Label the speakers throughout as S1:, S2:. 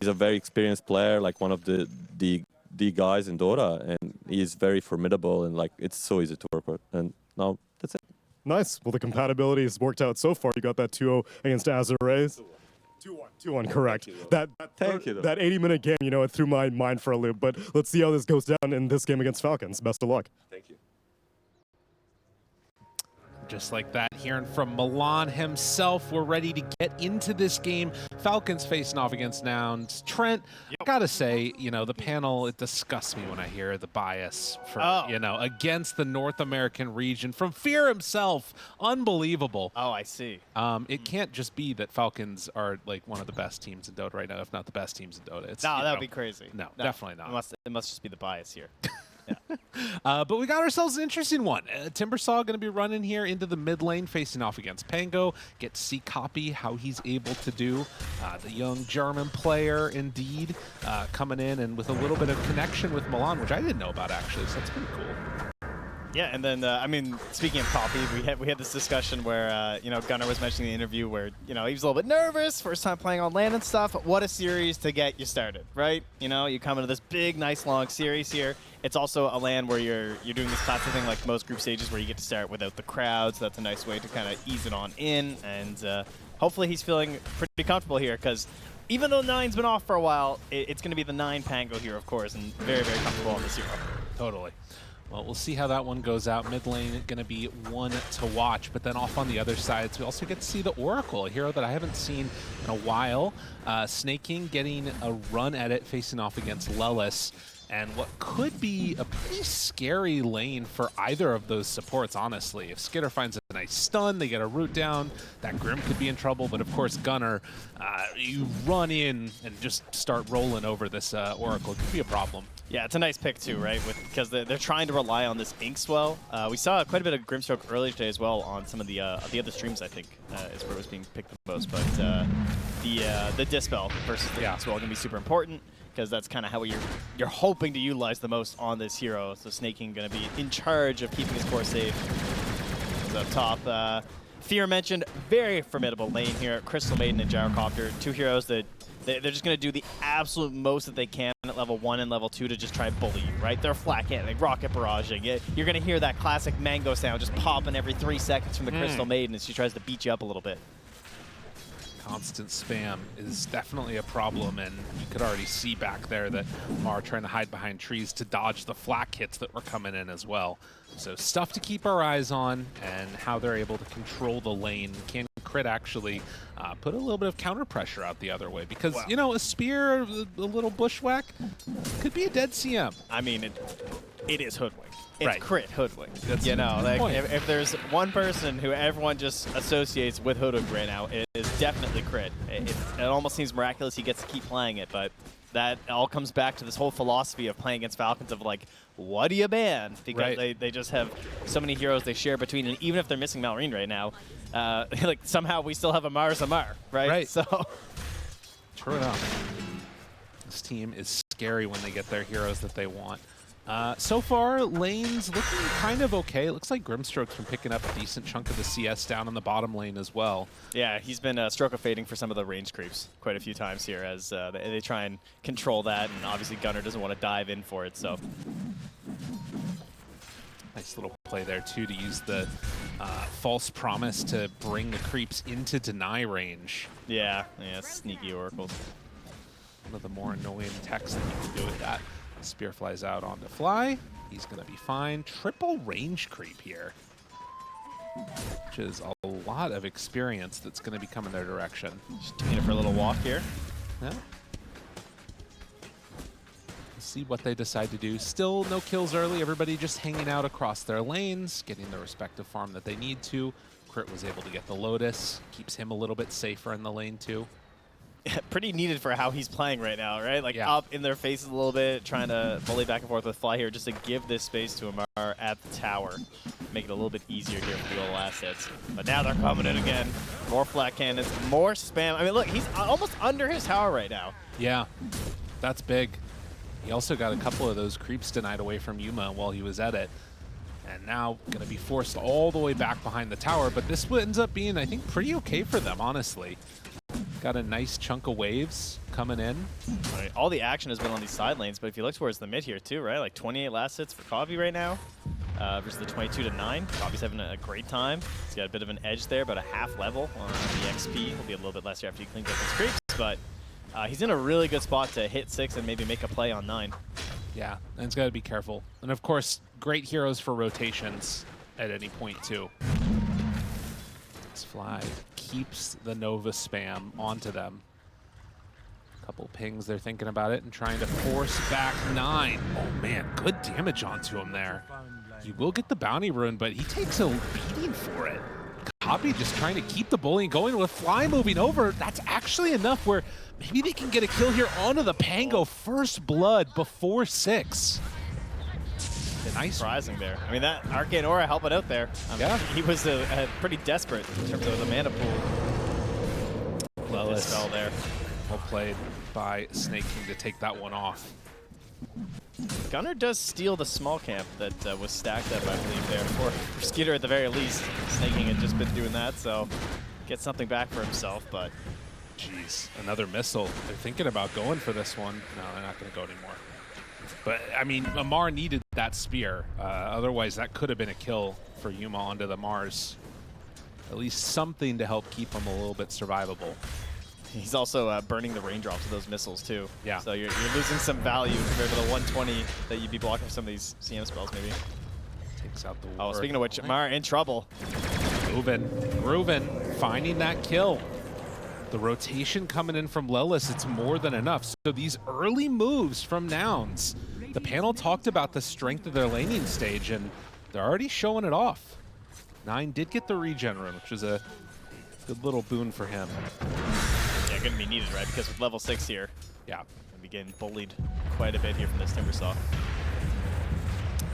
S1: a very experienced player, like one of the guys in Dota, and he's very formidable, and like it's so easy to work with. And now that's it.
S2: Nice. Well, the compatibility has worked out so far. You got that 2-0 against Azure Ray. 2-1, correct.
S1: Thank you.
S2: That 80-minute game, you know, it threw my mind for a loop. But let's see how this goes down in this game against Falcons. Best of luck.
S1: Thank you.
S3: Just like that, hearing from Milan himself, we're ready to get into this game. Falcons facing off against Nouns. Trent, I gotta say, you know, the panel, it disgusts me when I hear the bias for, you know, against the North American region from Fear himself. Unbelievable.
S4: Oh, I see.
S3: It can't just be that Falcons are like one of the best teams in Dota right now, if not the best teams in Dota. It's,
S4: no, that would be crazy.
S3: No, definitely not.
S4: It must just be the bias here.
S3: But we got ourselves an interesting one. Timbersaw going to be running here into the mid lane, facing off against Pango. Get to see Copy, how he's able to do. The young German player, indeed, coming in and with a little bit of connection with Milan, which I didn't know about, actually, so that's pretty cool.
S4: Yeah, and then, I mean, speaking of Copy, we had this discussion where, you know, Gunnar was mentioning in the interview where, you know, he was a little bit nervous, first time playing on LAN and stuff. What a series to get you started, right? You know, you come into this big, nice, long series here. It's also a LAN where you're doing this classic thing like most group stages where you get to start without the crowd, so that's a nice way to kind of ease it on in. And hopefully he's feeling pretty comfortable here because even though 9's been off for a while, it's going to be the 9 Pango here, of course, and very, very comfortable on this hero.
S3: Totally. Well, we'll see how that one goes out. Mid lane going to be one to watch, but then off on the other sides, we also get to see the Oracle, a hero that I haven't seen in a while. Snaking getting a run at it, facing off against Lelis. And what could be a pretty scary lane for either of those supports, honestly. If Skitter finds a nice stun, they get a root down, that Grim could be in trouble. But of course, Gunnar, you run in and just start rolling over this Oracle. It could be a problem.
S4: Yeah, it's a nice pick too, right? Because they're trying to rely on this Inkswell. We saw quite a bit of Grimstroke earlier today as well on some of the other streams, I think, is where it was being picked the most. But the Dispel versus the Inkswell going to be super important, because that's kind of how you're hoping to utilize the most on this hero. So Snaking going to be in charge of keeping his core safe. So up top, Fear mentioned, very formidable lane here. Crystal Maiden and Gyrocopter, two heroes that they're just going to do the absolute most that they can at level 1 and level 2 to just try and bully you, right? They're flat cannon, rocket barraging. You're going to hear that classic mango sound just popping every 3 seconds from the Crystal Maiden as she tries to beat you up a little bit.
S3: Constant spam is definitely a problem, and you could already see back there that Mar trying to hide behind trees to dodge the flak hits that were coming in as well. So stuff to keep our eyes on, and how they're able to control the lane. Can Crit actually put a little bit of counter pressure out the other way? Because, you know, a spear, a little bushwhack, could be a dead CM.
S4: I mean, it is Hoodwink. It's
S3: right.
S4: Crit Hoodwink.
S3: That's
S4: you know, like if there's one person who everyone just associates with Hoodwink right now, it is definitely Crit. It almost seems miraculous he gets to keep playing it, but that all comes back to this whole philosophy of playing against Falcons of like, what do you ban? Because they just have so many heroes they share between, and even if they're missing Malrine right now, like somehow we still have a Mar's a Mar, right? So
S3: true enough. This team is scary when they get their heroes that they want. So far, lane's looking kind of okay. It looks like Grimstroke's been picking up a decent chunk of the CS down in the bottom lane as well.
S4: Yeah, he's been stroke of fading for some of the range creeps quite a few times here as they try and control that, and obviously Gunnar doesn't want to dive in for it, so.
S3: Nice little play there, too, to use the false promise to bring the creeps into deny range.
S4: Yeah, sneaky oracles.
S3: One of the more annoying techs that you can do with that. Spear flies out onto Fly. He's going to be fine. Triple range creep here, which is a lot of experience that's going to be coming their direction.
S4: Just taking it for a little walk here.
S3: Yeah. Let's see what they decide to do. Still no kills early. Everybody just hanging out across their lanes, getting the respective farm that they need to. Crit was able to get the Lotus. Keeps him a little bit safer in the lane, too.
S4: Pretty needed for how he's playing right now, right? Like up in their faces a little bit, trying to bully back and forth with Fly here just to give this space to Amar at the tower. Make it a little bit easier here for the old assets. But now they're coming in again. More flat cannons, more spam. I mean, look, he's almost under his tower right now.
S3: Yeah, that's big. He also got a couple of those creeps denied away from Yuma while he was at it. And now going to be forced all the way back behind the tower. But this ends up being, I think, pretty okay for them, honestly. Got a nice chunk of waves coming in.
S4: Right. All the action has been on these side lanes, but if you look towards the mid here too, right? Like 28 last hits for Coffee right now versus the 22-9. Coffee's having a great time. He's got a bit of an edge there, about a half level on the XP. He'll be a little bit less here after he cleans up his creeps, but he's in a really good spot to hit 6 and maybe make a play on 9.
S3: Yeah, and he's got to be careful. And of course, great heroes for rotations at any point too. This Fly keeps the Nova spam onto them. Couple pings, they're thinking about it and trying to force back 9. Oh man, good damage onto him there. You will get the bounty rune, but he takes a beating for it. Copy just trying to keep the bullying going with Fly moving over. That's actually enough where maybe they can get a kill here onto the Pango. First blood before 6. Nice.
S4: Surprising there. I mean, that Arcane Aura helping out there.
S3: Yeah.
S4: He was pretty desperate in terms of the mana pool.
S3: Well,
S4: Spell there.
S3: Well played by Snake King to take that one off.
S4: Gunnar does steal the small camp that was stacked up, I believe, there for Skeeter at the very least. Snake King had just been doing that, so get something back for himself, but...
S3: Jeez, another missile. They're thinking about going for this one. No, they're not going to go anymore. But, I mean, Amar needed that spear. Otherwise, that could have been a kill for Yuma onto the Mars. At least something to help keep him a little bit survivable.
S4: He's also burning the raindrops of those missiles, too.
S3: Yeah.
S4: So you're losing some value compared to the 120 that you'd be blocking for some of these CM spells, maybe.
S3: Takes out the
S4: Oh, speaking of which, Amar in trouble.
S3: Groovin, finding that kill. The rotation coming in from Lelis, it's more than enough. So these early moves from Nouns, the panel talked about the strength of their laning stage, and they're already showing it off. 9 did get the regen rune, which was a good little boon for him.
S4: Yeah, going to be needed, right? Because with level 6 here,
S3: Yeah.
S4: going to be getting bullied quite a bit here from this Timbersaw.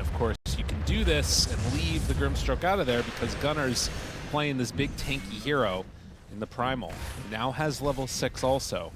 S3: Of course, you can do this and leave the Grimstroke out of there because Gunnar's playing this big tanky hero in the Primal. Now has level 6 also.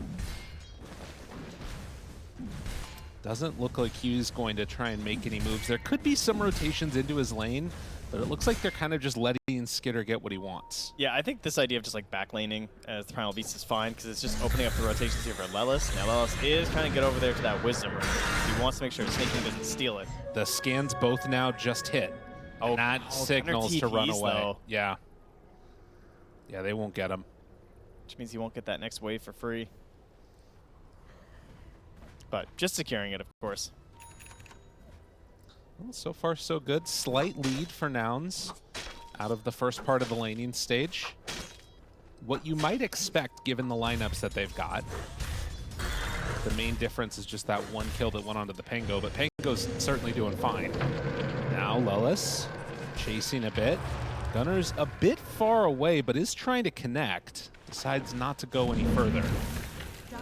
S3: Doesn't look like he's going to try and make any moves. There could be some rotations into his lane, but it looks like they're kind of just letting Skitter get what he wants.
S4: Yeah, I think this idea of just like backlaning as the Primal Beast is fine because it's just opening up the rotations here for Lelis. Now Lelis is trying to get over there to that Wisdom Room. He wants to make sure Snake King doesn't steal it.
S3: The scans both now just hit.
S4: Oh,
S3: and that signals to run
S4: TPs
S3: away.
S4: though.
S3: Yeah. Yeah, they won't get him.
S4: Which means he won't get that next wave for free. But just securing it, of course.
S3: Well, so far, so good. Slight lead for Nouns out of the first part of the laning stage. What you might expect, given the lineups that they've got. The main difference is just that one kill that went onto the Pango, but Pango's certainly doing fine. Now Lelis chasing a bit. Gunner's a bit far away, but is trying to connect. Decides not to go any further.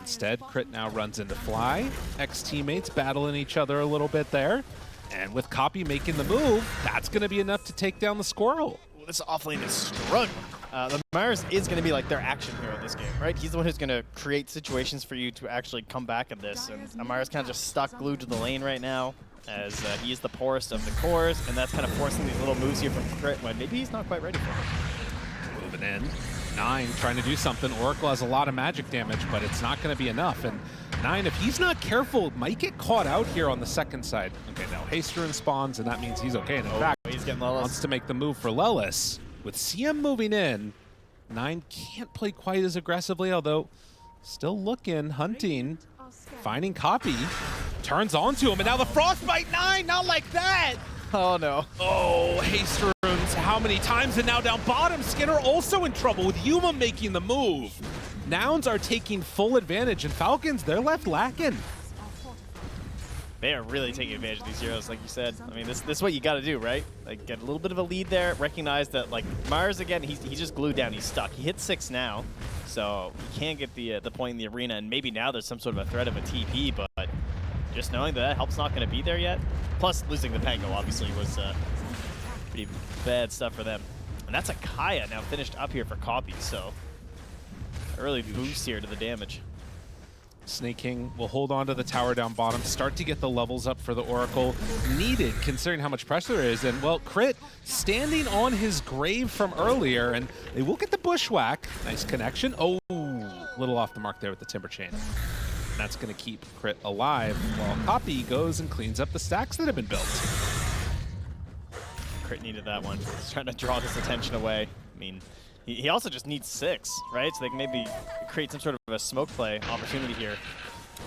S3: Instead, Crit now runs into Fly. Ex-teammates battling each other a little bit there. And with Copy making the move, that's going to be enough to take down the Squirrel.
S4: Well, this offlane is struggling. The Myers is going to be like their action hero in this game, right? He's the one who's going to create situations for you to actually come back in this. And Amara's kind of just stuck glued to the lane right now as he is the poorest of the cores, and that's kind of forcing these little moves here from Crit when maybe he's not quite ready for it.
S3: Moving in. 9 trying to do something. Oracle has a lot of magic damage, but it's not going to be enough. And 9, if he's not careful, might get caught out here on the second side. Okay, now Haste Rune spawns, and that means he's okay. And in fact,
S4: he's getting Lelis.
S3: Wants to make the move for Lelis. With CM moving in, 9 can't play quite as aggressively, although still looking, hunting, finding Copy. Turns onto him, and now the Frostbite 9, not like that!
S4: Oh, no.
S3: Oh, Haste Runes, how many times? And now down bottom, Skinner also in trouble with Yuma making the move. Nouns are taking full advantage, and Falcons, they're left lacking.
S4: They are really taking advantage of these heroes, like you said. I mean, this is what you got to do, right? Like, get a little bit of a lead there, recognize that, like, Myers, again, he's just glued down. He's stuck. He hit 6 now, so he can't get the point in the arena, and maybe now there's some sort of a threat of a TP, but just knowing that help's not going to be there yet. Plus, losing the Pango, obviously, was pretty bad stuff for them. And that's a Kaya now finished up here for Copy, so early boost here to the damage.
S3: Snake King will hold on to the tower down bottom, start to get the levels up for the Oracle. Needed, considering how much pressure there is. And, well, Crit standing on his grave from earlier, and they will get the bushwhack. Nice connection. Oh, A little off the mark there with the Timber Chain. And that's going to keep Crit alive while Copy goes and cleans up the stacks that have been built.
S4: Crit needed that one. He's trying to draw this attention away. I mean, he also just needs 6, right? So they can maybe create some sort of a smoke play opportunity here.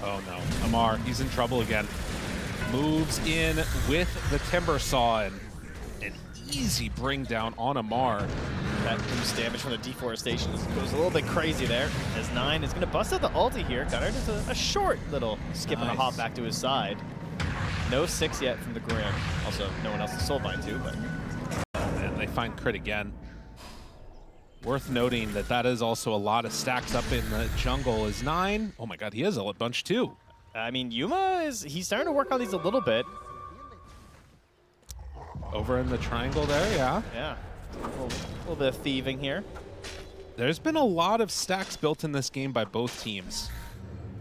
S3: Oh no, Amar, he's in trouble again. Moves in with the Timber Saw and an easy bring down on Amar.
S4: That boost damage from the deforestation goes a little bit crazy there, as 9 is going to bust out the ulti here. Gunnar does a short little skip and a hop back to his side. No 6 yet from the Grim. Also, no one else is soulbind too, but...
S3: And they find Crit again. Worth noting that that is also a lot of stacks up in the jungle. Is 9. Oh my god, he has a bunch too.
S4: I mean, Yuma he's starting to work on these a little bit.
S3: Over in the triangle there, yeah.
S4: Yeah, a little bit of thieving here.
S3: There's been a lot of stacks built in this game by both teams.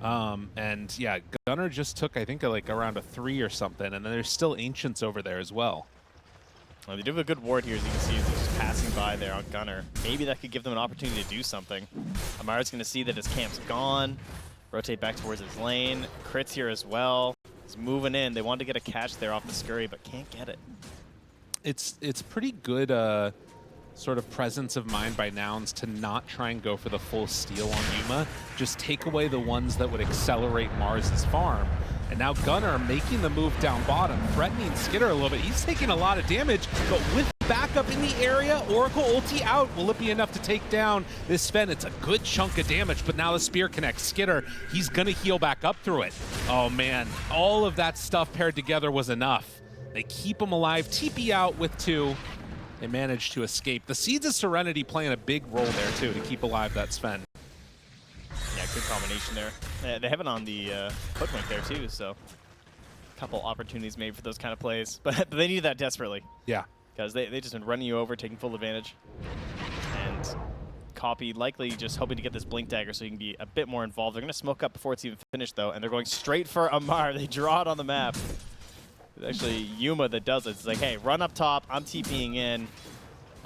S3: And yeah, Gunnar just took, I think, like around a 3 or something, and then there's still Ancients over there as well.
S4: Well, they do have a good ward here, as you can see, as they're just passing by there on Gunnar. Maybe that could give them an opportunity to do something. Amar's going to see that his camp's gone, rotate back towards his lane. Crit's here as well. He's moving in. They wanted to get a catch there off the scurry, but can't get it.
S3: It's pretty good sort of presence of mind by Nouns to not try and go for the full steal on Yuma. Just take away the ones that would accelerate Mars's farm. And now Gunnar making the move down bottom, threatening Skitter a little bit. He's taking a lot of damage, but with backup in the area, Oracle ulti out. Will it be enough to take down this Sven? It's a good chunk of damage, but now the spear connects. Skitter, he's gonna heal back up through it. Oh man, all of that stuff paired together was enough. They keep him alive, TP out with 2. They managed to escape. The Seeds of Serenity playing a big role there too to keep alive that Sven.
S4: Yeah, good combination there. They have it on the hoodwink there too, so a couple opportunities made for those kind of plays. But they needed that desperately.
S3: Yeah.
S4: Because they just been running you over, taking full advantage. And Copy likely just hoping to get this Blink Dagger so he can be a bit more involved. They're going to smoke up before it's even finished though, and they're going straight for Amar. They draw it on the map. It's actually Yuma that does it. It's like, hey, run up top. I'm TPing in.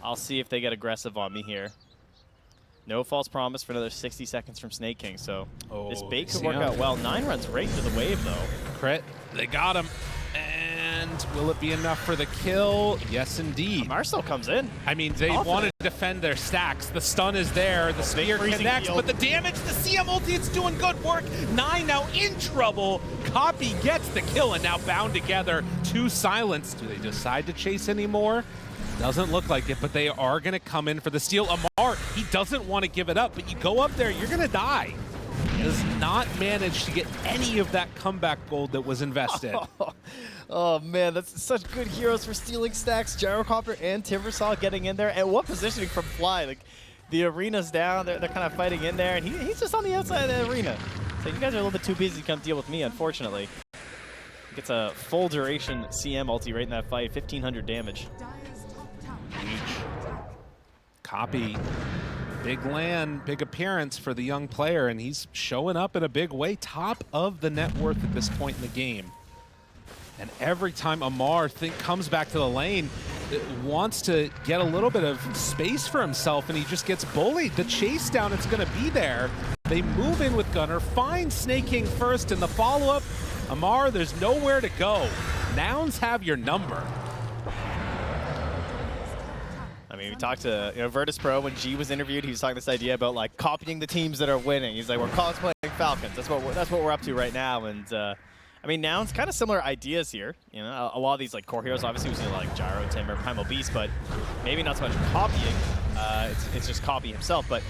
S4: I'll see if they get aggressive on me here. No false promise for another 60 seconds from Snake King, so this bait could work out well. 9 runs right into the wave, though.
S3: Crit, they got him. And will it be enough for the kill? Yes, indeed.
S4: Amar still comes in.
S3: I mean, they wanted to defend their stacks. The stun is there. The spear connects, but the damage, the CM ulti, it's doing good work. 9 now in trouble. Copy gets the kill, and now bound together. 2 silence. Do they decide to chase anymore? Doesn't look like it, but they are going to come in for the steal. Amar, he doesn't want to give it up, but you go up there, you're going to die. He does not manage to get any of that comeback gold that was invested.
S4: Oh man, that's such good heroes for stealing stacks. Gyrocopter and Timbersaw getting in there. And what positioning from Fly? Like, the arena's down, they're kind of fighting in there, and he's just on the outside of the arena. So you guys are a little bit too busy to come deal with me, unfortunately. Gets a full duration CM ulti right in that fight, 1500 damage.
S3: Huge. Copy. Big land, big appearance for the young player, and he's showing up in a big way. Top of the net worth at this point in the game. And every time Amar comes back to the lane, wants to get a little bit of space for himself, and he just gets bullied. The chase down, it's going to be there. They move in with Gunnar, find Snake King first, and the follow-up, Amar, there's nowhere to go. Nouns have your number.
S4: I mean, we talked to Virtus.pro when G was interviewed. He was talking this idea about like copying the teams that are winning. He's like, we're cosplaying Falcons. That's what we're up to right now. And I mean, Nouns kind of similar ideas here. You know, a lot of these like core heroes. Obviously, we've seen like Gyro, Timber, Primal Beast, but maybe not so much copying. It's just copy himself. But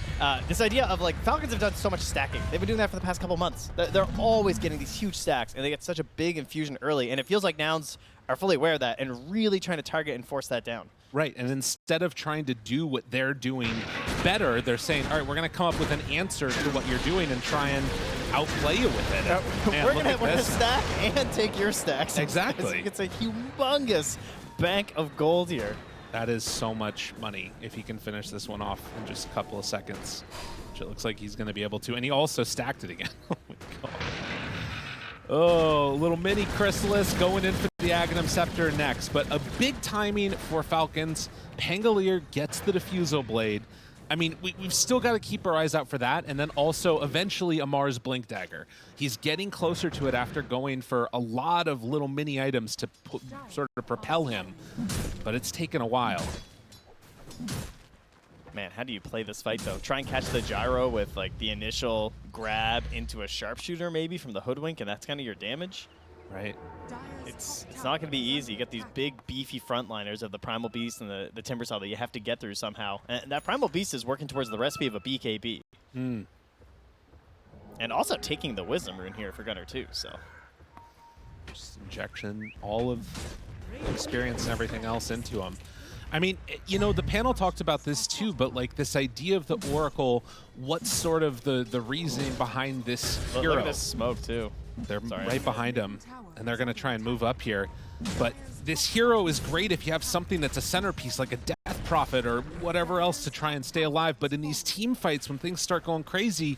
S4: this idea of like Falcons have done so much stacking. They've been doing that for the past couple months. They're always getting these huge stacks, and they get such a big infusion early. And it feels like Nouns are fully aware of that and really trying to target and force that down.
S3: Right, and instead of trying to do what they're doing better, they're saying, all right, we're going to come up with an answer to what you're doing and try and outplay you with it. Man,
S4: we're going to stack and take your stacks.
S3: Exactly.
S4: It's a humongous bank of gold here.
S3: That is so much money if he can finish this one off in just a couple of seconds, which it looks like he's going to be able to. And he also stacked it again. Oh, my God. Oh, little mini Chrysalis going in for the Aghanim Scepter next. But a big timing for Falcons. Pangolier gets the Diffusal Blade. I mean, we've still got to keep our eyes out for that, and then also eventually Amar's Blink Dagger. He's getting closer to it after going for a lot of little mini items to sort of propel him, but it's taken a while.
S4: Man, how do you play this fight, though? Try and catch the gyro with, like, the initial grab into a sharpshooter, maybe, from the hoodwink, and that's kind of your damage?
S3: Right.
S4: It's not going to be easy. You get these big, beefy frontliners of the Primal Beast and the Timbersaw that you have to get through somehow. And that Primal Beast is working towards the recipe of a BKB.
S3: Mm.
S4: And also taking the Wisdom Rune here for Gunnar, too, so.
S3: Just injection, all of experience and everything else into him. I mean, you know, the panel talked about this too, but like this idea of the Oracle, what's sort of the reasoning behind this hero?
S4: Look at this smoke, too.
S3: They're right behind him, and they're going to try and move up here. But this hero is great if you have something that's a centerpiece, like a Death Prophet or whatever else to try and stay alive. But in these team fights, when things start going crazy,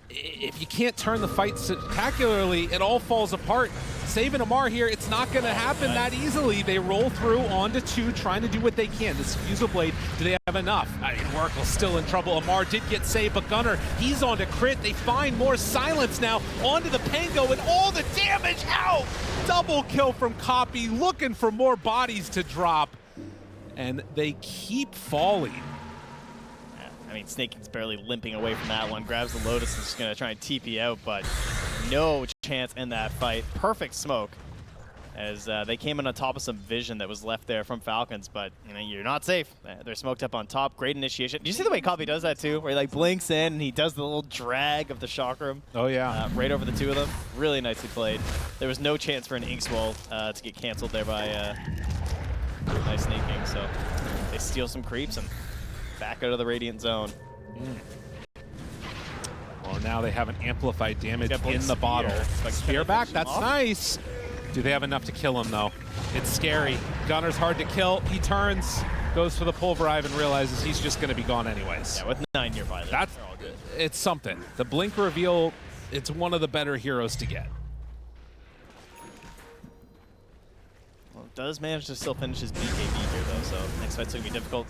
S3: if you can't turn the fight spectacularly, it all falls apart. Saving Amar here, it's not going to happen that easily. They roll through onto 2, trying to do what they can. This Fusel Blade, do they have enough? I mean, Oracle's still in trouble. Amar did get saved, but Gunnar, he's on to crit. They find more silence now onto the Pango, and all the damage out! Double kill from Copy, looking for more bodies to drop. And they keep falling.
S4: I mean, Snaking's barely limping away from that one. Grabs the Lotus and is just going to try and TP out, but no chance in that fight. Perfect smoke as they came in on top of some vision that was left there from Falcons, but you know, you're not safe. They're smoked up on top. Great initiation. Do you see the way Copy does that too? Where he like blinks in and he does the little drag of the chakram.
S3: Oh, yeah.
S4: Right over the two of them. Really nicely played. There was no chance for an Inkswell to get canceled there by Snaking, so they steal some creeps and back out of the Radiant zone.
S3: Well, now they have an amplified damage in the
S4: spear.
S3: bottle.
S4: Like,
S3: Spear back, that's
S4: off.
S3: nice. Do they have enough to kill him, though? It's scary. Gunner's hard to kill. He turns, goes for the Pulverive, and realizes he's just going to be gone anyways.
S4: Yeah, with 9 nearby, they're all good.
S3: It's something. The Blink reveal, it's one of the better heroes to get.
S4: Well, does manage to still finish his BKB here, though, so next fight's going to be difficult.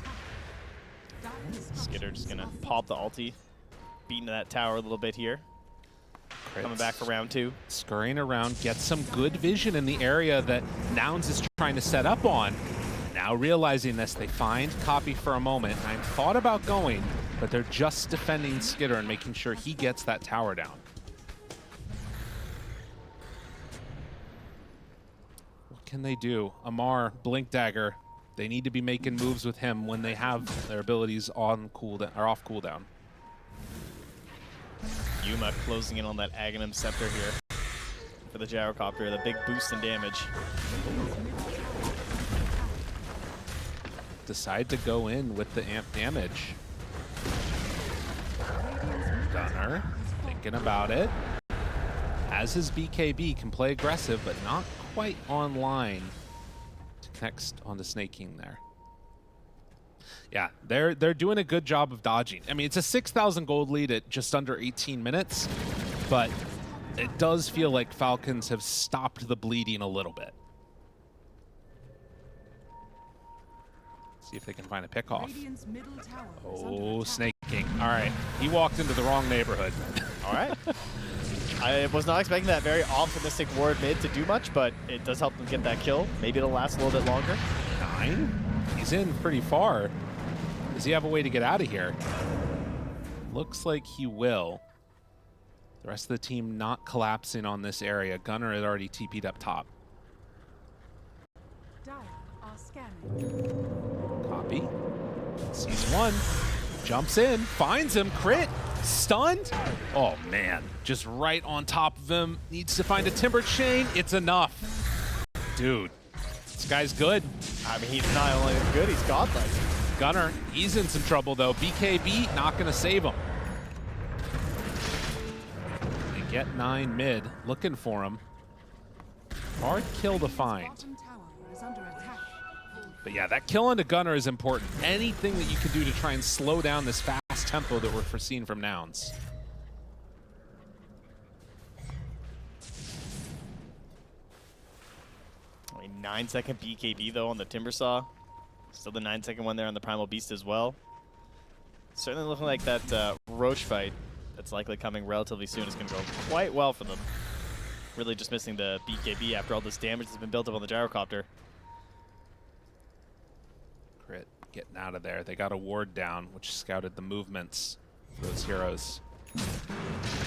S4: Skitter just going to pop the ulti, beat into that tower a little bit here.
S3: Crits.
S4: Coming back for round 2.
S3: Scurrying around, gets some good vision in the area that Nouns is trying to set up on. Now realizing this, they find Copy for a moment. I thought about going, but they're just defending Skitter and making sure he gets that tower down. What can they do? Amar, Blink Dagger. They need to be making moves with him when they have their abilities on cooldown or off cooldown.
S4: Yuma closing in on that Aghanim Scepter here for the Gyrocopter, the big boost in damage.
S3: Decide to go in with the amp damage. Gunnar, thinking about it. Has his BKB, can play aggressive, but not quite online. Next onto Snaking there. Yeah, they're doing a good job of dodging. I mean, it's a 6,000 gold lead at just under 18 minutes, but it does feel like Falcons have stopped the bleeding a little bit. See if they can find a pickoff. Oh, Snaking. All right, he walked into the wrong neighborhood.
S4: All right. I was not expecting that very optimistic ward mid to do much, but it does help them get that kill. Maybe it'll last a little bit longer.
S3: 9? He's in pretty far. Does he have a way to get out of here? Looks like he will. The rest of the team not collapsing on this area. Gunnar had already TP'd up top. Copy. Sees one. Jumps in. Finds him. Crit. Stunned. Oh, man. Just right on top of him. Needs to find a Timber Chain. It's enough. Dude, this guy's good.
S4: I mean, he's not only good, he's godlike.
S3: Gunnar, he's in some trouble, though. BKB, not going to save him. They get 9 mid. Looking for him. Hard kill to find. But yeah, that kill onto Gunnar is important. Anything that you can do to try and slow down this fast tempo that we're foreseeing from Nouns.
S4: Only 9-second BKB though on the Timbersaw. Still the 9-second one there on the Primal Beast as well. certainly looking like that Roche fight that's likely coming relatively soon is going to go quite well for them. Really just missing the BKB after all this damage that's been built up on the gyrocopter.
S3: Crit getting out of there. They got a ward down, which scouted the movements for those heroes.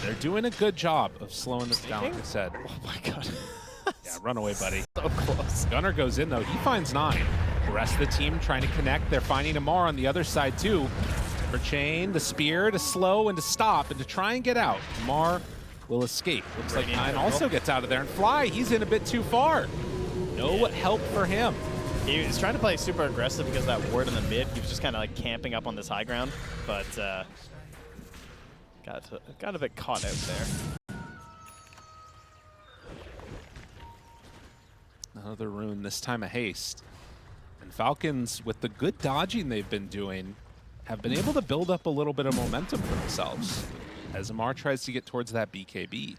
S3: They're doing a good job of slowing this down, like I said.
S4: Oh my god.
S3: Yeah, run away, buddy.
S4: So close.
S3: Gunnar goes in, though. He finds 9. The rest of the team trying to connect. They're finding Amar on the other side, too. For chain, the spear to slow and to stop and to try and get out. Amar will escape. Looks like 9 also gets out of there. And Fly, he's in a bit too far. No help for him.
S4: He was trying to play super aggressive because of that ward in the mid. He was just kind of like camping up on this high ground, but got a bit caught out there.
S3: Another rune, this time a haste. And Falcons, with the good dodging they've been doing, have been able to build up a little bit of momentum for themselves as Amar tries to get towards that BKB.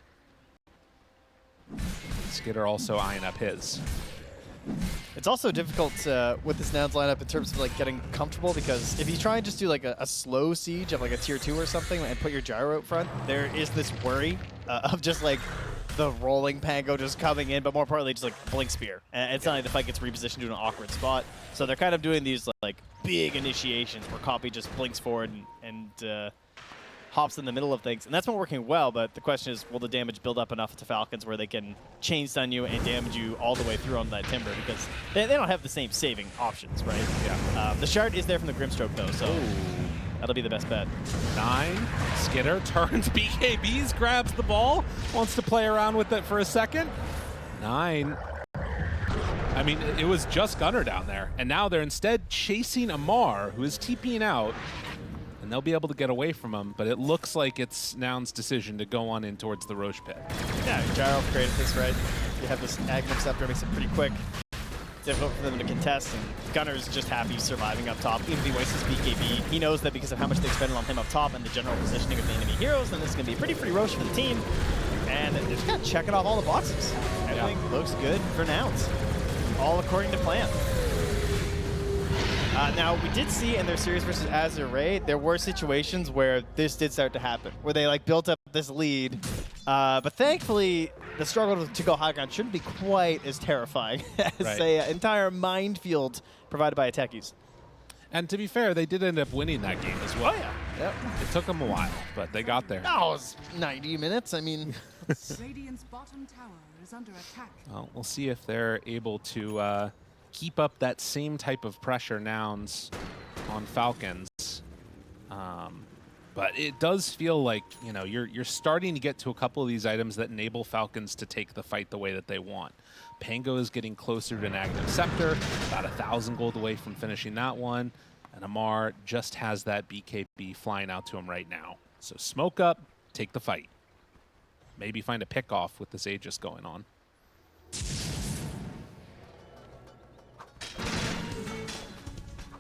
S3: Skidder also eyeing up his.
S4: It's also difficult with this Nouns lineup in terms of like getting comfortable, because if you try and just do like a slow siege of like a tier 2 or something and put your gyro up front, there is this worry of just like the rolling Pango just coming in, but more importantly just like blink spear. And it's not like the fight gets repositioned to an awkward spot. So they're kind of doing these like big initiations where Copy just blinks forward and hops in the middle of things, and that's been working well, but the question is, will the damage build up enough to Falcons where they can chain stun you and damage you all the way through on that Timber, because they don't have the same saving options, right?
S3: Yeah.
S4: The shard is there from the Grimstroke, though, so that'll be the best bet.
S3: 9, Skidder turns BKBs, grabs the ball, wants to play around with it for a second. 9. I mean, it was just Gunnar down there, and now they're instead chasing Amar, who is TPing out, and they'll be able to get away from him, but it looks like it's Nouns' decision to go on in towards the Roche pit.
S4: Yeah, Gyro created this, right? You have this Agnem Scepter, makes it pretty quick. Difficult for them to contest, and Gunner's just happy surviving up top. Even if he wastes his BKB, he knows that because of how much they expended on him up top and the general positioning of the enemy heroes, then this is going to be a pretty free Roche for the team. And they're just kind of checking off all the boxes. Everything looks good for Nouns. All according to plan. Now, we did see in their series versus Azure Ray, there were situations where this did start to happen, where they like built up this lead. But thankfully, the struggle to go high ground shouldn't be quite as terrifying as an entire minefield provided by techies.
S3: And to be fair, they did end up winning that game as well.
S4: Oh, yeah. Yep.
S3: It took them a while, but they got there.
S4: Oh, it was 90 minutes. I mean...
S5: Radiant's bottom tower is under attack.
S3: Well, we'll see if they're able to keep up that same type of pressure, Nouns, on Falcons. But it does feel like, you know, you're starting to get to a couple of these items that enable Falcons to take the fight the way that they want. Pango is getting closer to an Agnem Scepter, about 1,000 gold away from finishing that one. And Amar just has that BKB flying out to him right now. So smoke up, take the fight. Maybe find a pick-off with this Aegis going on.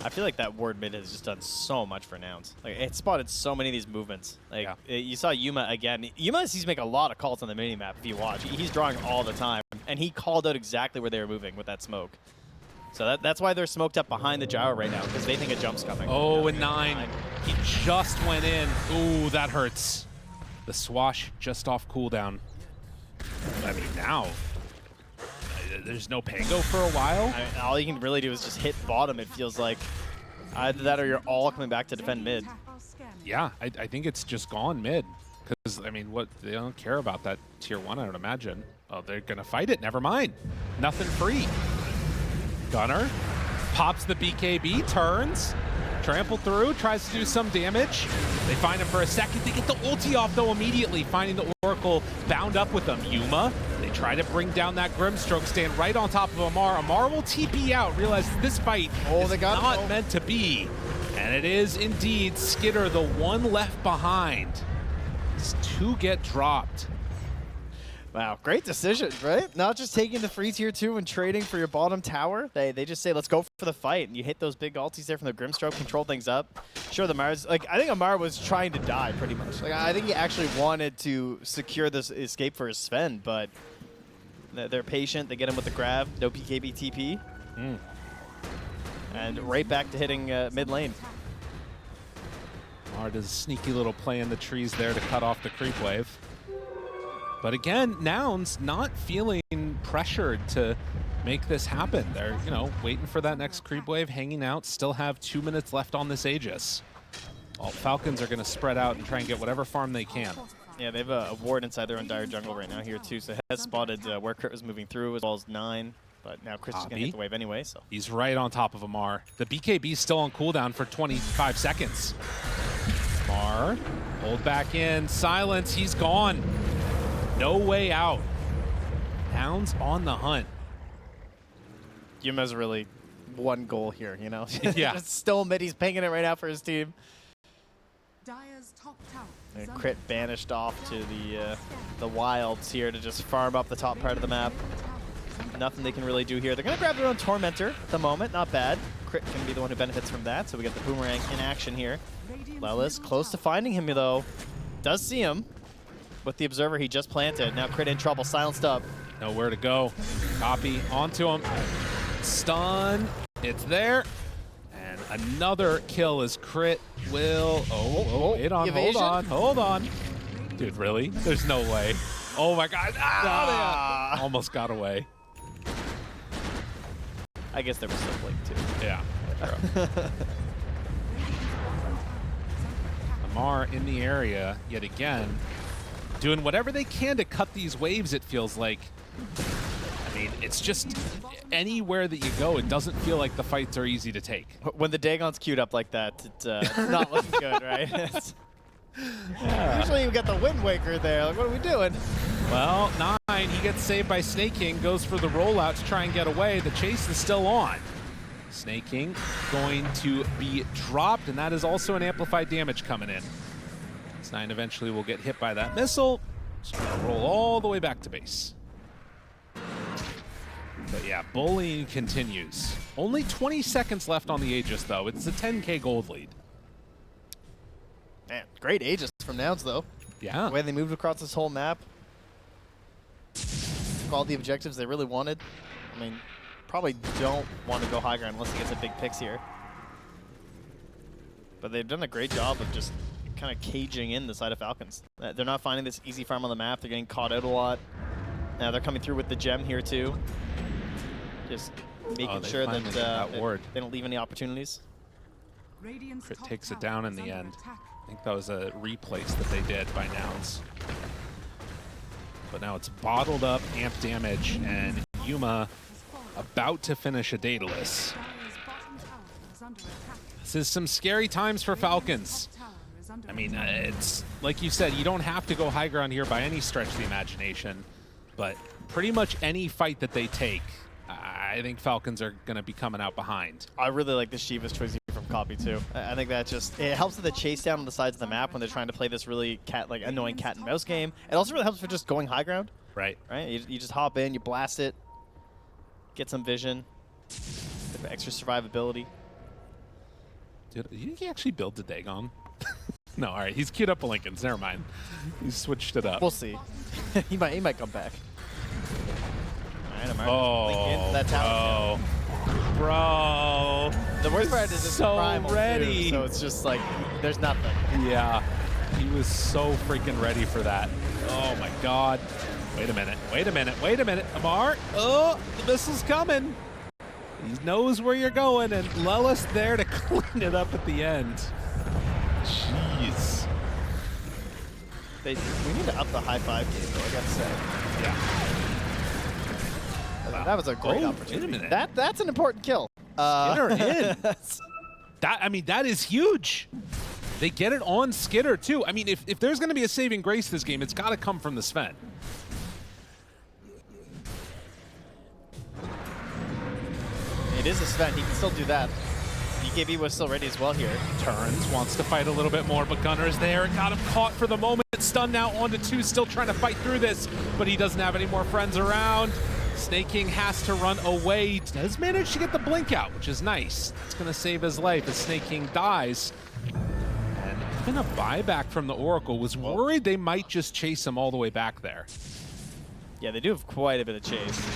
S4: I feel like that ward mid has just done so much for Nouns. Like, it spotted so many of these movements. Like, you saw Yuma again. Yuma seems to make a lot of calls on the minimap if you watch. He's drawing all the time, and he called out exactly where they were moving with that smoke. So that's why they're smoked up behind the gyro right now, because they think a jump's coming.
S3: Oh, and 9. He just went in. Ooh, that hurts. The swash just off cooldown. I mean, now there's no Pango for a while.
S4: I mean, all you can really do is just hit bottom, it feels like. Either that or you're all coming back to defend mid.
S3: Yeah, I think it's just gone mid. Because, I mean, they don't care about that tier 1, I would imagine. Oh, they're going to fight it. Never mind. Nothing free. Gunnar pops the BKB, turns, trample through, tries to do some damage. They find him for a second. They get the ulti off, though, immediately, finding the Oracle bound up with them. Yuma, they try to bring down that Grimstroke, stand right on top of Amar. Amar will TP out, realize this fight is not meant to be. And it is indeed Skidder, the one left behind. It's 2 get dropped.
S4: Wow, great decision, right? Not just taking the free tier 2 and trading for your bottom tower. They just say, let's go for the fight. And you hit those big ultis there from the Grimstroke, control things up. Sure, the Mars, like, I think Amar was trying to die pretty much. Like, I think he actually wanted to secure this escape for his Sven, but they're patient. They get him with the grab, no PKB TP. And right back to hitting mid lane.
S3: Mar does a sneaky little play in the trees there to cut off the creep wave. But again, Nouns not feeling pressured to make this happen. They're, you know, waiting for that next creep wave, hanging out, still have 2 minutes left on this Aegis. All Falcons are going to spread out and try and get whatever farm they can.
S4: Yeah, they have a ward inside their own dire jungle right now here too, so has spotted where Crit was moving through as well as 9. But now Chris is going to hit the wave anyway, so.
S3: He's right on top of Amar. The BKB's still on cooldown for 25 seconds. Amar, hold back in, silence, he's gone. No way out. Nouns on the hunt.
S4: Yuma's really one goal here, you know?
S3: Yeah.
S4: Just still mid, he's pinging it right now for his team.
S5: Dire's top tower is
S4: And
S5: under
S4: Crit banished off to the wilds here to just farm up the top part of the map. Nothing they can really do here. They're going to grab their own Tormentor at the moment. Not bad. Crit can be the one who benefits from that. So we got the Boomerang in action here. Lelis close to finding him, though. Does see him. With the Observer he just planted. Now Crit in trouble. Silenced up.
S3: Nowhere to go. Copy onto him. Stun. It's there. And another kill as Crit will... Oh, wait on. Hold on. Dude, really? There's no way. Oh, my God. Ah! Almost got away.
S4: I guess there was still Blink, too.
S3: Yeah. Amar in the area yet again, doing whatever they can to cut these waves, it feels like. I mean, it's just anywhere that you go, it doesn't feel like the fights are easy to take.
S4: When the Dagon's queued up like that, it's not looking good, right? Usually we got the Wind Waker there. Like, what are we doing?
S3: Well, 9, he gets saved by Snake King, goes for the rollout to try and get away. The chase is still on. Snake King going to be dropped, and that is also an amplified damage coming in. 9 eventually will get hit by that missile. Just gonna roll all the way back to base. But yeah, bullying continues. Only 20 seconds left on the Aegis, though. It's a 10K gold lead.
S4: Man, great Aegis from Nouns, though.
S3: Yeah.
S4: The way they moved across this whole map. All the objectives they really wanted. I mean, probably don't want to go high ground unless he gets a big picks here. But they've done a great job of just kind of caging in the side of Falcons. They're not finding this easy farm on the map. They're getting caught out a lot. Now they're coming through with the gem here, too. Just making sure that they don't leave any opportunities.
S3: Crit takes it down in the end. I think that was a replace that they did by Nouns. But now it's bottled up amp damage, and Yuma about to finish a Daedalus. This is some scary times for Falcons. I mean, it's like you said, you don't have to go high ground here by any stretch of the imagination, but pretty much any fight that they take, I think Falcons are going to be coming out behind.
S4: I really like the Shiva's choice from Copy, too. I think that just, it helps with the chase down on the sides of the map when they're trying to play this really annoying cat and mouse game. It also really helps for just going high ground.
S3: Right.
S4: Right? You just hop in, you blast it, get some vision, get extra survivability.
S3: Dude, you think he actually built a Dagon? No, all right. He's queued up a Lincoln's. Never mind. He's switched it up.
S4: We'll see. he might come back.
S3: Oh,
S4: into that tower.
S3: Bro.
S4: The worst part is it's
S3: so
S4: primal
S3: ready.
S4: Too, so it's just like, there's nothing.
S3: Yeah. He was so freaking ready for that. Oh, my God. Wait a minute. Amar. Oh, the missile's coming. He knows where you're going, and Lelis there to clean it up at the end. Jeez.
S4: We need to up the high five game, though, I gotta say.
S3: Yeah.
S4: Wow. That was a great opportunity.
S3: Wait a minute.
S4: That's an important kill.
S3: Skidder in. That is huge. They get it on Skidder, too. I mean, if there's going to be a saving grace this game, it's got to come from the Sven.
S4: It is a Sven. He can still do that. BKB was still ready as well here.
S3: Turns, wants to fight a little bit more, but Gunner's there. Got him caught for the moment. Stunned now onto 2, still trying to fight through this, but he doesn't have any more friends around. Snake King has to run away. He does manage to get the blink out, which is nice. It's going to save his life as Snake King dies. And even a buyback from the Oracle. Was worried they might just chase him all the way back there.
S4: Yeah, they do have quite a bit of chase.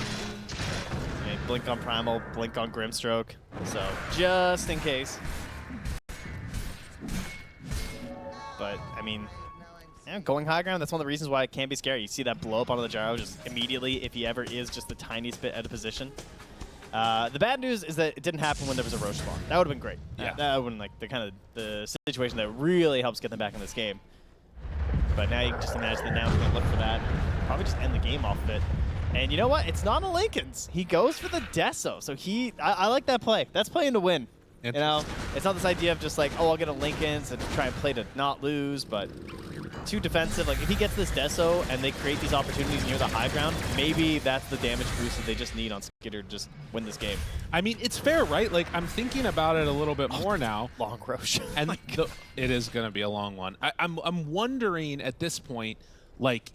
S4: Okay, blink on Primal, blink on Grimstroke. So, just in case. But, I mean, yeah, going high ground, that's one of the reasons why it can be scary. You see that blow up onto the gyro just immediately if he ever is just the tiniest bit out of position. The bad news is that it didn't happen when there was a Roche spawn. That would have been great.
S3: Yeah.
S4: That would have been like the kind of the situation that really helps get them back in this game. But now you can just imagine that now we're going to look for that. Probably just end the game off of it. And you know what? It's not a Lincoln's. He goes for the Deso. So I like that play. That's playing to win. You know, it's not this idea of just like, oh, I'll get a Lincoln's and try and play to not lose, but too defensive. Like, if he gets this Deso and they create these opportunities near the high ground, maybe that's the damage boost that they just need on Skitter to just win this game.
S3: I mean, it's fair, right? Like, I'm thinking about it a little bit more now.
S4: Long Roche.
S3: And it is going to be a long one. I'm wondering at this point, like,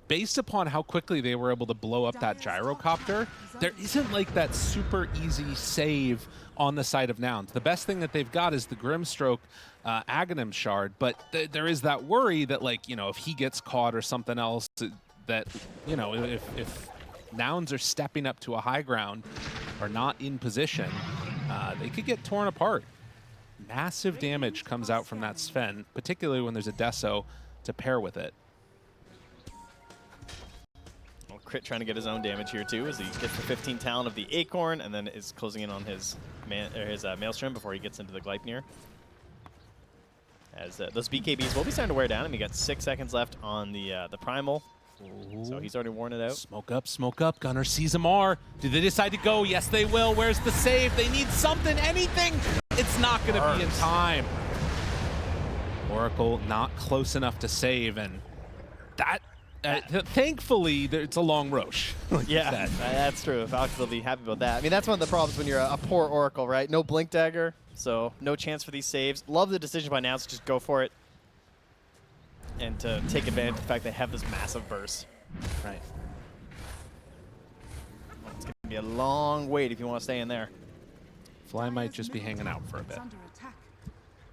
S3: based upon how quickly they were able to blow up that gyrocopter, there isn't like that super easy save on the side of Nouns. The best thing that they've got is the Grimstroke Aghanim shard, but there is that worry that, like, you know, if he gets caught or something else, that, you know, if Nouns are stepping up to a high ground or not in position, they could get torn apart. Massive damage comes out from that Sven, particularly when there's a Deso to pair with it.
S4: Well, Crit trying to get his own damage here too, as he gets the 15 talent of the Acorn and then is closing in on his Maelstrom before he gets into the Gleipnir. As those BKBs will be starting to wear down, and he got 6 seconds left on the Primal. Ooh. So he's already worn it out.
S3: Smoke up. Gunner sees Amar. Do they decide to go? Yes, they will. Where's the save? They need something, anything. It's not going to be in time. Oracle not close enough to save, and that, thankfully, it's a long Roche. Like
S4: yeah, that's true. Falcons will be happy about that. I mean, that's one of the problems when you're a poor Oracle, right? No Blink Dagger, so no chance for these saves. Love the decision by Nouns to just go for it and to take advantage of the fact they have this massive burst.
S3: Right.
S4: It's going to be a long wait if you want to stay in there.
S3: Fly might just be hanging out for a bit.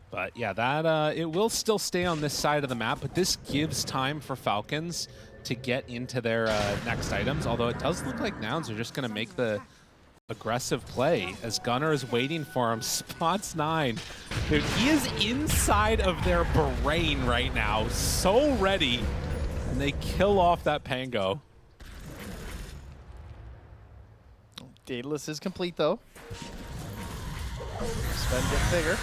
S3: But yeah, that it will still stay on this side of the map, but this gives time for Falcons to get into their next items, although it does look like Nouns are just going to make the aggressive play as Gunner is waiting for him. Spots 9. Dude, he is inside of their brain right now, so ready, and they kill off that Pango.
S4: Daedalus is complete though. Sven gets bigger.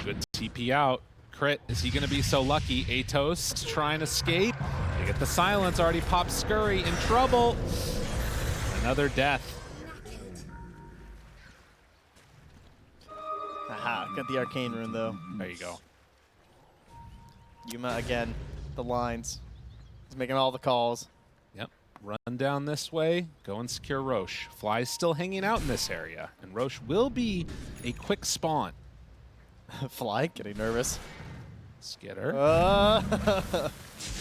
S3: Good TP out. Crit, is he going to be so lucky? Atos to try and escape. They get the silence, already popped Scurry, in trouble. Another death.
S4: Aha, got the Arcane Rune though.
S3: There you go.
S4: Yuma again, the lines. He's making all the calls.
S3: Yep, run down this way, go and secure Roche. Fly's still hanging out in this area, and Roche will be a quick spawn.
S4: Fly, getting nervous.
S3: Skitter.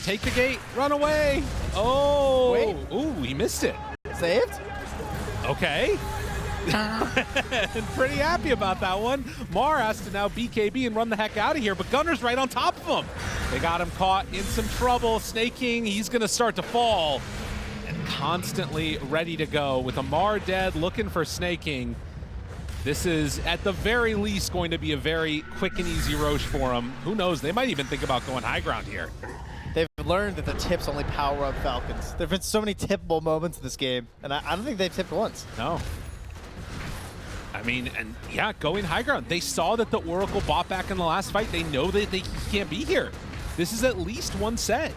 S3: Take the gate, run away. Oh,
S4: wait.
S3: Ooh, he missed it.
S4: Saved?
S3: Okay. Pretty happy about that one. Mar has to now BKB and run the heck out of here, but Gunner's right on top of him. They got him caught in some trouble. Snake King, he's going to start to fall. And constantly ready to go with Amar dead, looking for Snake King. This is, at the very least, going to be a very quick and easy Roche for him. Who knows? They might even think about going high ground here.
S4: They've learned that the tips only power up Falcons. There have been so many tippable moments in this game, and I don't think they've tipped once.
S3: No. I mean, and yeah, going high ground. They saw that the Oracle bought back in the last fight. They know that he can't be here. This is at least one set.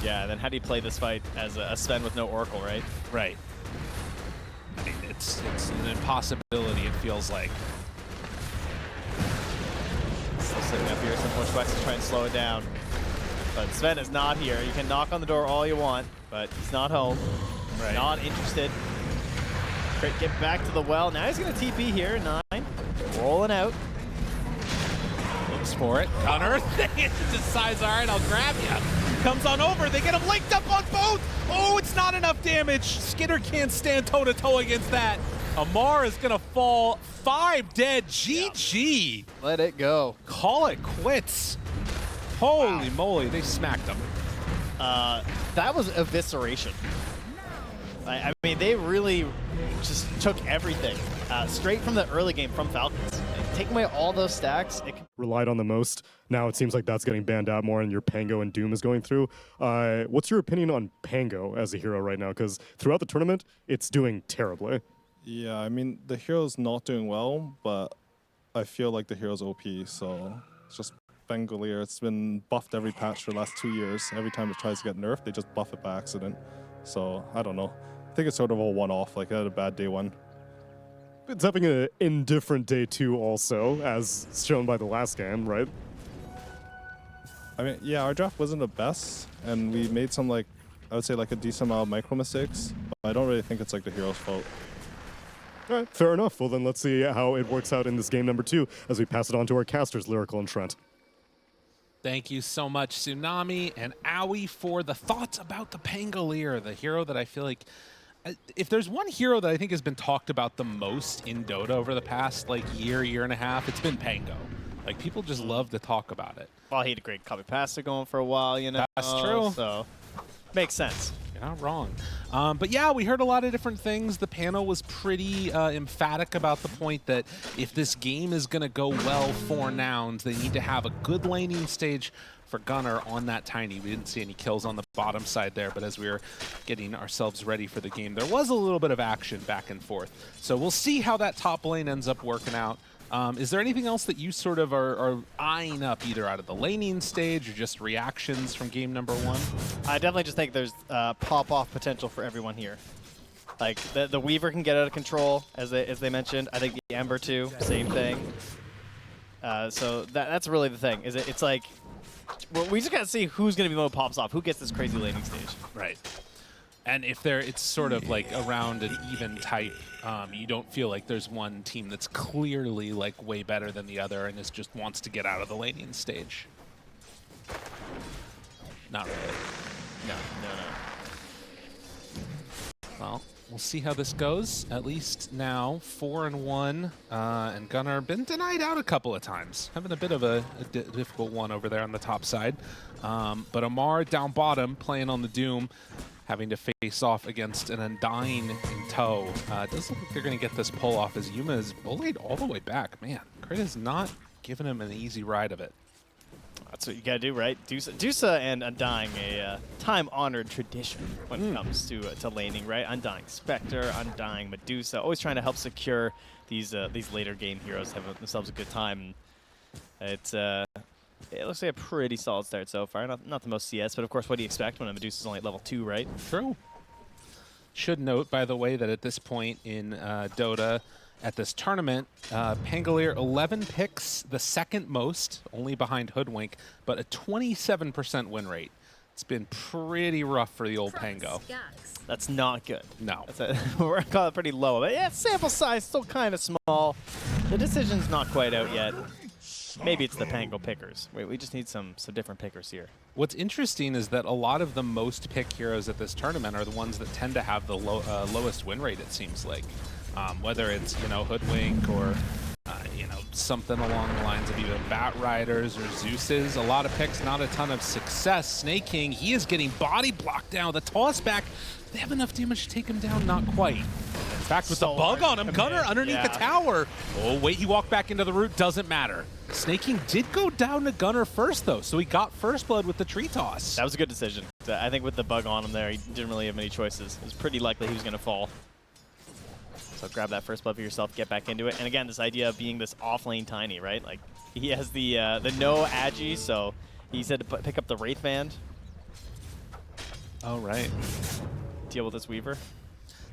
S4: Yeah, and then how do you play this fight as a Sven with no Oracle, right?
S3: Right. I mean, it's an impossibility, it feels like.
S4: Still sitting up here, some more sweats to try and slow it down. But Sven is not here. You can knock on the door all you want, but he's not home.
S3: Right.
S4: Not interested. Crit, get back to the well. Now he's going to TP here, 9. Rolling out.
S3: Looks for it. Gunner decides, all right, I'll grab you. Comes on over. They get him linked up on both. Oh, it's not enough damage. Skitter can't stand toe-to-toe against that. Amar is going to fall. 5 dead. GG.
S4: Yeah. Let it go.
S3: Call it quits. Holy moly, they smacked him.
S4: That was evisceration. I mean, they really just took everything straight from the early game from Falcons. taking away all those stacks, it can
S2: Relied on the most. Now it seems like that's getting banned out more, and your Pango and Doom is going through. What's your opinion on Pango as a hero right now? Because throughout the tournament, it's doing terribly.
S6: Yeah, I mean, the hero's not doing well, but I feel like the hero's OP, so it's just Bengalir. It's been buffed every patch for the last 2 years. Every time it tries to get nerfed, they just buff it by accident. So, I don't know. I think it's sort of a one-off, like, I had a bad day one.
S2: It's having an indifferent day 2 also, as shown by the last game, right?
S6: I mean, yeah, our draft wasn't the best, and we made some, like, I would say, like, a decent amount of micro mistakes, but I don't really think it's, like, the hero's fault.
S2: All right, fair enough. Well, then let's see how it works out in this game number 2 as we pass it on to our casters, Lyrical and Trent.
S3: Thank you so much, Tsunami and Owie, for the thoughts about the Pangolier, the hero that I feel like, if there's one hero that I think has been talked about the most in Dota over the past like year and a half, it's been Pango. Like, people just love to talk about it.
S4: well, he had a great copy passer going for a while, you know.
S3: That's true.
S4: So, makes sense.
S3: You're not wrong. But yeah, we heard a lot of different things. The panel was pretty emphatic about the point that if this game is going to go well for Nouns, they need to have a good laning stage for Gunnar on that Tiny. We didn't see any kills on the bottom side there, but as we were getting ourselves ready for the game, there was a little bit of action back and forth. So we'll see how that top lane ends up working out. Is there anything else that you sort of are eyeing up, either out of the laning stage or just reactions from game number 1?
S4: I definitely just think there's pop-off potential for everyone here. Like, the Weaver can get out of control, as they mentioned. I think the Ember, too, same thing. So that's really the thing. It's like, well, we just got to see who's going to be the one who pops off, who gets this crazy laning stage.
S3: Right. And if it's sort of like around an even type, you don't feel like there's one team that's clearly like way better than the other and just wants to get out of the laning stage. Not really.
S4: No.
S3: Well, we'll see how this goes. At least now 4-1, and Gunnar been denied out a couple of times, having a bit of a difficult one over there on the top side. But Amar down bottom, playing on the Doom, having to face off against an Undying in tow. It does look like they're going to get this pull off as Yuma is bullied all the way back. Man, Crit is not giving him an easy ride of it.
S4: That's what you gotta do, right? Dusa and Undying, a time-honored tradition when it comes to laning, right? Undying Spectre, Undying Medusa, always trying to help secure these later game heroes, have themselves a good time. It looks like a pretty solid start so far. Not the most CS, but of course, what do you expect when a Medusa's only at level 2, right?
S3: True. Should note, by the way, that at this point in Dota, at this tournament, Pangolier 11 picks, the second most, only behind Hoodwink, but a 27% win rate. It's been pretty rough for the old Pango.
S4: That's not good.
S3: No.
S4: We're gonna call it pretty low. But yeah, sample size still kind of small. The decision's not quite out yet. Maybe it's the Pango pickers. Wait, we just need some different pickers here.
S3: What's interesting is that a lot of the most picked heroes at this tournament are the ones that tend to have the lowest win rate, it seems like. Whether it's, Hoodwink or, something along the lines of even Bat Riders or Zeus's. A lot of picks, not a ton of success. Snake King, he is getting body blocked down. The toss back, they have enough damage to take him down? Not quite. In fact, with the bug on him, Gunnar underneath the tower. Oh, wait, he walked back into the root. Doesn't matter. Snake King did go down to Gunnar first, though, so he got first blood with the tree toss.
S4: That was a good decision. I think with the bug on him there, he didn't really have many choices. It was pretty likely he was going to fall. So grab that first blood for yourself, get back into it. And again, this idea of being this off-lane Tiny, right? Like, he has the no agi, so he said to pick up the Wraith Band.
S3: Oh, right.
S4: Deal with this Weaver.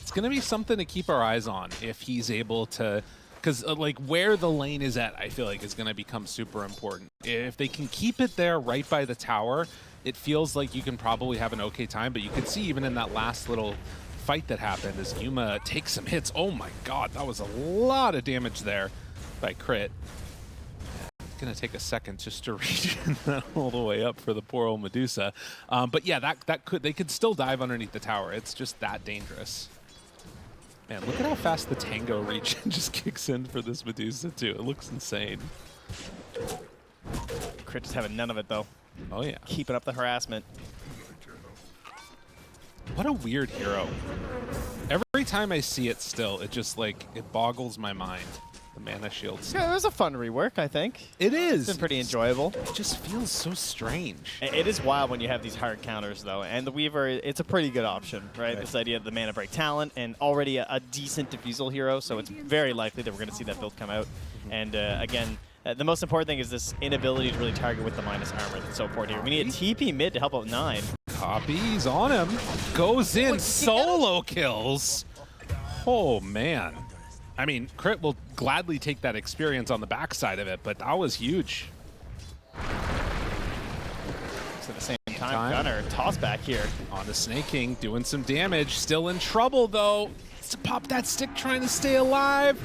S3: It's going to be something to keep our eyes on if he's able to, because like where the lane is at, I feel like is going to become super important. If they can keep it there right by the tower, it feels like you can probably have an okay time, but you can see even in that last little fight that happened as Yuma takes some hits. Oh my god, that was a lot of damage there by Crit. It's going to take a second just to reach that all the way up for the poor old Medusa. But yeah, they could still dive underneath the tower. It's just that dangerous. Man, look at how fast the Tango reach just kicks in for this Medusa, too. It looks insane.
S4: Crit just having none of it, though.
S3: Oh, yeah.
S4: Keeping up the harassment.
S3: What a weird hero. Every time I see it still, it just, like, it boggles my mind. The mana shields.
S4: Yeah, it was a fun rework, I think.
S3: It is.
S4: It's been pretty enjoyable.
S3: It just feels so strange.
S4: It is wild when you have these hard counters, though. And the Weaver, it's a pretty good option, right? This idea of the mana break talent and already a decent defusal hero, so it's very likely that we're going to see that build come out. And again, the most important thing is this inability to really target with the minus armor that's so important here. We need a TP mid to help out 9.
S3: Copies on him. Goes in, solo kills. Oh, man. I mean, Crit will gladly take that experience on the backside of it, but that was huge.
S4: So at the same time, Gunner, toss back here.
S3: On to Snaking, doing some damage. Still in trouble, though. To pop that stick, trying to stay alive.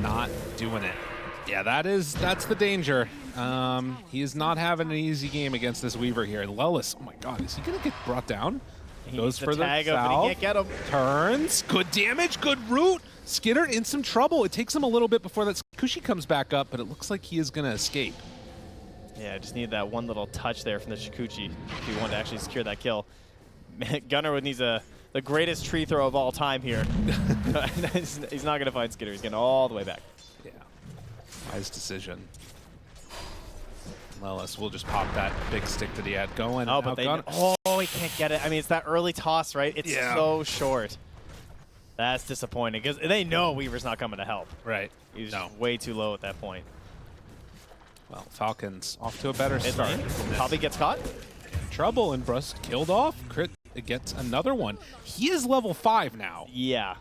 S3: Not doing it. Yeah, that's the danger. He is not having an easy game against this Weaver here. Lelis, oh my god, is he going to get brought down?
S4: He
S3: Goes for the
S4: tag up,
S3: foul.
S4: but he can't get him.
S3: Turns, good damage, good root. Skidder in some trouble. It takes him a little bit before that Kushi comes back up, but it looks like he is going to escape.
S4: Yeah, just need that one little touch there from the Shikuchi if you want to actually secure that kill. Gunner needs the greatest tree throw of all time here. He's not going to find Skidder. He's getting all the way back.
S3: Yeah, wise decision. Lelis will just pop that big stick that he had going.
S4: Oh, but he can't get it. I mean, it's that early toss, right? It's so short. That's disappointing because they know Weaver's not coming to help.
S3: Right.
S4: He's way too low at that point.
S3: Well, Falcons off to a better start.
S4: Probably gets caught.
S3: Trouble, and Brust killed off. Crit gets another one. He is level 5 now.
S4: Yeah.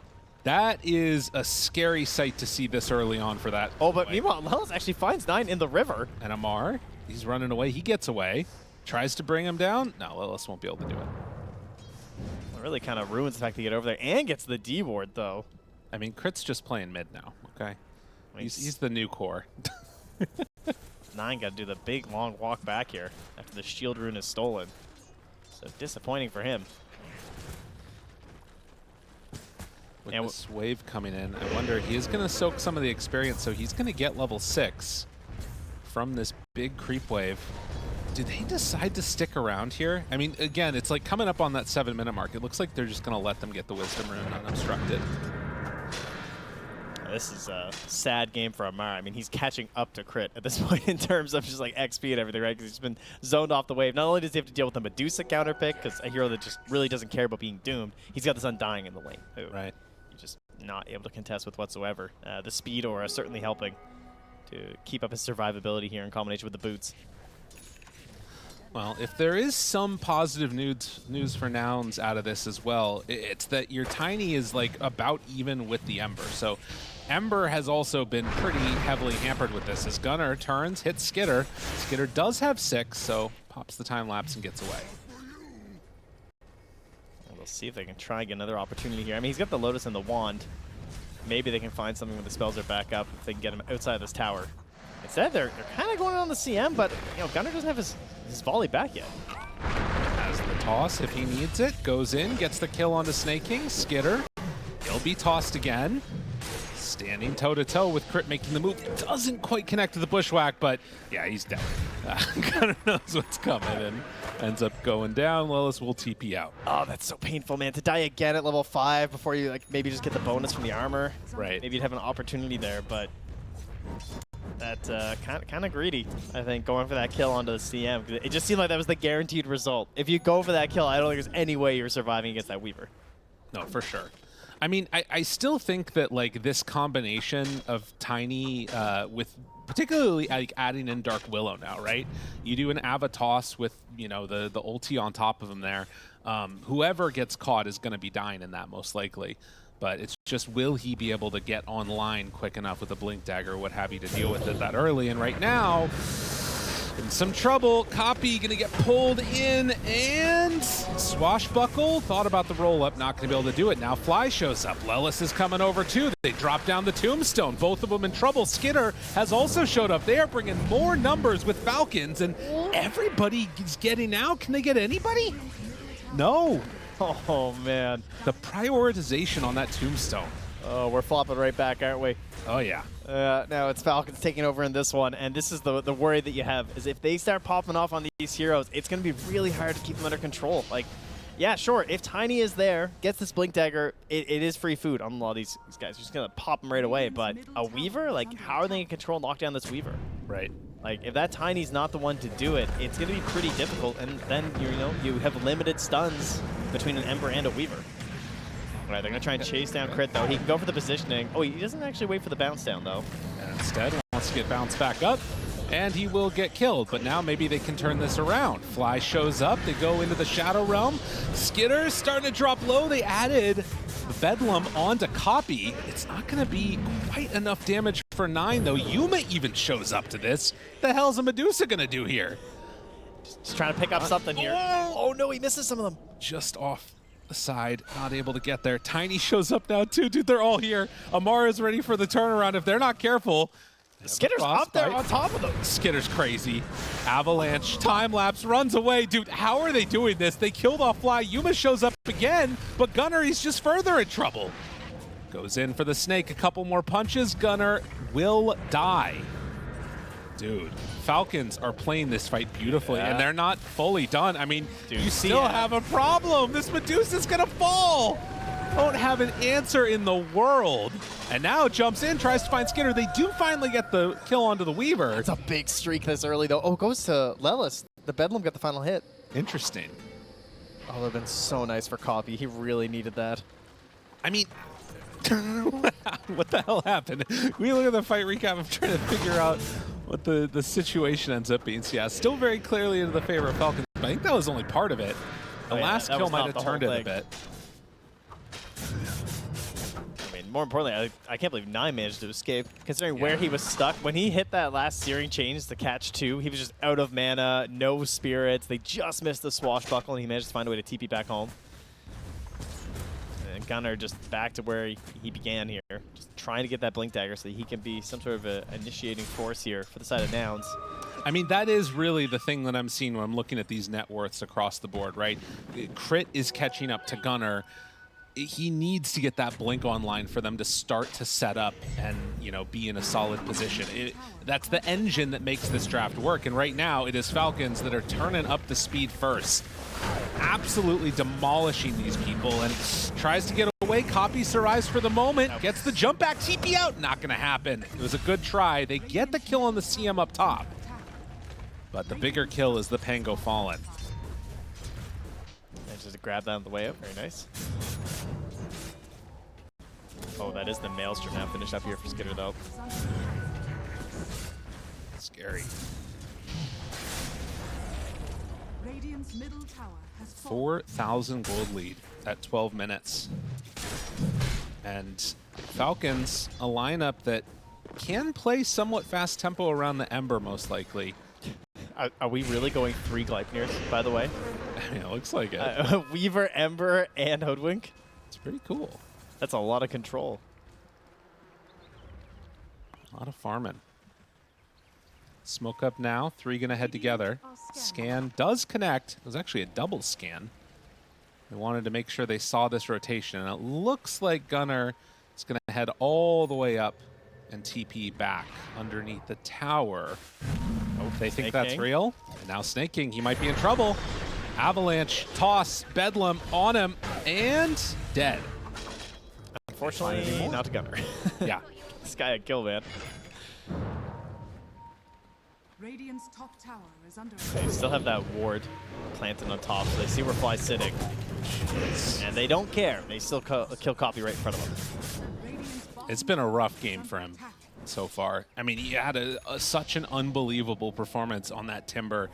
S3: That is a scary sight to see this early on for that.
S4: Oh, but meanwhile, Lelis actually finds 9 in the river.
S3: And Amar, he's running away. He gets away. Tries to bring him down. No, Lelis won't be able to do it.
S4: It really kind of ruins the fact to get over there and gets the D ward, though.
S3: I mean, Crit's just playing mid now, okay? He's the new core.
S4: 9 got to do the big, long walk back here after the shield rune is stolen. So disappointing for him.
S3: With this wave coming in, I wonder, he is going to soak some of the experience, so he's going to get level 6 from this big creep wave. Do they decide to stick around here? I mean, again, it's like coming up on that 7-minute mark. It looks like they're just going to let them get the Wisdom Rune unobstructed.
S4: This is a sad game for Amar. I mean, he's catching up to Crit at this point in terms of just like XP and everything, right? Because he's been zoned off the wave. Not only does he have to deal with the Medusa counter pick, because a hero that just really doesn't care about being doomed, he's got this Undying in the lane.
S3: Right.
S4: He's just not able to contest with whatsoever. The speed aura certainly helping to keep up his survivability here in combination with the boots.
S3: Well, if there is some positive news for Nouns out of this as well, it's that your Tiny is like about even with the Ember. So Ember has also been pretty heavily hampered with this. As Gunner turns, hits Skidder. Skidder does have 6, so pops the time lapse and gets away.
S4: We'll see if they can try and get another opportunity here. I mean, he's got the Lotus and the Wand. Maybe they can find something when the spells are back up if they can get him outside of this tower. Instead, they're kind of going on the CM, but Gunner doesn't have his volley back yet.
S3: Has the toss if he needs it. Goes in, gets the kill onto Snaking. Skidder, he'll be tossed again. Standing toe-to-toe with Crit making the move. Doesn't quite connect to the Bushwhack, but yeah, he's dead. Gunner knows what's coming and ends up going down. Lelis will TP out.
S4: Oh, that's so painful, man. To die again at level 5 before you maybe just get the bonus from the armor.
S3: Right.
S4: Maybe you'd have an opportunity there, but that's kind of greedy, I think, going for that kill onto the CM. It just seemed like that was the guaranteed result. If you go for that kill, I don't think there's any way you're surviving against that Weaver.
S3: No, for sure. I mean, I still think that like this combination of Tiny with particularly like adding in Dark Willow now, right? You do an Ava toss with, the ulti on top of him there. Whoever gets caught is going to be dying in that most likely. But it's just, will he be able to get online quick enough with a Blink Dagger or what have you to deal with it that early? And right now, in some trouble. Copy gonna get pulled in, and Swashbuckle thought about the roll-up, not gonna be able to do it. Now Fly shows up. Lelis is coming over too. They drop down the Tombstone. Both of them in trouble. Skidder has also showed up. They are bringing more numbers with Falcons, and everybody is getting out. Can they get anybody? No.
S4: Oh, man.
S3: The prioritization on that Tombstone.
S4: Oh, we're flopping right back, aren't we?
S3: Oh, yeah.
S4: Now it's Falcons taking over in this one, and this is the worry that you have, is if they start popping off on these heroes, it's going to be really hard to keep them under control. Like, yeah, sure. If Tiny is there, gets this Blink Dagger, it is free food on a lot of these guys. You're just going to pop them right away. But a Weaver, like, how are they going to control and lock down this Weaver?
S3: Right.
S4: Like, if that Tiny's not the one to do it, it's going to be pretty difficult. And then, you have limited stuns between an Ember and a Weaver. All right, they're going to try and chase down Crit, though. He can go for the positioning. Oh, he doesn't actually wait for the bounce down, though.
S3: And instead, wants to get bounced back up. And he will get killed, but now maybe they can turn this around. Fly shows up, they go into the Shadow Realm. Skitter's starting to drop low. They added Bedlam onto Copy. It's not gonna be quite enough damage for 9 though. Yuma even shows up to this. The hell's a Medusa gonna do here?
S4: Just trying to pick up something here. Oh no, he misses some of them.
S3: Just off the side, not able to get there. Tiny shows up now too, dude, they're all here. Amara's ready for the turnaround if they're not careful.
S4: Skitter's up there on top of them.
S3: Skitter's crazy. Avalanche, time lapse, runs away. Dude, how are they doing this? They killed off Fly. Yuma shows up again, but Gunnar, he's just further in trouble. Goes in for the snake, a couple more punches. Gunnar will die. Dude, Falcons are playing this fight beautifully, and they're not fully done. I mean, dude, you still have a problem. This Medusa's gonna fall. Don't have an answer in the world. And now jumps in, tries to find Skitter. They do finally get the kill onto the Weaver.
S4: It's a big streak this early, though. Oh, goes to Lelis. The Bedlam got the final hit.
S3: Interesting.
S4: Oh, that would have been so nice for Copy. He really needed that.
S3: I mean, what the hell happened? We look at the fight recap of trying to figure out what the situation ends up being. So yeah, still very clearly into the favor of Falcons, but I think that was only part of it. The last kill might have turned it a bit.
S4: I mean, more importantly, I can't believe 9 managed to escape, considering where he was stuck. When he hit that last Searing Change, the catch 2, he was just out of mana, no spirits. They just missed the swashbuckle, and he managed to find a way to TP back home. And Gunnar just back to where he began here, just trying to get that Blink Dagger so that he can be some sort of a initiating force here for the side of Nouns.
S3: I mean, that is really the thing that I'm seeing when I'm looking at these net worths across the board, right? Crit is catching up to Gunnar. He needs to get that blink online for them to start to set up and, be in a solid position. That's the engine that makes this draft work. And right now, it is Falcons that are turning up the speed first. Absolutely demolishing these people and tries to get away. Copy survives for the moment, gets the jump back, TP out. Not going to happen. It was a good try. They get the kill on the CM up top. But the bigger kill is the Pango Fallen.
S4: Just to grab that on the way up. Very nice. Oh, that is the Maelstrom now finished up here for Skitter, though.
S3: Scary.
S5: Radiant's middle tower has
S3: 4,000 gold lead at 12 minutes. And Falcons, a lineup that can play somewhat fast tempo around the Ember, most likely.
S4: Are we really going 3 Gleipnirs, by the way?
S3: I mean, it looks like it.
S4: Weaver, Ember, and Hoodwink?
S3: It's pretty cool.
S4: That's a lot of control.
S3: A lot of farming. Smoke up now. 3 going to head together. Scan does connect. It was actually a double scan. They wanted to make sure they saw this rotation. And it looks like Gunnar is going to head all the way up and TP back underneath the tower. Oh, they think that's real. And now Snake King, he might be in trouble. Avalanche, toss, Bedlam on him, and dead.
S4: Unfortunately, not to Gunnar.
S3: Yeah.
S4: This guy a kill, man.
S5: Radiant's top tower is under
S4: They still have that ward planted on top, so they see where Fly's sitting. And they don't care. They still kill Copy right in front of them.
S3: It's been a rough game for him so far. I mean, he had such an unbelievable performance on that Timber.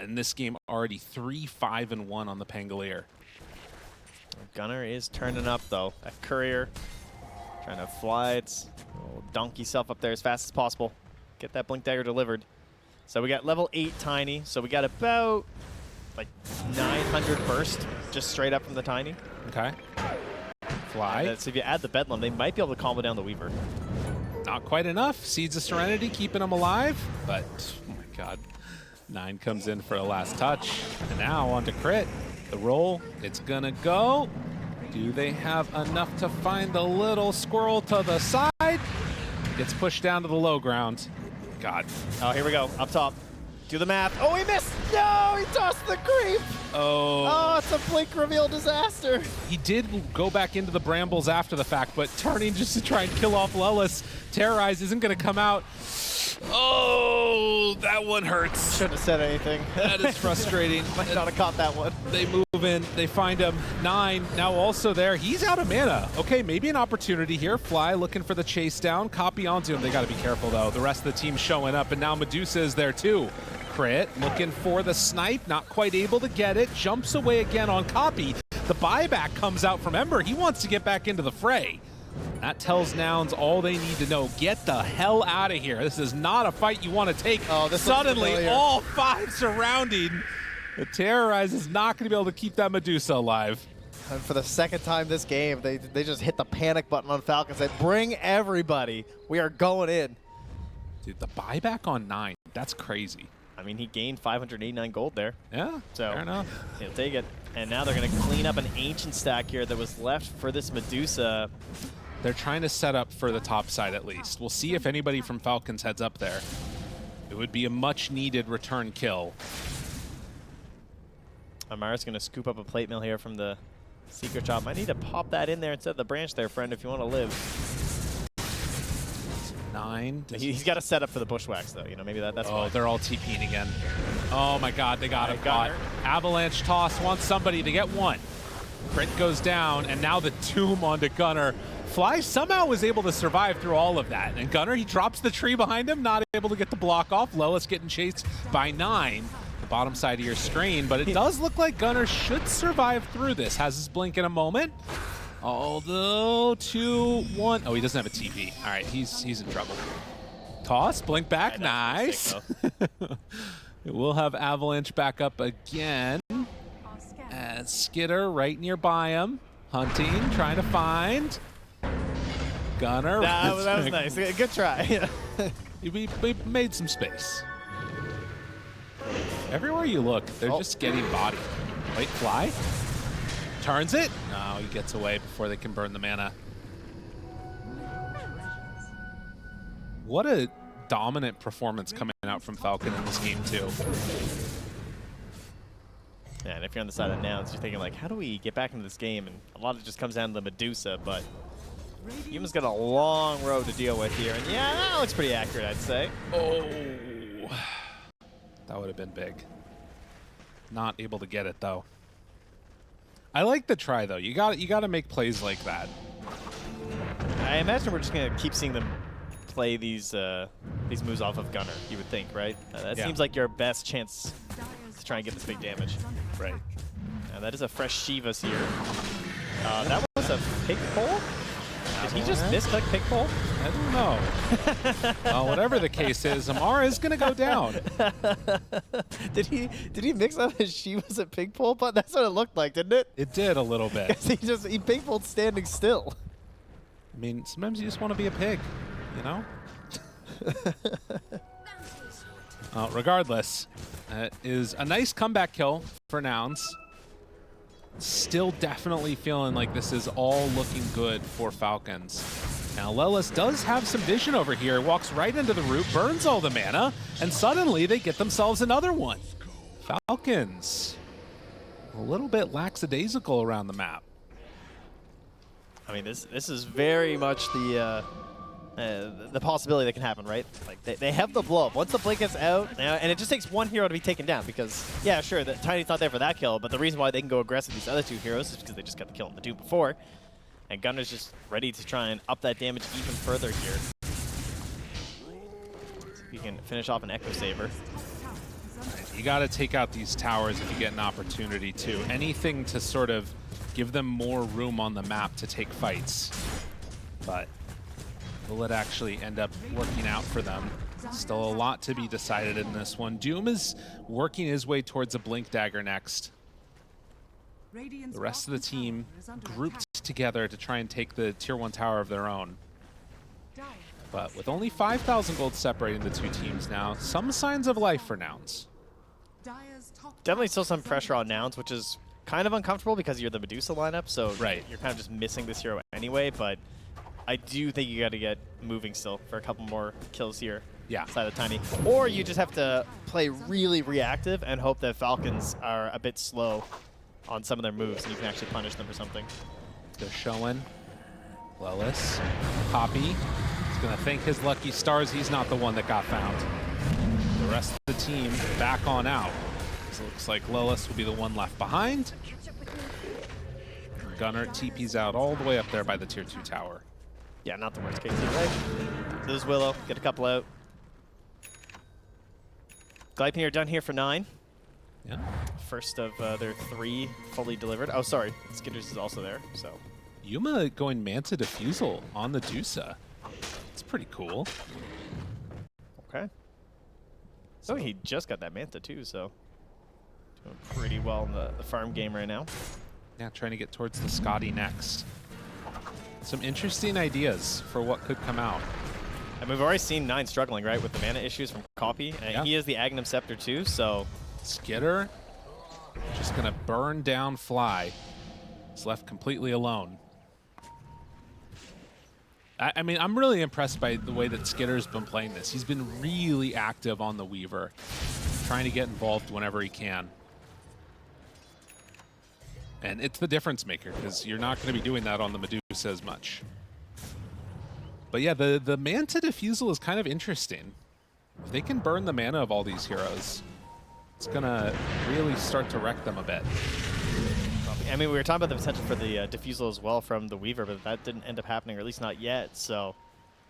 S3: In this game, already 3-5-1 on the Pangolier.
S4: Gunnar is turning up, though. That Courier trying to fly its little donkey self up there as fast as possible. Get that Blink Dagger delivered. So we got level 8 Tiny. So we got about like 900 burst just straight up from the Tiny.
S3: Okay. Fly.
S4: So if you add the Bedlam, they might be able to combo down the Weaver.
S3: Not quite enough. Seeds of Serenity keeping him alive. But, oh my god. 9 comes in for a last touch. And now on to Crit. The roll, it's gonna go. Do they have enough to find the little squirrel to the side? Gets pushed down to the low ground. God.
S4: Oh, here we go. Up top. Do the math. Oh, he missed! No, he tossed the creep! Oh, it's a blink reveal disaster.
S3: He did go back into the brambles after the fact, but turning just to try and kill off Lelis. Terrorize isn't going to come out. Oh, that one hurts.
S4: Shouldn't have said anything.
S3: That is frustrating.
S4: Might not have caught that one.
S3: They move in, they find him. 9 now also there. He's out of mana. Okay, maybe an opportunity here. Fly looking for the chase down. Copy onto him. They got to be careful though. The rest of the team showing up, and now Medusa is there too. Crit looking for the snipe, not quite able to get it. Jumps away again on Copy. The buyback comes out from Ember. He wants to get back into the fray. That tells Nouns all they need to know. Get the hell out of here. This is not a fight you want to take.
S4: Oh, this
S3: suddenly all 5 surrounding. The Terrorize is not going to be able to keep that Medusa alive.
S4: And for the second time this game, they just hit the panic button on Falcons. They bring everybody. We are going in.
S3: Dude, the buyback on 9, that's crazy.
S4: I mean, he gained 589 gold there.
S3: Yeah,
S4: So
S3: fair enough.
S4: He'll take it. And now they're going to clean up an ancient stack here that was left for this Medusa.
S3: They're trying to set up for the top side at least. We'll see if anybody from Falcons heads up there. It would be a much needed return kill.
S4: Amara's going to scoop up a plate mill here from the secret shop. Might need to pop that in there instead of the branch there, friend, if you want to live.
S3: 9.
S4: He's got to set up for the bushwhacks, though. You know, maybe that's why.
S3: Oh, they're all TPing again. Oh my god, they got him
S4: got
S3: caught.
S4: her.
S3: Avalanche toss wants somebody to get one. Crit goes down, and now the tomb onto Gunnar. Fly somehow was able to survive through all of that. And Gunnar, he drops the tree behind him, not able to get the block off. Lelis getting chased by 9. The bottom side of your screen, but it does look like Gunnar should survive through this. Has his blink in a moment. Although 2, 1. Oh, he doesn't have a TP. All right, he's in trouble. Toss, blink back, nice. We'll have Avalanche back up again. As Skitter right nearby him, hunting, trying to find Gunnar.
S4: That was nice. Good try.
S3: we made some space. Everywhere you look, they're just getting bodied. Wait, Fly turns it. No, he gets away before they can burn the mana. What a dominant performance coming out from Falcon in this game too.
S4: Yeah, and if you're on the side of Nouns, you're thinking like, how do we get back into this game? And a lot of it just comes down to the Medusa, but Human's got a long road to deal with here. And yeah, that looks pretty accurate, I'd say.
S3: Oh, that would have been big. Not able to get it though. I like the try though. You got to make plays like that.
S4: I imagine we're just gonna keep seeing them play these moves off of Gunnar. You would think, right? That seems like your best chance to try and get this big damage.
S3: Right.
S4: That is a fresh Shivas here. That was a pick pull? Did he just misclick pick pull?
S3: I don't know. Well, whatever the case is, Amara is going to go down.
S4: Did he mix up his Shivas at pig pull? But that's what it looked like, didn't it?
S3: It did a little bit.
S4: he pig pulled standing still.
S3: I mean, sometimes you just want to be a pig, you know? Regardless, is a nice comeback kill for Nouns. Still definitely feeling like this is all looking good for Falcons. Now Lelis does have some vision over here, walks right into the root, burns all the mana, and suddenly they get themselves another one. Falcons, a little bit lackadaisical around the map.
S4: I mean, this is very much the possibility that can happen, right? Like they have the blow up. Once the blink gets out, and it just takes one hero to be taken down because, yeah, sure, the Tiny's not there for that kill, but the reason why they can go aggressive these other 2 heroes is because they just got the kill on the 2 before, and Gunnar's just ready to try and up that damage even further here. See if you can finish off an Echo Saber.
S3: You got to take out these towers if you get an opportunity to. Anything to sort of give them more room on the map to take fights. But will it actually end up working out for them? Still a lot to be decided in this one. Doom is working his way towards a Blink Dagger next. The rest of the team grouped together to try and take the Tier 1 tower of their own. But with only 5,000 gold separating the 2 teams now, some signs of life for Nouns.
S4: Definitely still some pressure on Nouns, which is kind of uncomfortable because you're the Medusa lineup, so you're kind of just missing this hero anyway, but I do think you got to get moving still for a couple more kills here. side of Tiny. Or you just have to play really reactive and hope that Falcons are a bit slow on some of their moves and you can actually punish them or something.
S3: They're showing Lelis. Poppy is going to thank his lucky stars he's not the one that got found. The rest of the team back on out. So it looks like Lelis will be the one left behind. Gunnar TP's out all the way up there by the tier 2 tower.
S4: Yeah, not the worst case either way. Lose Willow, get a couple out. Gaimin are done here for 9.
S3: Yeah.
S4: First of their 3 fully delivered. Oh, sorry. Skitters is also there, so.
S3: Yuma going Manta Diffusal on the Dusa. It's pretty cool.
S4: Okay. So he just got that Manta too, so. Doing pretty well in the farm game right now.
S3: Yeah, trying to get towards the Scotty next. Some interesting ideas for what could come out.
S4: And we've already seen 9 struggling, right, with the mana issues from Copy. And he is the Agnum Scepter too, so.
S3: Skitter just going to burn down Fly. He's left completely alone. I mean, I'm really impressed by the way that Skitter's been playing this. He's been really active on the Weaver, trying to get involved whenever he can. And it's the difference maker, because you're not going to be doing that on the Medusa as much. But yeah, the Manta Diffusal is kind of interesting. If they can burn the mana of all these heroes, it's going to really start to wreck them a bit.
S4: I mean, we were talking about the potential for the Diffusal as well from the Weaver, but that didn't end up happening, or at least not yet. So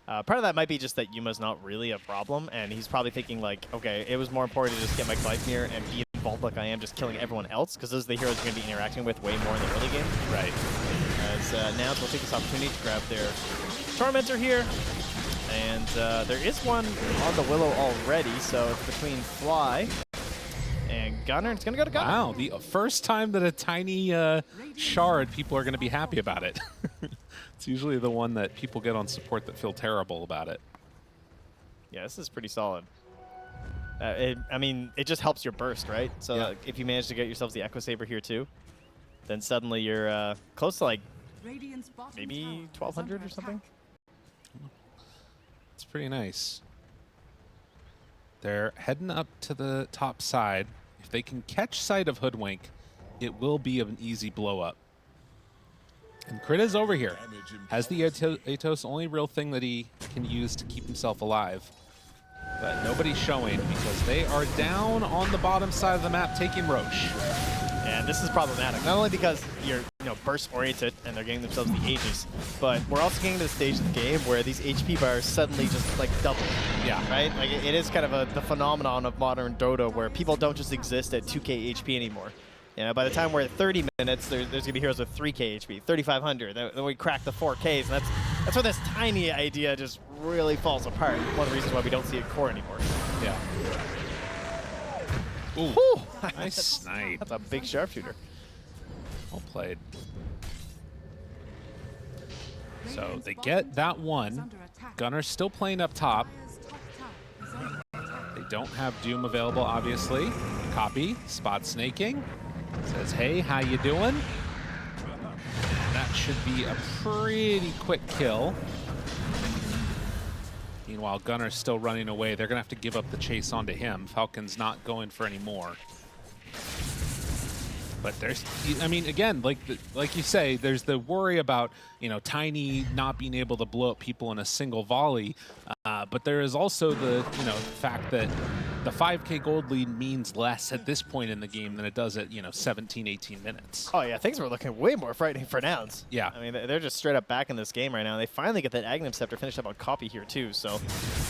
S4: part of that might be just that Yuma's not really a problem, and he's probably thinking like, okay, it was more important to just get my Gleipnir and be involved like I am, just killing everyone else, because those are the heroes you're going to be interacting with way more in the early game.
S3: Right.
S4: As Nouns will take this opportunity to grab their Tormentor here. And there is one on the Willow already, so it's between Fly and Gunnar. It's going to go to Gunnar.
S3: Wow, the first time that a tiny shard, people are going to be happy about it. It's usually the one that people get on support that feel terrible about it.
S4: Yeah, this is pretty solid. I mean, it just helps your burst, right? So
S3: Yeah.
S4: if you manage to get yourselves the Echo Saber here too, then suddenly you're close to like
S5: Radiant's bottom
S4: maybe
S5: tower is
S4: 1,200
S5: under
S4: or something.
S5: attack.
S3: It's pretty nice. They're heading up to the top side. If they can catch sight of Hoodwink, it will be an easy blow up. And Crit is over here. Has the Atos, only real thing that he can use to keep himself alive. But nobody's showing because they are down on the bottom side of the map taking Roche.
S4: And this is problematic, not only because you're burst oriented and they're getting themselves the Aegis, but we're also getting to the stage of the game where these HP bars suddenly just like double.
S3: Yeah.
S4: Right? Like it is kind of the phenomenon of modern Dota where people don't just exist at 2k HP anymore. You know, by the time we're at 30 minutes, there's going to be heroes with 3k HP, 3,500. Then we crack the 4ks, and that's where this tiny idea just really falls apart. One of the reasons why we don't see it core anymore.
S3: Yeah. Ooh,
S4: Whew.
S3: nice snipe.
S4: That's a big sharpshooter.
S3: Well played. So they get that one. Gunnar's still playing up top.
S5: Dire's top tower is under attack.
S3: They don't have Doom available, obviously. Copy, spot snaking. Says, hey, how you doing? And that should be a pretty quick kill. Meanwhile, Gunnar's still running away. They're going to have to give up the chase onto him. Falcon's not going for any more. But there's, I mean, again, like you say, there's the worry about, Tiny not being able to blow up people in a single volley. But there is also the, fact that the 5k gold lead means less at this point in the game than it does at, 17, 18 minutes.
S4: Oh, yeah, things were looking way more frightening for Nouns.
S3: Yeah.
S4: I mean, they're just straight up back in this game right now. They finally get that Agnum Scepter finished up on Copy here, too. So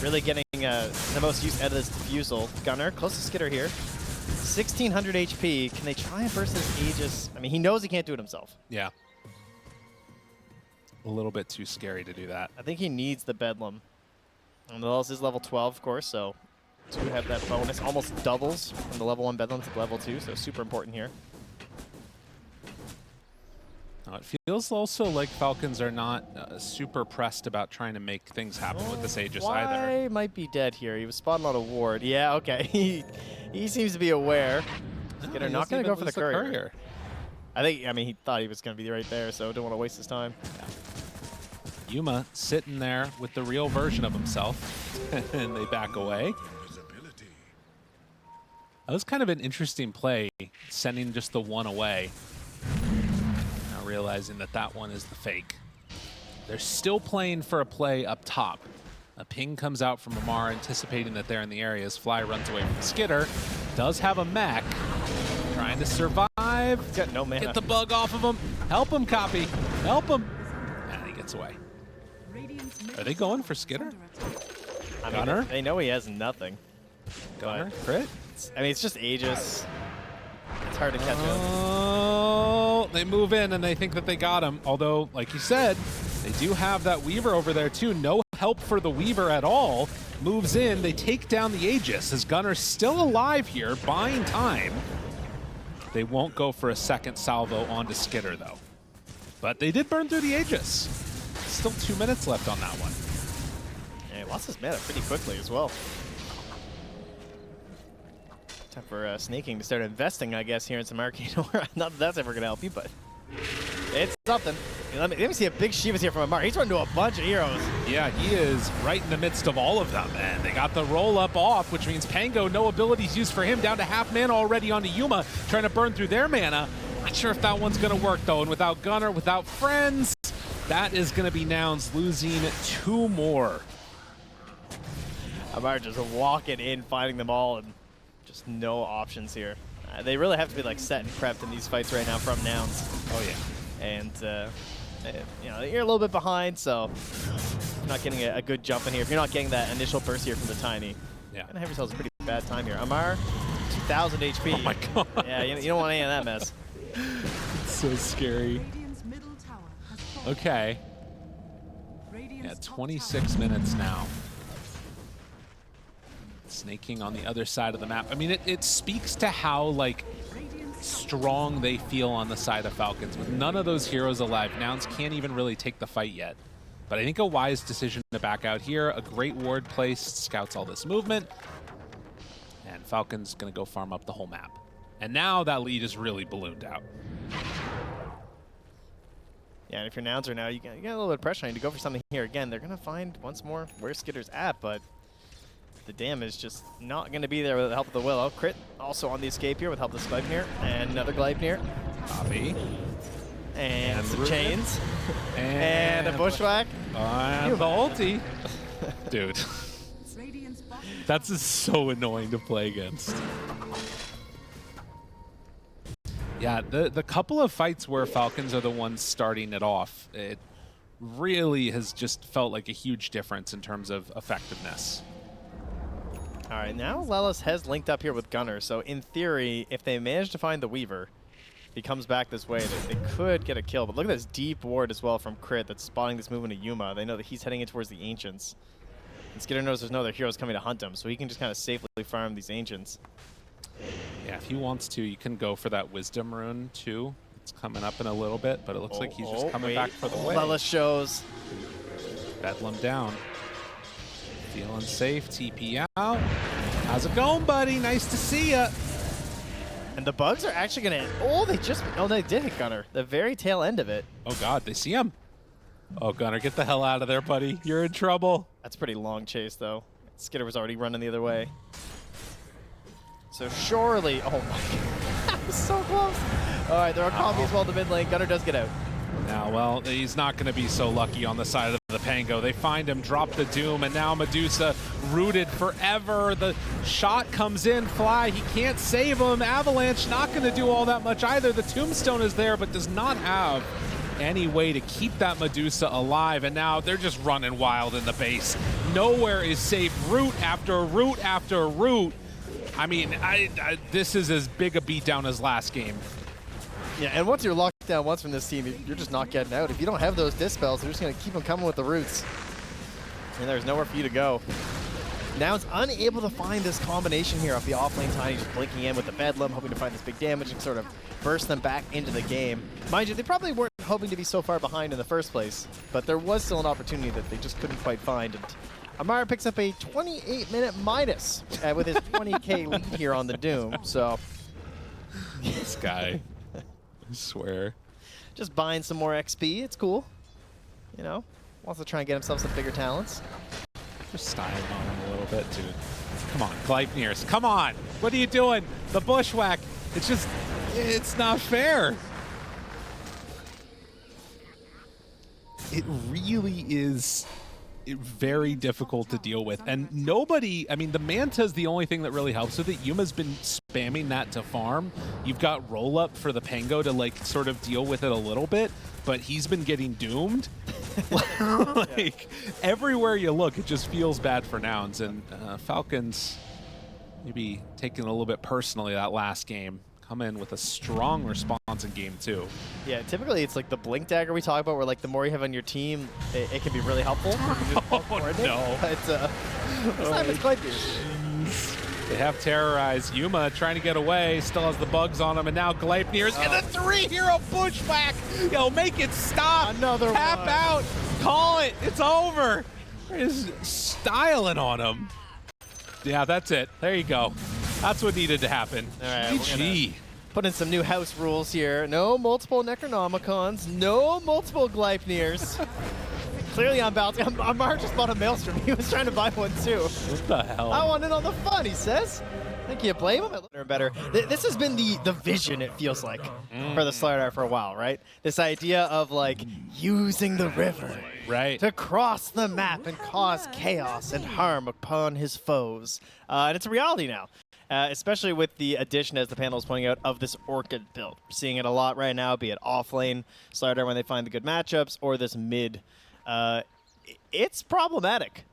S4: really getting the most use out of this Diffusal. Gunnar, close to Skitter here. 1,600 HP. Can they try and burst this Aegis? I mean, he knows he can't do it himself.
S3: Yeah. A little bit too scary to do that.
S4: I think he needs the Bedlam. And the Lulz is level 12, of course, so to have that bonus almost doubles from the level 1 Bedlam to level 2, so super important here.
S3: Now, it feels also like Falcons are not super pressed about trying to make things happen with this Aegis either.
S4: Fly might be dead here. He was spotted on a ward. Yeah, okay. he seems to be aware. Skitter not going to go for the courier. I mean, he thought he was going to be right there, so don't want to waste his time.
S3: Yuma sitting there with the real version of himself, and they back away. That was kind of an interesting play, sending just the one away. Now realizing that that one is the fake. They're still playing for a play up top. A ping comes out from Amar, anticipating that they're in the area as Fly runs away from Skitter. Does have a mech, trying to survive.
S4: He's got no mana.
S3: Get the bug off of him. Help him, Copy. Help him. And he gets away. Are they going for Skitter?
S4: I mean,
S3: Gunner?
S4: they know he has nothing.
S3: Gunner, crit?
S4: I mean, it's just Aegis. It's hard to catch up.
S3: Oh, they move in and they think that they got him. Although, like you said, they do have that Weaver over there too. No help for the Weaver at all. Moves in, they take down the Aegis as Gunner's still alive here, buying time. They won't go for a second salvo onto Skitter though. But they did burn through the Aegis. Still 2 minutes left on that one.
S4: And he lost his mana pretty quickly as well. Time for Snaking to start investing, I guess, here in some Arcane Aura. Not that that's ever going to help you, but it's something. Let me see a big Shivas here from Amar. He's running to a bunch of heroes.
S3: Yeah, he is right in the midst of all of them, and they got the roll-up off, which means Pango, no abilities used for him, down to half mana already onto Yuma, trying to burn through their mana. Not sure if that one's going to work, though, and without Gunner, without friends, that is going to be Nouns losing 2 more.
S4: Amar just walking in, fighting them all, and just no options here. They really have to be like set and prepped in these fights right now from Nouns.
S3: Oh, yeah.
S4: And you know, you're a little bit behind, so you're not getting a good jump in here. If you're not getting that initial burst here from the Tiny,
S3: Yeah.
S4: gonna have yourselves a pretty bad time here. Amar, 2,000 HP.
S3: Oh, my God.
S4: Yeah, you don't want any of that mess.
S3: It's so scary.
S5: Radiant's middle tower has fallen.
S3: Okay.
S5: Radiant's
S3: Yeah,
S5: top
S3: 26
S5: tower
S3: minutes now. Snaking on the other side of the map. I mean, it speaks to how, like,
S5: Radiant's
S3: strong they feel on the side of Falcons. With none of those heroes alive, Nouns can't even really take the fight yet. But I think a wise decision to back out here. A great ward placed, scouts all this movement. And Falcons going to go farm up the whole map. And now that lead is really ballooned out.
S4: Yeah, and if you're Nounser now, you got a little bit of pressure on you to go for something here. Again, they're gonna find once more where Skitter's at, but the damage just not going to be there with the help of the Willow. Crit also on the escape here with help of the Gleipnir. And another Gleipnir.
S3: Copy.
S4: And some
S3: Ruben.
S4: chains. And a Bushwhack.
S3: And the ulti. Dude,
S5: Radiant's bottom
S3: that's just so annoying to play against. Yeah, the couple of fights where Falcons are the ones starting it off, it really has just felt like a huge difference in terms of effectiveness.
S4: All right, now Lelis has linked up here with Gunner, so in theory, if they manage to find the Weaver, he comes back this way, they could get a kill. But look at this deep ward as well from Crit that's spotting this movement of Yuma. They know that he's heading in towards the Ancients. And Skitter knows there's no other heroes coming to hunt him, so he can just kind of safely farm these Ancients.
S3: Yeah, if he wants to, you can go for that Wisdom rune too. It's coming up in a little bit, but it looks like he's just coming back for the wave.
S4: Lelis shows.
S3: Bedlam down. Feeling safe, TP out. How's it going, buddy? Nice to see ya.
S4: And the bugs are actually going to... Oh, they did hit Gunner. The very tail end of it.
S3: Oh, God, they see him. Oh, Gunner, get the hell out of there, buddy. You're in trouble.
S4: That's a pretty long chase, though. Skitter was already running the other way. So surely... Oh, my God. That was so close. All right, there are copies as well to mid lane. Gunner does get out.
S3: Now, well, he's not going to be so lucky on the side of the Pango. They find him, drop the Doom, and now Medusa rooted forever. The shot comes in, Fly, he can't save him. Avalanche not going to do all that much either. The Tombstone is there, but does not have any way to keep that Medusa alive, and now they're just running wild in the base. Nowhere is safe. Root after root after root. I mean, this is as big a beatdown as last game.
S4: Yeah, and once you're locked down once from this team, you're just not getting out. If you don't have those dispels, they're just going to keep them coming with the roots. And there's nowhere for you to go. Now it's unable to find this combination here off the offlane Tiny, just blinking in with the Bedlam, hoping to find this big damage and sort of burst them back into the game. Mind you, they probably weren't hoping to be so far behind in the first place, but there was still an opportunity that they just couldn't quite find. And Amara picks up a 28-minute minus with his 20K lead here on the Doom. So
S3: This guy, I swear.
S4: just buying some more XP. It's cool. You know, Wants to try and get himself some bigger talents.
S3: Just styling on him a little bit, dude. Come on, Gleipnirs. Come on. What are you doing? The bushwhack. It's not fair. It really is very difficult to deal with. And nobody, I mean, the Manta's the only thing that really helps with it. Yuma's been spamming that to farm. You've got roll up for the Pango to like sort of deal with it a little bit, but he's been getting doomed. Like everywhere you look, it just feels bad for Nouns. And Falcons maybe taking it a little bit personally that last game. Come in with a strong response in game 2.
S4: Yeah, typically it's like the blink dagger we talk about, where like the more you have on your team, it can be really helpful.
S3: Oh, no.
S4: But this time it's Gleipnirs.
S3: They have terrorized Yuma, trying to get away, still has the bugs on him, and now Gleipnirs and a 3-hero bushwhack. Yo, make it stop.
S4: Another
S3: Tap
S4: one.
S3: out. Call it. It's over. He's styling on him. Yeah, that's it. There you go. That's what needed to happen.
S4: All right, we're
S3: GG.
S4: Put in some new house rules here. No multiple Necronomicons. No multiple Gleipnirs. Clearly I'm about to. Amar just bought a Maelstrom. He was trying to buy one too.
S3: What the hell?
S4: I want in on the fun, he says. I think you blame him. Better. This has been the vision, it feels like, for the Slardar for a while, right? This idea of like using the river
S3: Right.
S4: to cross the map and cause chaos and harm upon his foes. And it's a reality now. Especially with the addition, as the panel is pointing out, of this Orchid build. We're seeing it a lot right now, be it off-lane Slardar when they find the good matchups, or this mid. It's problematic.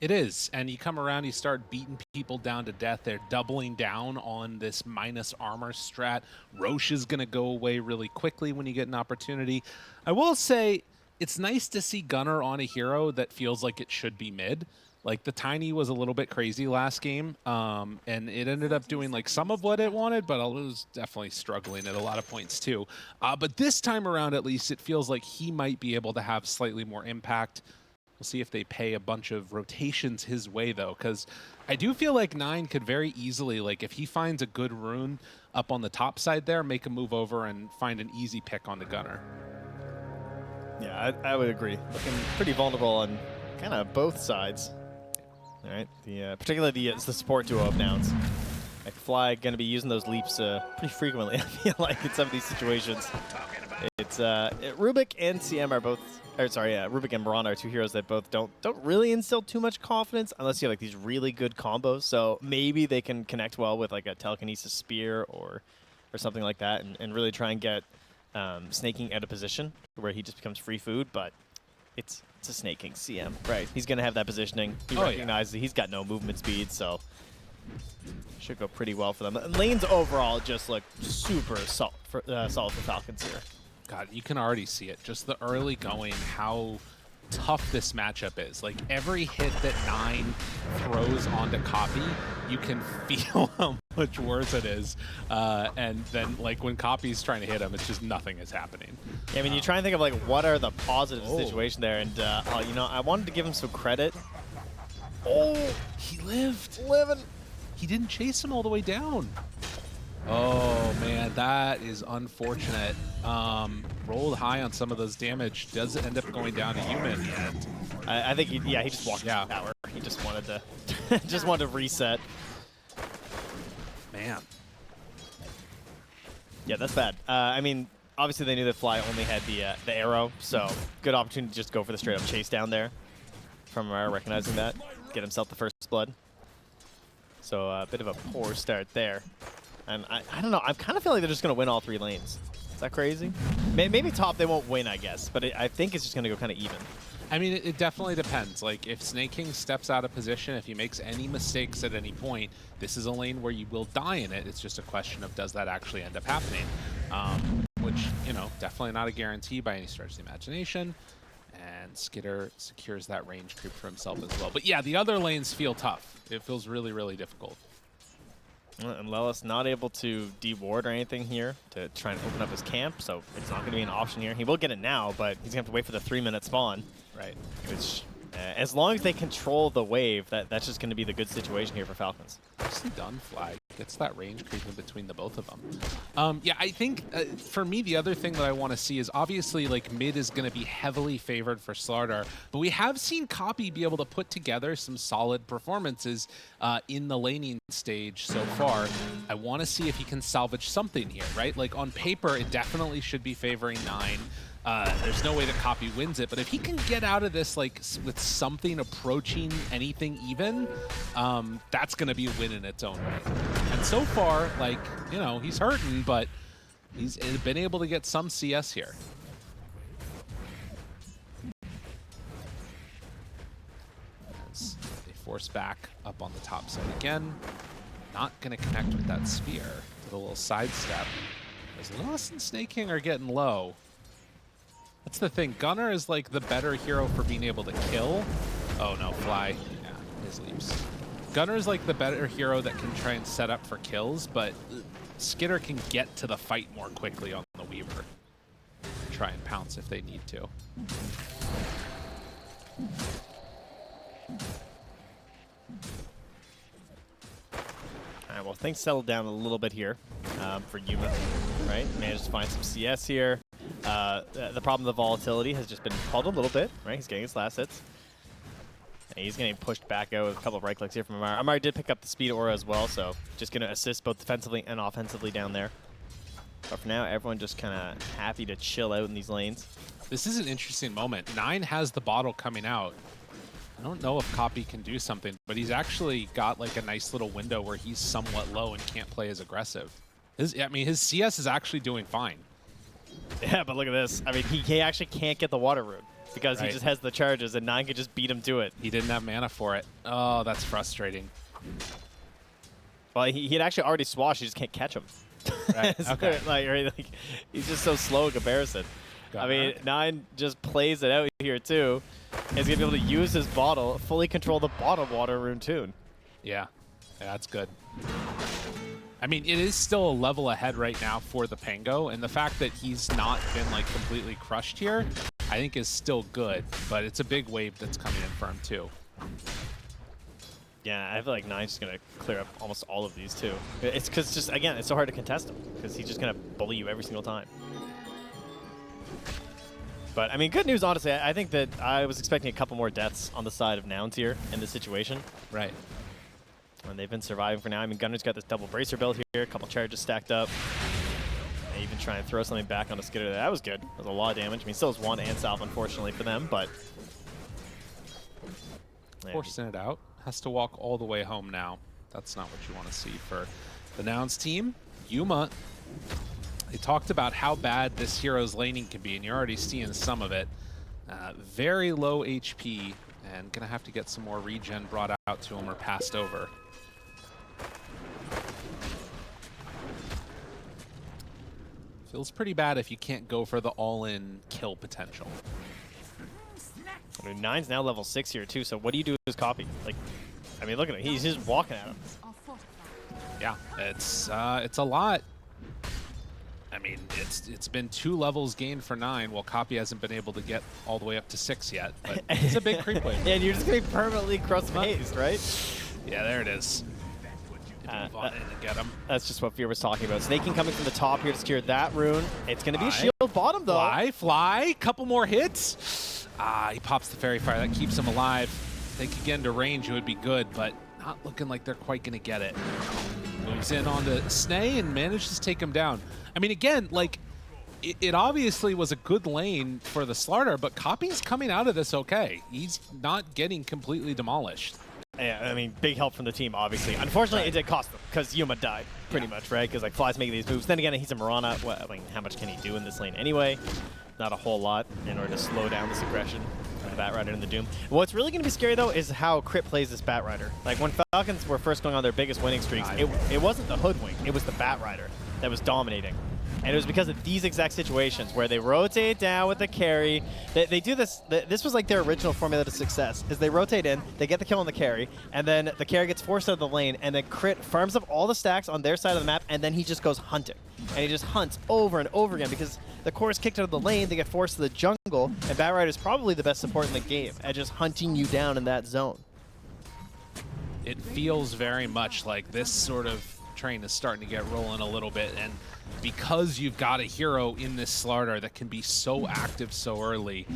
S3: It is, and you come around, you start beating people down to death. They're doubling down on this minus armor strat. Roche is going to go away really quickly when you get an opportunity. I will say, it's nice to see Gunnar on a hero that feels like it should be mid. Like, the Tiny was a little bit crazy last game, and it ended up doing, like, some of what it wanted, but it was definitely struggling at a lot of points, too. But this time around, at least, it feels like he might be able to have slightly more impact. We'll see if they pay a bunch of rotations his way, though, because I do feel like 9 could very easily, like, if he finds a good rune up on the top side there, make a move over and find an easy pick on the Gunnar.
S4: Yeah, I would agree. Looking pretty vulnerable on kind of both sides. All right, particularly the support duo of Nouns. Like Fly going to be using those leaps pretty frequently, I feel like, in some of these situations. It's Rubik and CM are both, or sorry, Rubik and Braun are two heroes that both don't really instill too much confidence unless you have like these really good combos. So maybe they can connect well with like a telekinesis spear or something like that, and really try and get Snaking out of position where he just becomes free food. But it's a Snaking CM, right? He's gonna have that positioning. He recognizes he's got no movement speed, so should go pretty well for them. And lanes overall just look super solid for Falcons here.
S3: God, you can already see it. Just the early going, how tough this matchup is. Like, every hit that 9 throws onto Copy, you can feel how much worse it is. And then, like, when Copy's trying to hit him, it's just nothing is happening.
S4: Yeah, I mean, you try and think of, like, what are the positives of the situation there. And, you know, I wanted to give him some credit.
S3: Oh, he lived.
S4: Living.
S3: He didn't chase him all the way down. Oh, man, that is unfortunate. Rolled high on some of those damage. Does end up going down to Human.
S4: I think, he just walked the tower. He just wanted to reset.
S3: Man.
S4: Yeah, that's bad. I mean, obviously they knew that Fly only had the arrow, so good opportunity to just go for the straight-up chase down there. From recognizing that, get himself the first blood. So a bit of a poor start there. And I don't know, I kind of feel like they're just going to win all 3 lanes. Is that crazy? Maybe top they won't win, I guess, but I think it's just going to go kind of even.
S3: I mean, it definitely depends. Like, if Snaking steps out of position, if he makes any mistakes at any point, this is a lane where you will die in it. It's just a question of, does that actually end up happening? Which, you know, definitely not a guarantee by any stretch of the imagination. And Skitter secures that range creep for himself as well. But yeah, the other lanes feel tough. It feels really, really difficult.
S4: And Lelis not able to deward or anything here to try and open up his camp, so it's not going to be an option here. He will get it now, but he's going to have to wait for the 3-minute spawn.
S3: Right.
S4: Which, as long as they control the wave, that's just going to be the good situation here for Falcons.
S3: Nicely done, Flag. Gets that range creep in between the both of them. Yeah, I think for me, the other thing that I want to see is obviously like mid is going to be heavily favored for Slardar, but we have seen Copy be able to put together some solid performances in the laning stage so far. I want to see if he can salvage something here, right? Like on paper, it definitely should be favoring 9. There's no way that Copy wins it, but if he can get out of this like with something approaching anything even, that's going to be a win in its own right. And so far, like, you know, he's hurting, but he's been able to get some CS here. As they force back up on the top side again. Not going to connect with that spear. Did a little sidestep. As Lost and Snake King are getting low. That's the thing. Gunnar is like the better hero for being able to kill. Oh no, Fly. Yeah, his leaps. Gunnar is like the better hero that can try and set up for kills, but Skitter can get to the fight more quickly on the Weaver. Try and pounce if they need to.
S4: All right, well, things settled down a little bit here for Yuma, right? Managed to find some CS here. The problem of the volatility has just been called a little bit, right? He's getting his last hits. And he's getting pushed back out with a couple of right clicks here from Amari. Amari did pick up the speed aura as well, so just going to assist both defensively and offensively down there. But for now, everyone just kind of happy to chill out in these lanes.
S3: This is an interesting moment. 9 has the bottle coming out. I don't know if Copy can do something, but he's actually got like a nice little window where he's somewhat low and can't play as aggressive. I mean, his CS is actually doing fine.
S4: Yeah, but look at this. I mean, he actually can't get the water rune because he just has the charges, and 9 could just beat him to it.
S3: He didn't have mana for it. Oh, that's frustrating.
S4: Well, he had actually already swashed. You just can't catch him.
S3: Right. Okay.
S4: like, he's just so slow in comparison. I mean, 9 just plays it out here, too. He's going to be able to use his bottle, fully control the bottom water rune tune.
S3: Yeah, that's good. I mean, it is still a level ahead right now for the Pango, and the fact that he's not been like completely crushed here, I think is still good, but it's a big wave that's coming in for him too.
S4: Yeah, I feel like 9's just going to clear up almost all of these too. It's because just, again, it's so hard to contest him because he's just going to bully you every single time. But, I mean, good news, honestly. I think that I was expecting a couple more deaths on the side of Nouns here in this situation.
S3: Right.
S4: And they've been surviving for now. I mean, Gunnar's got this double bracer build here, a couple charges stacked up. They even try and throw something back on the Skitter. That was good. That was a lot of damage. I mean, still is 1 and Salve, unfortunately, for them, but...
S3: Forcing it out. Has to walk all the way home now. That's not what you want to see for the Nouns team. Yuma, they talked about how bad this hero's laning can be, and you're already seeing some of it. Very low HP, and gonna have to get some more regen brought out to him or passed over. Feels pretty bad if you can't go for the all-in kill potential.
S4: I mean, 9's now level 6 here, too, so what do you do with his Copy? Like, I mean, look at him. He's just walking at him.
S3: Yeah, it's a lot. I mean, it's been 2 levels gained for 9, while Copy hasn't been able to get all the way up to 6 yet, but it's a big creep wave.
S4: Yeah, and you're just going to be permanently cross-phased, right?
S3: Yeah, there it is. Move on in and get him.
S4: That's just what Fear was talking about. Snaking coming from the top here to secure that rune. It's going to be a shield bottom, though.
S3: Fly, couple more hits. He pops the Fairy Fire. That keeps him alive. If they could get into range, it would be good, but not looking like they're quite going to get it. Moves in onto Snay and manages to take him down. I mean, again, like, it obviously was a good lane for the Slardar, but Copy's coming out of this okay. He's not getting completely demolished.
S4: Yeah, I mean, big help from the team, obviously. Unfortunately, it did cost them, because Yuma died, pretty much, right? Because, like, Fly's making these moves. Then again, he's a Mirana. Well, I mean, how much can he do in this lane anyway? Not a whole lot in order to slow down this aggression from the Batrider and the Doom. What's really going to be scary, though, is how Crit plays this Batrider. Like, when Falcons were first going on their biggest winning streaks, it wasn't the Hoodwink, it was the Batrider that was dominating. And it was because of these exact situations where they rotate down with the carry. They do this. This was like their original formula to success, is they rotate in, they get the kill on the carry, and then the carry gets forced out of the lane, and then Crit farms up all the stacks on their side of the map, and then he just goes hunting. And he just hunts over and over again because the core is kicked out of the lane, they get forced to the jungle, and Batrider is probably the best support in the game at just hunting you down in that zone.
S3: It feels very much like this sort of train is starting to get rolling a little bit, and because you've got a hero in this Slardar that can be so active so early,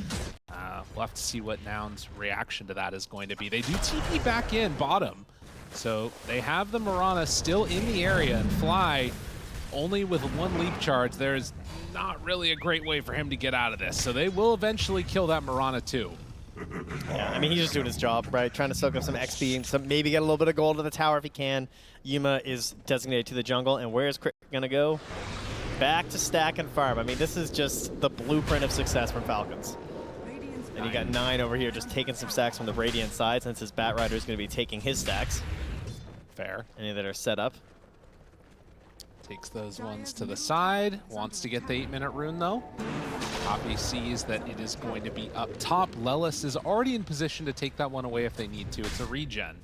S3: we'll have to see what Nouns' reaction to that is going to be. They do TP back in bottom, so they have the Mirana still in the area, and Fly only with one leap charge. There's not really a great way for him to get out of this, so they will eventually kill that Mirana too.
S4: Yeah, I mean, he's just doing his job, right? Trying to soak up some XP and maybe get a little bit of gold to the tower if he can. Yuma is designated to the jungle, and where is Crit gonna go? Back to stack and farm. I mean, this is just the blueprint of success from Falcons. And you got 9 over here just taking some stacks from the Radiant side, since his Bat Rider is going to be taking his stacks.
S3: Fair.
S4: Any that are set up.
S3: Takes those ones to the side. Wants to get the 8-minute rune, though. Poppy sees that it is going to be up top. Lelis is already in position to take that one away if they need to. It's a regen.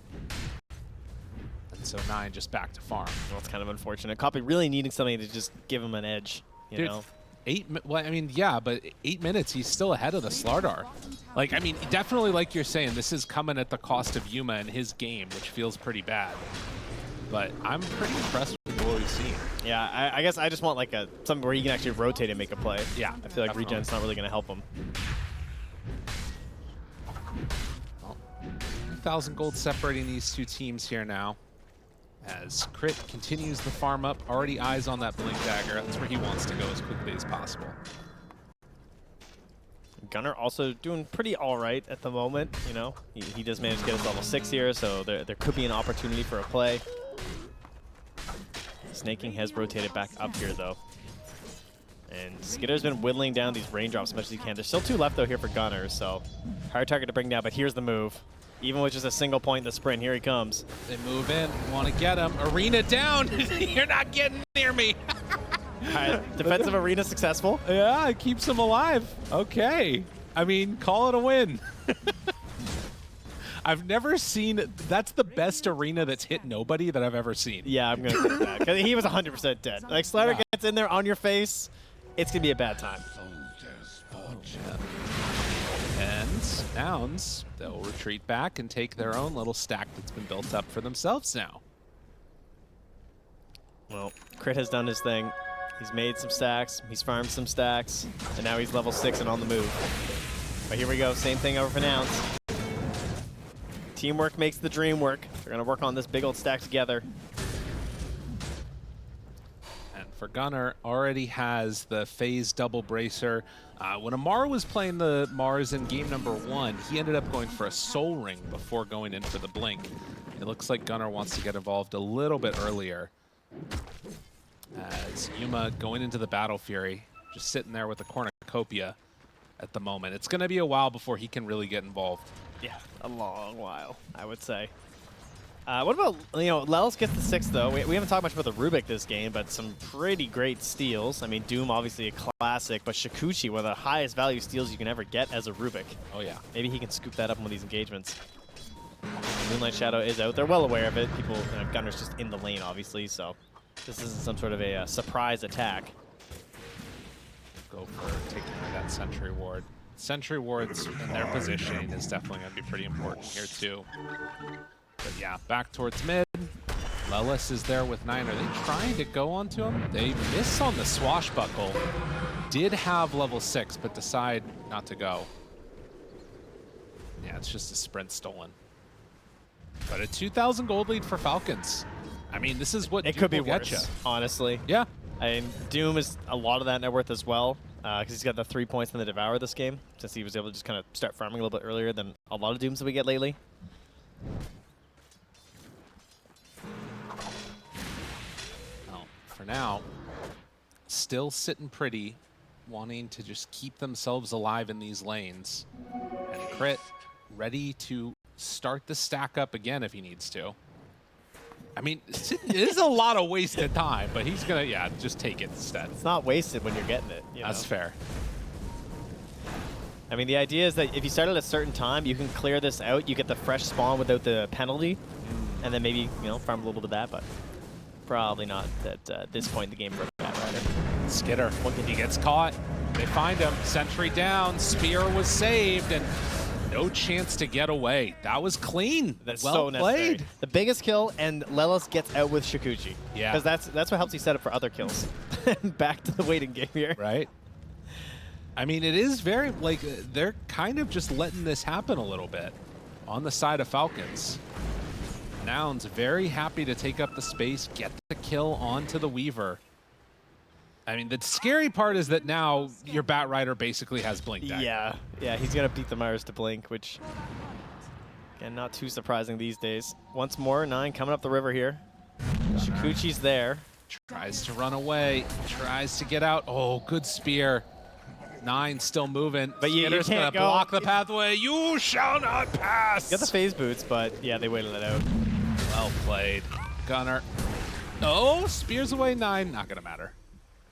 S3: And so 9 just back to farm.
S4: Well, it's kind of unfortunate. Copy really needing something to just give him an edge, you know?
S3: 8, well, I mean, yeah, but 8 minutes, he's still ahead of the Slardar. Like, I mean, definitely like you're saying, this is coming at the cost of Yuma and his game, which feels pretty bad. But I'm pretty impressed with what we've seen.
S4: Yeah, I guess I just want like something where he can actually rotate and make a play.
S3: Yeah,
S4: I feel like
S3: definitely.
S4: regen's not really going to help him.
S3: Well, 1,000 gold separating these two teams here now. As Crit continues the farm up, already eyes on that Blink Dagger. That's where he wants to go as quickly as possible.
S4: Gunnar also doing pretty all right at the moment, you know. He does manage to get his level 6 here, so there could be an opportunity for a play. Snaking has rotated back up here, though. And Skitter's been whittling down these raindrops as much as he can. There's still 2 left, though, here for Gunnar, so hard target to bring down, but here's the move. Even with just a single point in the sprint, here he comes.
S3: They move in, want to get him. Arena down! You're not getting near me!
S4: All right, defensive arena successful.
S3: Yeah, it keeps him alive. Okay. I mean, call it a win. I've never seen, that's the best arena that's hit nobody that I've ever seen.
S4: Yeah, I'm going to take that. Because he was 100% dead. Like, Slider gets in there on your face, it's going to be a bad time.
S3: And Nouns, they'll retreat back and take their own little stack that's been built up for themselves now.
S4: Well, Crit has done his thing. He's made some stacks, he's farmed some stacks, and now he's level 6 and on the move. But here we go, same thing over for Nouns. Teamwork makes the dream work. They're going to work on this big old stack together.
S3: And for Gunnar, already has the phase double bracer. When Amar was playing the Mars in game number 1, he ended up going for a soul ring before going in for the blink. It looks like Gunnar wants to get involved a little bit earlier. As Yuma going into the Battle Fury, just sitting there with the cornucopia at the moment. It's going to be a while before he can really get involved.
S4: Yeah, a long while, I would say. What about, you know, Lelis gets the 6, though. We haven't talked much about the Rubik this game, but some pretty great steals. I mean, Doom, obviously a classic, but Shikuchi, one of the highest value steals you can ever get as a Rubik.
S3: Oh, yeah.
S4: Maybe he can scoop that up in one of these engagements. Moonlight Shadow is out. They're well aware of it. People, Gunnar's just in the lane, obviously, so this isn't some sort of a surprise attack.
S3: Go for taking that Sentry Ward. Sentry Wards in their positioning is definitely going to be pretty important here, too. But yeah, back towards mid. Lelis is there with 9. Are they trying to go onto him? They miss on the Swashbuckle. Did have level 6, but decide not to go. Yeah, it's just a sprint stolen. But a 2,000 gold lead for Falcons. I mean, this is what
S4: It could be
S3: will get
S4: worse,
S3: ya.
S4: honestly.
S3: Yeah.
S4: I mean, Doom is a lot of that net worth as well, because he's got the 3 points in the Devour this game, since he was able to just kind of start farming a little bit earlier than a lot of Dooms that we get lately.
S3: Well, for now, still sitting pretty, wanting to just keep themselves alive in these lanes. And Crit ready to start the stack up again if he needs to. I mean, it is a lot of wasted time, but he's going to, yeah, just take it instead.
S4: It's not wasted when you're getting it. You
S3: That's
S4: know?
S3: fair.
S4: I mean, the idea is that if you start at a certain time, you can clear this out. You get the fresh spawn without the penalty, and then maybe, you know, farm a little bit of that, but probably not at this point in the game for a Bat Rider.
S3: Skitter, he gets caught. They find him. Sentry down. Spear was saved, and No chance to get away. That was clean.
S4: That's
S3: well
S4: so necessary.
S3: played.
S4: The biggest kill, and Lelis gets out with Shikuchi.
S3: Yeah.
S4: Because that's what helps you set up for other kills. Back to the waiting game here.
S3: Right. I mean, it is very, like, they're kind of just letting this happen a little bit on the side of Falcons. Nouns very happy to take up the space, get the kill onto the Weaver. I mean, the scary part is that now your Bat Rider basically has Blink Dagger.
S4: Yeah, he's going to beat the Myers to Blink, which, again, not too surprising these days. Once more, 9 coming up the river here. Shikuchi's there.
S3: Tries to run away, tries to get out. Oh, good spear. 9 still moving,
S4: But you
S3: Skitter's
S4: can't
S3: gonna
S4: go.
S3: block the pathway. You shall not pass.
S4: Got the phase boots, but yeah, they waited it out.
S3: Well played. Gunner. Oh, spears away 9. Not gonna matter.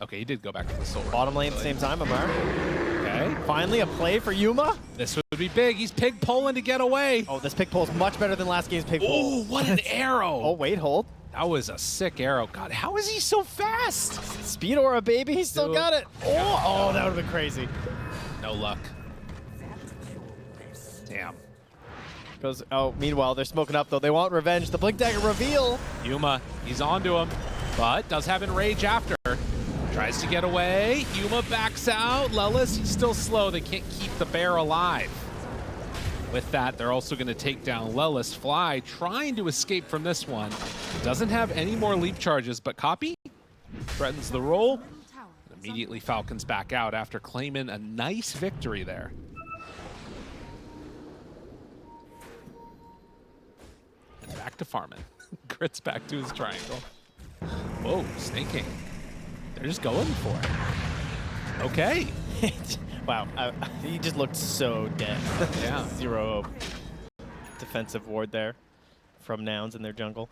S3: Okay, he did go back to the sword.
S4: Bottom lane at the same time, Amar.
S3: Okay.
S4: Finally, a play for Yuma.
S3: This would be big. He's pig pulling to get away.
S4: Oh, this pick pull is much better than last game's pick pull.
S3: Oh, what an arrow.
S4: Oh, wait, hold.
S3: That was a sick arrow. God, how is he so fast?
S4: Speed aura, baby. He still
S3: Dude.
S4: got it. Oh, that would have been crazy.
S3: No luck. Damn.
S4: Goes. Oh, meanwhile, they're smoking up, though. They want revenge. The Blink Dagger reveal.
S3: Yuma, he's onto him, but does have Enrage after. Tries to get away. Yuma backs out. Lelis, he's still slow. They can't keep the bear alive. With that, they're also going to take down Lelis. Fly trying to escape from this one. Doesn't have any more leap charges, but Copy threatens the roll.
S5: Middle tower is
S3: Immediately Falcons back out after claiming a nice victory there. And back to farming. Grit's back to his triangle. Whoa, snaking. They're just going for it. Okay.
S4: Wow, he just looked so dead.
S3: Yeah.
S4: 0 defensive ward there from Nouns in their jungle.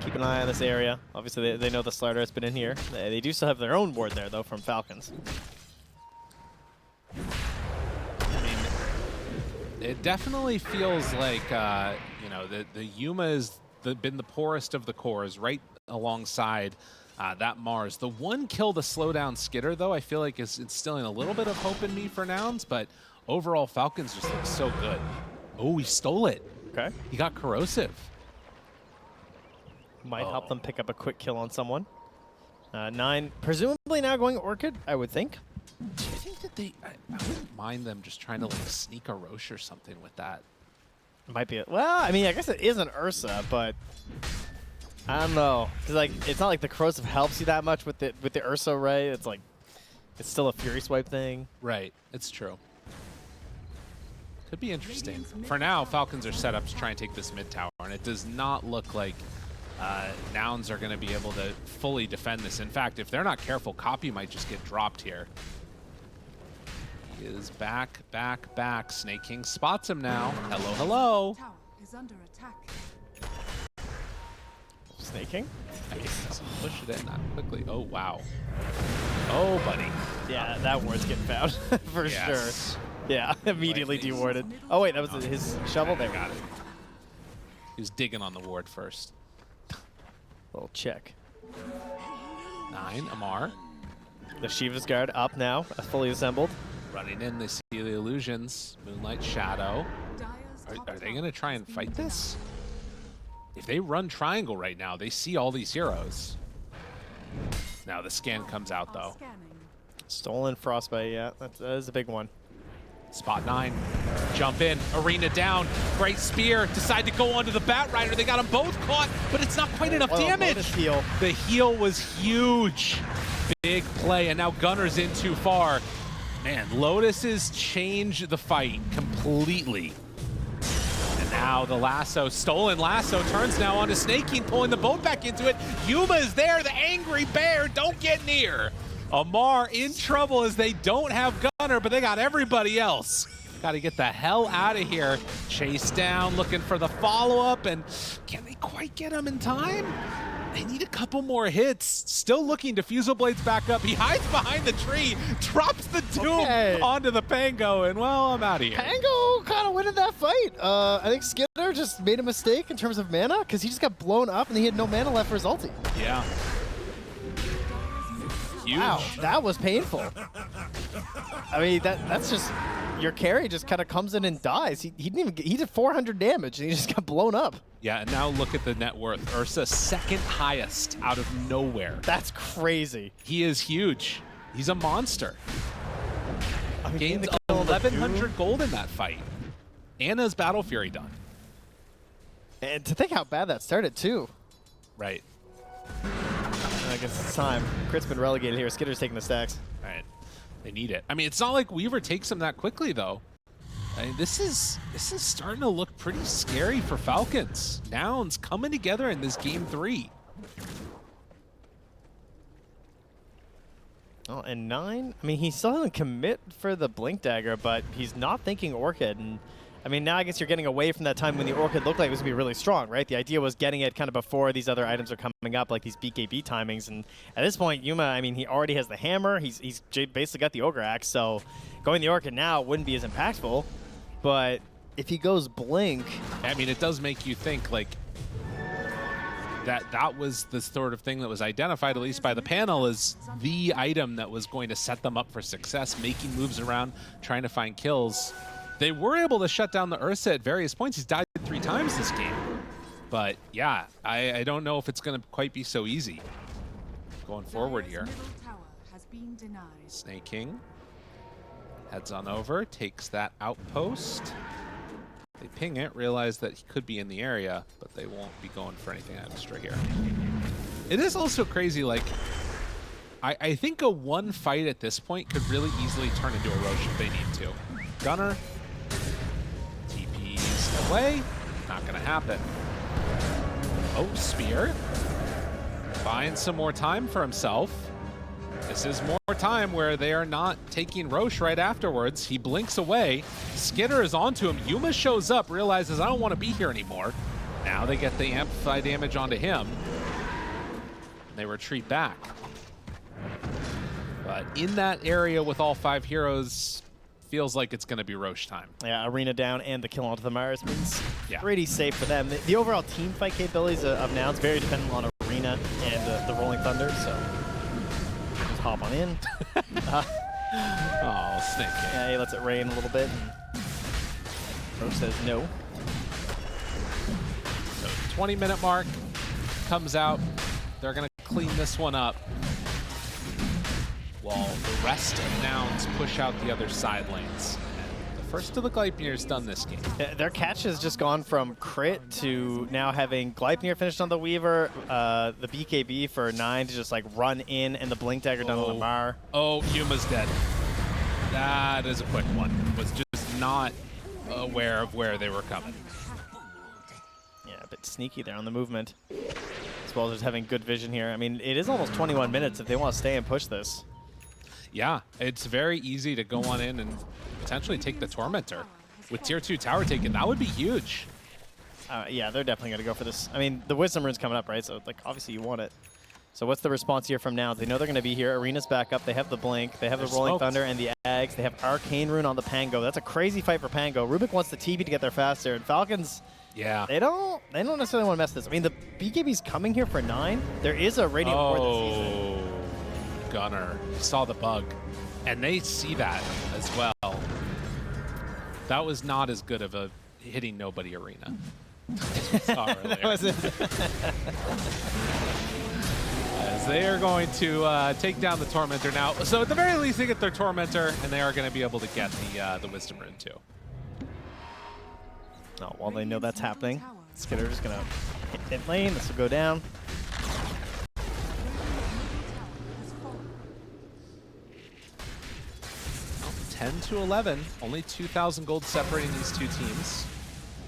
S4: Keep an eye on this area. Obviously, they know the Slider has been in here. They do still have their own ward there, though, from Falcons.
S3: I mean, it definitely feels like, you know, the Yuma has been the poorest of the cores right alongside that Mars. The one kill to slow down Skitter, though, I feel like is instilling a little bit of hope in me for Nouns, but overall, Falcons just look so good. Oh, he stole it.
S4: Okay.
S3: He got corrosive.
S4: Might help them pick up a quick kill on someone. 9, presumably now going Orchid, I would think.
S3: Do you think that I wouldn't mind them just trying to like sneak a Roche or something with that?
S4: Might be. Well, I mean, I guess it is an Ursa, but I don't know. 'Cause like, it's not like the corrosive helps you that much with the Ursa Ray. It's like, it's still a Fury Swipe thing.
S3: Right, it's true. Could be interesting. For now, Falcons are set up to try and take this mid tower, and it does not look like Nouns are going to be able to fully defend this. In fact, if they're not careful, Copy might just get dropped here. He is back. Snake King spots him now. Hello, hello.
S5: tower is under attack.
S4: Snaking?
S3: Nice. Push it in that quickly. Oh, wow. Oh, buddy.
S4: Yeah, that ward's getting found for
S3: Yes.
S4: sure. Yeah, immediately
S3: Like these.
S4: dewarded. Oh wait, that was his shovel. There,
S3: Got it. He was digging on the ward first.
S4: Little check.
S3: 9, Amar.
S4: The Shiva's Guard up now, fully assembled.
S3: Running in, they see the illusions. Moonlight Shadow.
S5: Dire's top
S3: Are they
S5: tower
S3: going to try and
S5: is
S3: fight
S5: being
S3: this? If they run triangle right now, they see all these heroes. Now the scan comes out,
S5: attacked.
S3: though.
S5: Scanning.
S4: Stolen Frostbite, yeah, that is a big one.
S3: Spot 9. Jump in. Arena down. Great spear. Decide to go onto the Bat Rider. They got them both caught, but it's not quite enough damage.
S4: Lotus heal.
S3: The heal was huge. Big play, and now Gunner's in too far. Man, Lotuses change the fight completely. And now the lasso, stolen lasso, turns now onto Snaking, pulling the boat back into it. Yuma is there, the angry bear. Don't get near. Amar in trouble as they don't have Gunner, but they got everybody else. Got to get the hell out of here. Chase down, looking for the follow-up, and can they quite get him in time? They need a couple more hits. Still looking, Diffusal Blade's back up. He hides behind the tree, drops the Doom onto the Pango, and well, I'm out of here.
S4: Pango kind of winning that fight. I think Skitter just made a mistake in terms of mana because he just got blown up and he had no mana left for his ulti.
S3: Yeah. Huge.
S4: Wow, that was painful. I mean, that's just your carry just kind of comes in and dies. He didn't even he did 400 damage and he just got blown up.
S3: Yeah, and now look at the net worth. Ursa second highest out of nowhere.
S4: That's crazy.
S3: He is huge. He's a monster.
S4: I mean,
S3: Gained
S4: the kill on the
S3: 1,100 gold in that fight. Anna's Battle Fury done.
S4: And to think how bad that started too.
S3: Right.
S4: I guess it's time. Crit's been relegated here. Skitter's taking the stacks.
S3: Right. They need it. I mean, it's not like Weaver takes him that quickly, though. I mean, this is starting to look pretty scary for Falcons. Nouns coming together in this game 3.
S4: Oh, and 9. I mean, he still doesn't commit for the Blink Dagger, but he's not thinking Orchid. And I mean, now I guess you're getting away from that time when the Orchid looked like it was going to be really strong, right? The idea was getting it kind of before these other items are coming up, like these BKB timings. And at this point, Yuma, I mean, he already has the hammer. He's basically got the Ogre Axe, so going the Orchid now wouldn't be as impactful. But if he goes Blink...
S3: I mean, it does make you think, like, that was the sort of thing that was identified, at least by the panel, as the item that was going to set them up for success, making moves around, trying to find kills. They were able to shut down the Ursa at various points. He's died 3 times this game. But yeah, I don't know if it's going to quite be so easy going forward here.
S5: Middle tower has been denied.
S3: Snake King heads on over, takes that outpost. They ping it, realize that he could be in the area, but they won't be going for anything extra here. It is also crazy, like, I think a one fight at this point could really easily turn into a Roche if they need to. Gunner, TP's away, not gonna happen. Oh, Spear, buying some more time for himself. This is more time where they are not taking Roche right afterwards. He blinks away. Skitter is onto him. Yuma shows up, realizes, I don't want to be here anymore. Now they get the amplify damage onto him. They retreat back. But in that area with all 5 heroes, feels like it's going to be Roche time.
S4: Yeah, Arena down and the kill onto the Mars means
S3: Yeah.
S4: pretty safe for them. The overall team fight capabilities of Nouns very dependent on Arena and the Rolling Thunder, so just hop on in.
S3: Oh, Snake King.
S4: Yeah, he lets it rain a little bit. And Roche says no.
S3: So 20-minute mark comes out. They're going to clean this one up, while the rest of Nouns push out the other side lanes. And the first of the Gleipnir's done this game.
S4: Their catch has just gone from crit to now having Gleipnir finished on the Weaver, the BKB for 9 to just like run in, and the Blink Dagger done on the Mar.
S3: Oh, Yuma's dead. That is a quick one. Was just not aware of where they were coming.
S4: Yeah, a bit sneaky there on the movement. As well as just having good vision here. I mean, it is almost 21 minutes if they want to stay and push this.
S3: Yeah, it's very easy to go on in and potentially take the Tormentor. With tier 2 tower taken, that would be huge.
S4: Yeah, they're definitely going to go for this. I mean, the Wisdom Rune's coming up, right? So, like, obviously you want it. So what's the response here from Nouns? They know they're going to be here. Arena's back up. They have the Blink. They have the Rolling Thunder and the Ags. They have Arcane Rune on the Pango. That's a crazy fight for Pango. Rubik wants the TB to get there faster. And Falcons,
S3: Yeah.
S4: they don't necessarily want to mess this. I mean, the BKB's coming here for 9. There is a Radiant Ward this season.
S3: Gunner saw the bug. And they see that as well. That was not as good of a hitting nobody arena. As we saw earlier.
S4: That was it.
S3: As they are going to take down the Tormentor now. So at the very least, they get their Tormentor, and they are going to be able to get the Wisdom Rune too.
S4: Oh, while they know that's happening, Skitter's just going to hit lane. This will go down.
S3: 10 to 11, only 2,000 gold separating these two teams.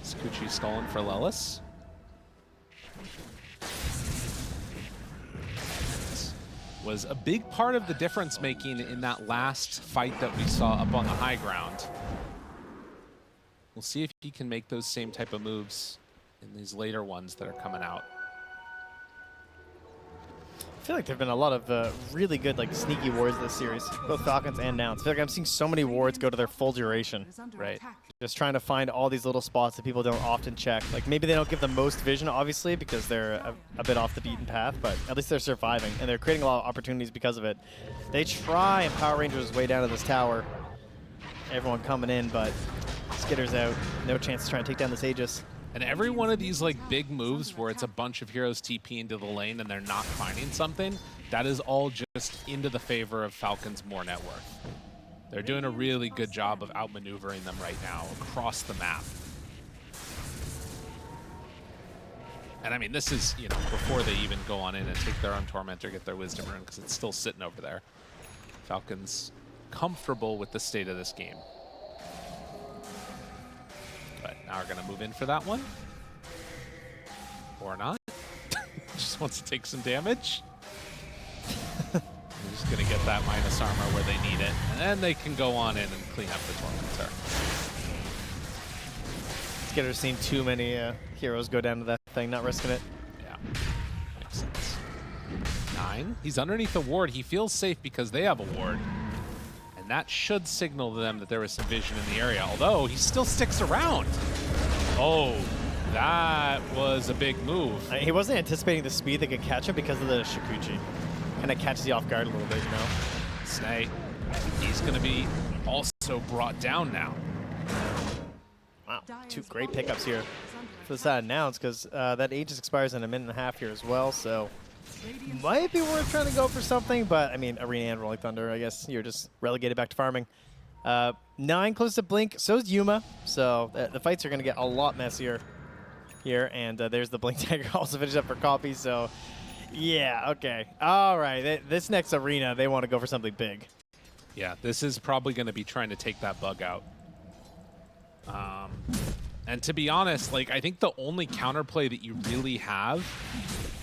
S3: Skuchi stolen for Lelis. Was a big part of the difference making in that last fight that we saw up on the high ground. We'll see if he can make those same type of moves in these later ones that are coming out.
S4: feel like there have been a lot of really good, like, sneaky wards this series, both Falcons and Nouns. I feel like I'm seeing so many wards go to their full duration.
S3: Right.
S4: Just trying to find all these little spots that people don't often check. Like, maybe they don't give the most vision, obviously, because they're a bit off the beaten path, but at least they're surviving, and they're creating a lot of opportunities because of it. They try and Power Rangers way down to this tower. Everyone coming in, but Skitter's out. No chance to try and take down this Aegis.
S3: And every one of these like big moves where it's a bunch of heroes TP into the lane and they're not finding something, that is all just into the favor of Falcons' more net worth. They're doing a really good job of outmaneuvering them right now across the map. And I mean, this is, you know, before they even go on in and take their own Tormentor, get their Wisdom Rune, because it's still sitting over there. Falcons comfortable with the state of this game. But now we're going to move in for that one. Or not. Just wants to take some damage. They're just going to get that minus armor where they need it. And then they can go on in and clean up the Tormentor.
S4: Skitter's seen too many heroes go down to that thing, not risking it.
S3: Yeah, makes sense. 9. He's underneath the ward. He feels safe because they have a ward. And that should signal to them that there was some vision in the area, although he still sticks around. Oh, that was a big move.
S4: He wasn't anticipating the speed that could catch him because of the Shikuchi. Kind of catches you off guard a little bit, you know?
S3: Snay, he's going to be also brought down now.
S4: Wow, 2 great pickups here for the side of Nouns, because that Aegis expires in a minute and a half here as well, so might be worth trying to go for something, but I mean, Arena and Rolling Thunder, I guess you're just relegated back to farming. 9 close to Blink, so is Yuma, so the fights are going to get a lot messier here, and there's the Blink Dagger also finished up for Copy, so yeah, okay. All right, this next Arena, they want to go for something big.
S3: Yeah, this is probably going to be trying to take that bug out. And to be honest, like, I think the only counterplay that you really have,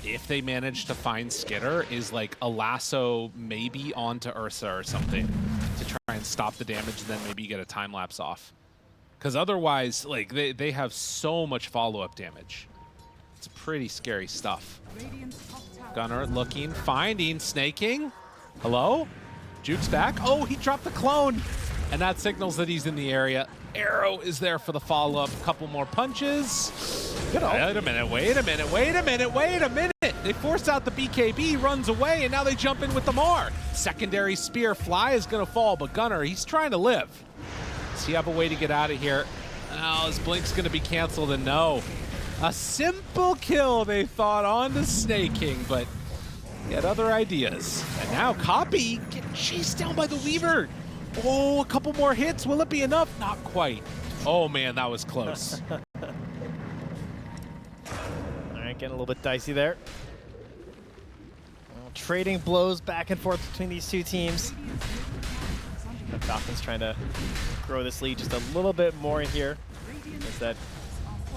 S3: if they manage to find Skitter, is like a lasso maybe onto Ursa or something to try and stop the damage, and then maybe get a time lapse off. Because otherwise, like, they have so much follow-up damage. It's pretty scary stuff. Gunnar looking, finding, snaking. Hello? Juke's back. Oh, he dropped the clone. And that signals that he's in the area. Arrow is there for the follow-up. Couple more punches. Wait a minute, wait a minute, wait a minute, wait a minute. They force out the BKB, runs away, and now they jump in with the more. Secondary spear fly is going to fall, but Gunnar, he's trying to live. Does he have a way to get out of here? Oh, his blink's going to be canceled, and no. A simple kill, they thought, on the Snake King, but he had other ideas. And now Copy getting chased down by the Weaver. Oh, a couple more hits. Will it be enough? Not quite. Oh, man, that was close.
S4: All right, getting a little bit dicey there. Well, trading blows back and forth between these two teams. The Falcons trying to grow this lead just a little bit more here. As that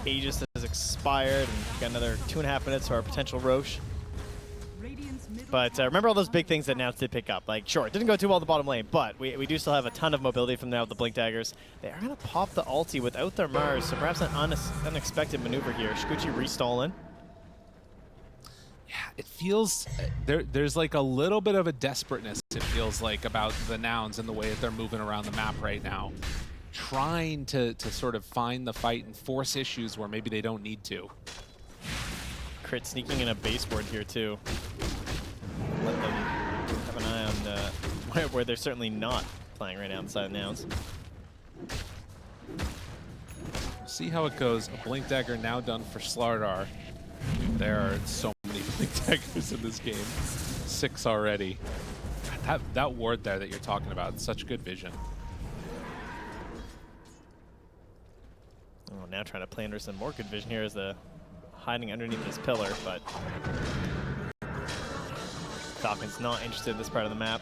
S4: Aegis has expired, and we've got another 2.5 minutes for our potential Roche. But remember all those big things that Nouns did pick up. Like, sure, it didn't go too well at the bottom lane, but we do still have a ton of mobility from now with the Blink Daggers. They are going to pop the ulti without their Mars, so perhaps an unexpected maneuver here. Shikuchi restalling.
S3: Yeah, it feels, there's like a little bit of a desperateness, it feels like, about the Nouns and the way that they're moving around the map right now. Trying to sort of find the fight and force issues where maybe they don't need to.
S4: Crit sneaking in a baseboard here, too. Let them have an eye on where they're certainly not playing right now inside of Nouns.
S3: See how it goes. A Blink Dagger now done for Slardar. There are so many Blink Daggers in this game. 6 already. That ward there that you're talking about, such good vision.
S4: Oh, now trying to play under some more good vision here as the hiding underneath this pillar, but Falcons not interested in this part of the map.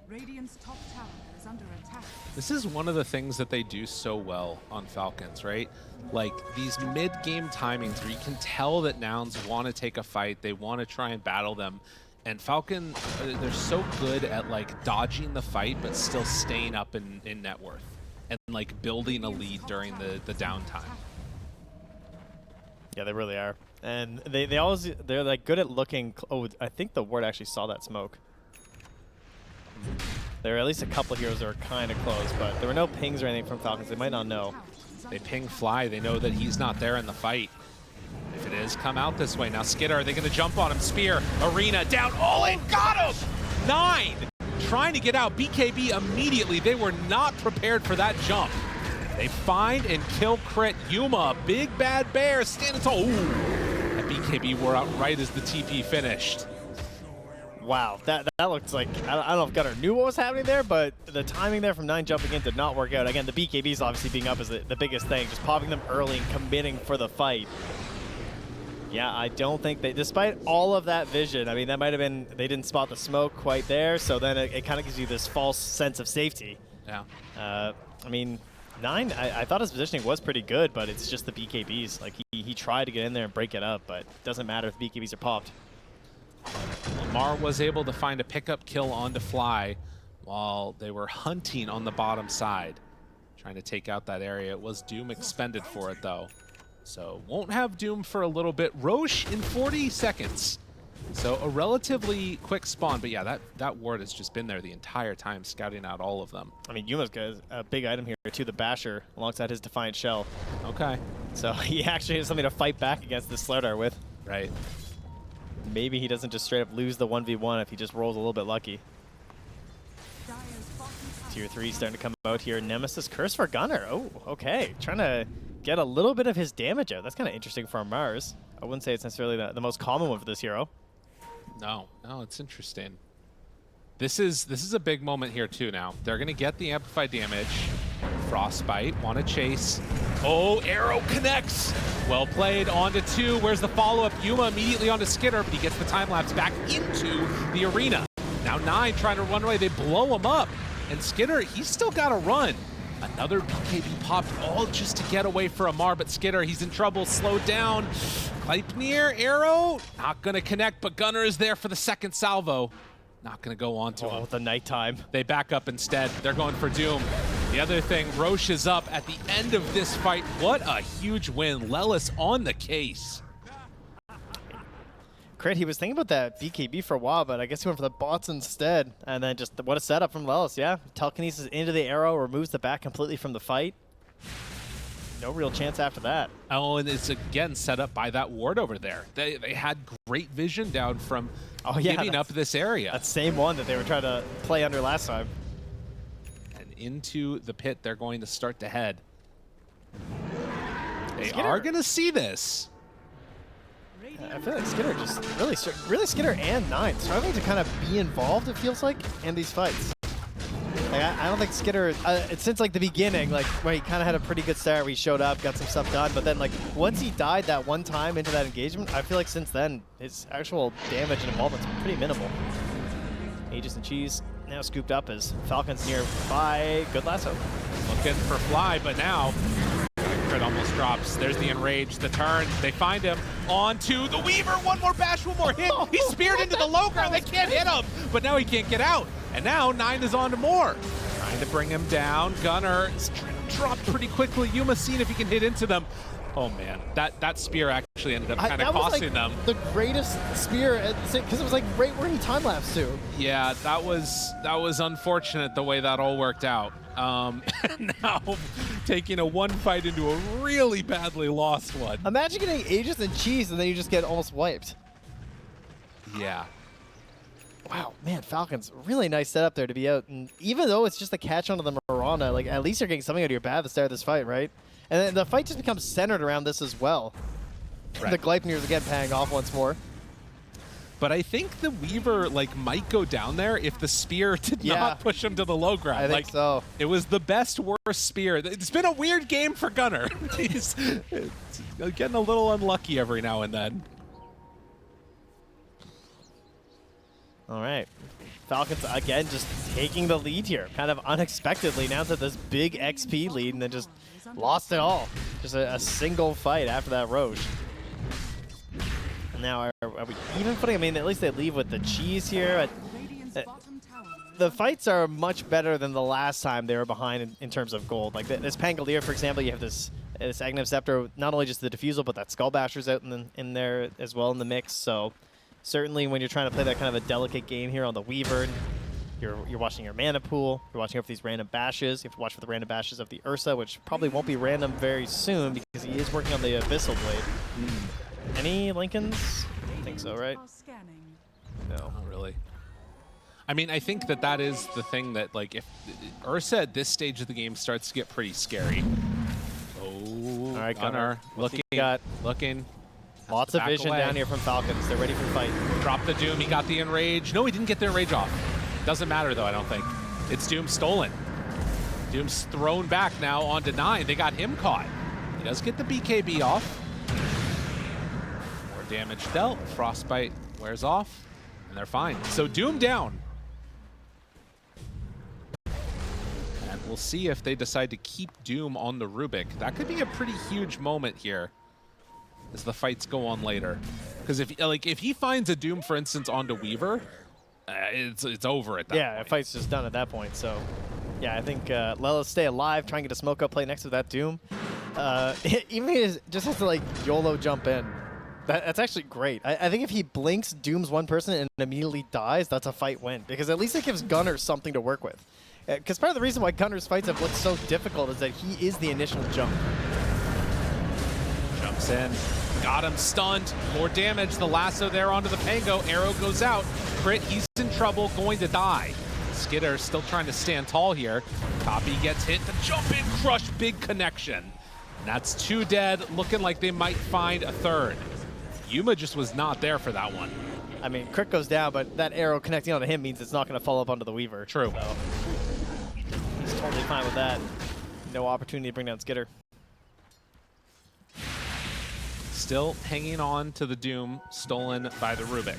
S5: Radiant's top tower is under attack.
S3: This is one of the things that they do so well on Falcons, right? Like these mid-game timings where you can tell that Nouns want to take a fight, they want to try and battle them, and Falcon, they're so good at like dodging the fight but still staying up in net worth and like building a lead during the downtime.
S4: Yeah, they really are. And they're like good at looking. Oh, I think the ward actually saw that smoke. There are at least a couple heroes that are kind of close, but there were no pings or anything from Falcons. They might not know.
S3: They ping Fly. They know that he's not there in the fight. If it is, come out this way. Now Skitter, are they going to jump on him? Spear, Arena, down, all in, got him! 9, trying to get out. BKB immediately. They were not prepared for that jump. They find and kill crit. Yuma, big bad bear, standing tall. Ooh, that BKB wore out right as the TP finished.
S4: Wow, that looks like, I don't know if Gunnar knew what was happening there, but the timing there from 9 jumping in did not work out. Again, the BKBs obviously being up is the biggest thing, just popping them early and committing for the fight. Yeah, I don't think they, despite all of that vision, I mean, that might have been, they didn't spot the smoke quite there, so then it kind of gives you this false sense of safety.
S3: Yeah.
S4: I mean, 9, I thought his positioning was pretty good, but it's just the BKBs. Like, he tried to get in there and break it up, but it doesn't matter if the BKBs are popped.
S3: Lamar was able to find a pickup kill onto Fly while they were hunting on the bottom side, trying to take out that area. It was Doom expended for it, though. So won't have Doom for a little bit. Roche in 40 seconds. So a relatively quick spawn, but yeah, that ward has just been there the entire time, scouting out all of them.
S4: I mean, Yuma's got a big item here too, the Basher, alongside his Defiant Shell.
S3: Okay.
S4: So he actually has something to fight back against this Slardar with.
S3: Right.
S4: Maybe he doesn't just straight up lose the 1v1 if he just rolls a little bit lucky. Tier 3 starting to come out here. Nemesis Curse for Gunnar. Oh, okay. Trying to get a little bit of his damage out. That's kind of interesting for Mars. I wouldn't say it's necessarily the most common one for this hero.
S3: No, it's interesting. This is a big moment here too now. They're going to get the amplified damage. Frostbite, want to chase. Oh, arrow connects. Well played, onto 2. Where's the follow-up? Yuma immediately onto Skitter, but he gets the time-lapse back into the arena. Now 9 trying to run away. They blow him up. And Skitter, he's still got to run. Another BKB popped, all just to get away for Amar, but Skitter, he's in trouble, slowed down. Gleipnir, arrow, not going to connect, but Gunnar is there for the second salvo. Not going to go on to him.
S4: The nighttime.
S3: They back up instead. They're going for Doom. The other thing, Roche is up at the end of this fight. What a huge win. Lelis on the case.
S4: Crit, he was thinking about that BKB for a while, but I guess he went for the bots instead. And then just what a setup from Lelis, yeah. Telekinesis into the arrow, removes the back completely from the fight. No real chance after that.
S3: Oh, and it's again set up by that ward over there. They had great vision down from giving up this area.
S4: That same one that they were trying to play under last time.
S3: And into the pit, they're going to start to head. They
S4: Skitter.
S3: are going to see this.
S4: I feel like Skitter just really Skitter and 9 struggling to kind of be involved, it feels like, in these fights. Like, I don't think Skitter, it's since like the beginning, like where he kind of had a pretty good start where he showed up, got some stuff done, but then like once he died that one time into that engagement, I feel like since then his actual damage and involvement's pretty minimal. Aegis and Cheese now scooped up as Falcons nearby. Good lasso.
S3: Looking for Fly, but now Crit almost drops. There's the enrage, the turn. They find him onto the Weaver. One more bash, one more hit. He's speared into the low ground. They can't hit him, but now he can't get out. And now 9 is on to more. Trying to bring him down. Gunnar is trying to drop pretty quickly. Yuma seeing if he can hit into them. Oh man, that spear actually ended up kind of costing them.
S4: The greatest spear, because it was like right where he time lapsed to.
S3: Yeah, that was unfortunate the way that all worked out. Now taking a one fight into a really badly lost one.
S4: Imagine getting Aegis and Cheese and then you just get almost wiped.
S3: Yeah.
S4: Wow, man, Falcons, really nice setup there to be out. And even though it's just a catch onto the Miranda, like at least you're getting something out of your bat at the start of this fight, right? And then the fight just becomes centered around this as well. Right. The Gleipnir's again paying off once more.
S3: But I think the Weaver might go down there if the spear did not push him to the low ground.
S4: I think so.
S3: It was the best, worst spear. It's been a weird game for Gunnar. He's getting a little unlucky every now and then.
S4: All right. Falcons, again, just taking the lead here. Kind of unexpectedly now to this big XP lead and then just lost it all. Just a single fight after that Roche. And now are we even footing? I mean, at least they leave with the Cheese here. the fights are much better than the last time they were behind in terms of gold. Like this Pangolier, for example, you have this Aghanim Scepter, not only just the Diffusal, but that Skull Basher's out in there as well in the mix. So certainly when you're trying to play that kind of a delicate game here on the Weaver, you're watching your mana pool, you're watching out for these random bashes. You have to watch for the random bashes of the Ursa, which probably won't be random very soon because he is working on the Abyssal Blade. Any Lincolns? I think so, right? No.
S3: Not really. I mean, I think that is the thing that, like, if Ursa at this stage of the game starts to get pretty scary. Oh,
S4: All right,
S3: Gunnar looking. Looking.
S4: Lots of vision down here from Falcons. They're ready for fight.
S3: Drop the Doom. He got the Enrage. No, he didn't get the Enrage off. Doesn't matter, though, I don't think. It's Doom stolen. Doom's thrown back now onto 9. They got him caught. He does get the BKB off. More damage dealt. Frostbite wears off, and they're fine. So Doom down. And we'll see if they decide to keep Doom on the Rubik. That could be a pretty huge moment here as the fights go on later. Because if he finds a Doom, for instance, onto Weaver, it's over at that point.
S4: Yeah, the fight's just done at that point. So, yeah, I think let us stay alive, try and get a smoke up play next to that Doom. Even if he just has to, like, YOLO jump in. That's actually great. I think if he blinks, Dooms one person, and immediately dies, that's a fight win. Because at least it gives Gunnar something to work with. Because part of the reason why Gunnar's fights have looked so difficult is that he is the initial jump.
S3: Jumps in. Got him stunned. More damage. The lasso there onto the Pango. Arrow goes out. Crit, he's in trouble, going to die. Skitter still trying to stand tall here. Copy gets hit. The jump in crush, big connection. And that's 2 dead, looking like they might find a 3rd. Yuma just was not there for that one.
S4: I mean, crit goes down, but that arrow connecting onto him means it's not going to follow up onto the Weaver.
S3: True.
S4: So he's totally fine with that. No opportunity to bring down Skitter.
S3: Still hanging on to the Doom stolen by the Rubik.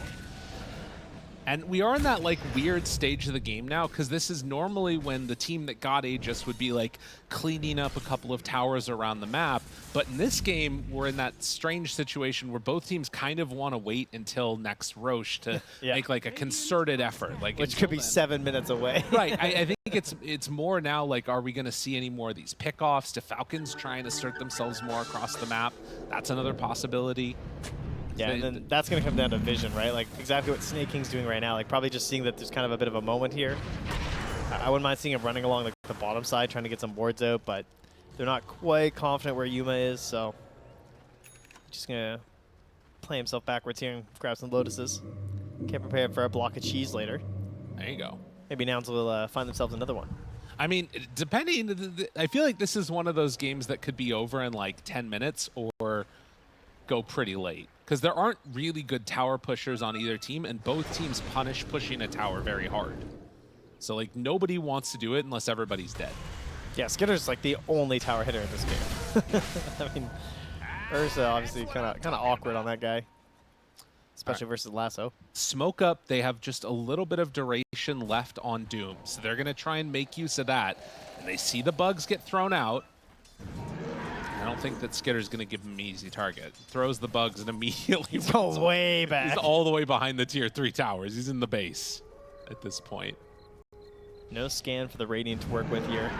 S3: And we are in that, like, weird stage of the game now, because this is normally when the team that got Aegis would be, like, cleaning up a couple of towers around the map. But in this game, we're in that strange situation where both teams kind of want to wait until next Roche to make, like, a concerted effort. Like,
S4: which could be 7 minutes away.
S3: Right. I think it's more now, like, are we going to see any more of these pickoffs? Do Falcons try and assert themselves more across the map? That's another possibility.
S4: Yeah, and then that's going to come down to vision, right? Like, exactly what Snake King's doing right now. Like, probably just seeing that there's kind of a bit of a moment here. I wouldn't mind seeing him running along the bottom side, trying to get some wards out, but they're not quite confident where Yuma is, so just going to play himself backwards here and grab some Lotuses. Get prepared for a block of cheese later.
S3: There you go.
S4: Maybe Nouns will find themselves another one.
S3: I mean, depending, I feel like this is one of those games that could be over in like 10 minutes or go pretty late. Because there aren't really good tower pushers on either team, and both teams punish pushing a tower very hard. So, like, nobody wants to do it unless everybody's dead.
S4: Yeah, Skitter's like the only tower hitter in this game. I mean, Ursa obviously kind of awkward on that guy, especially versus Lasso.
S3: Smoke up, they have just a little bit of duration left on Doom, so they're going to try and make use of that. And they see the bugs get thrown out. I don't think that Skitter's going to give him an easy target. Throws the bugs and immediately
S4: He's going way back.
S3: He's all the way behind the tier 3 towers. He's in the base at this point.
S4: No scan for the Radiant to work with here.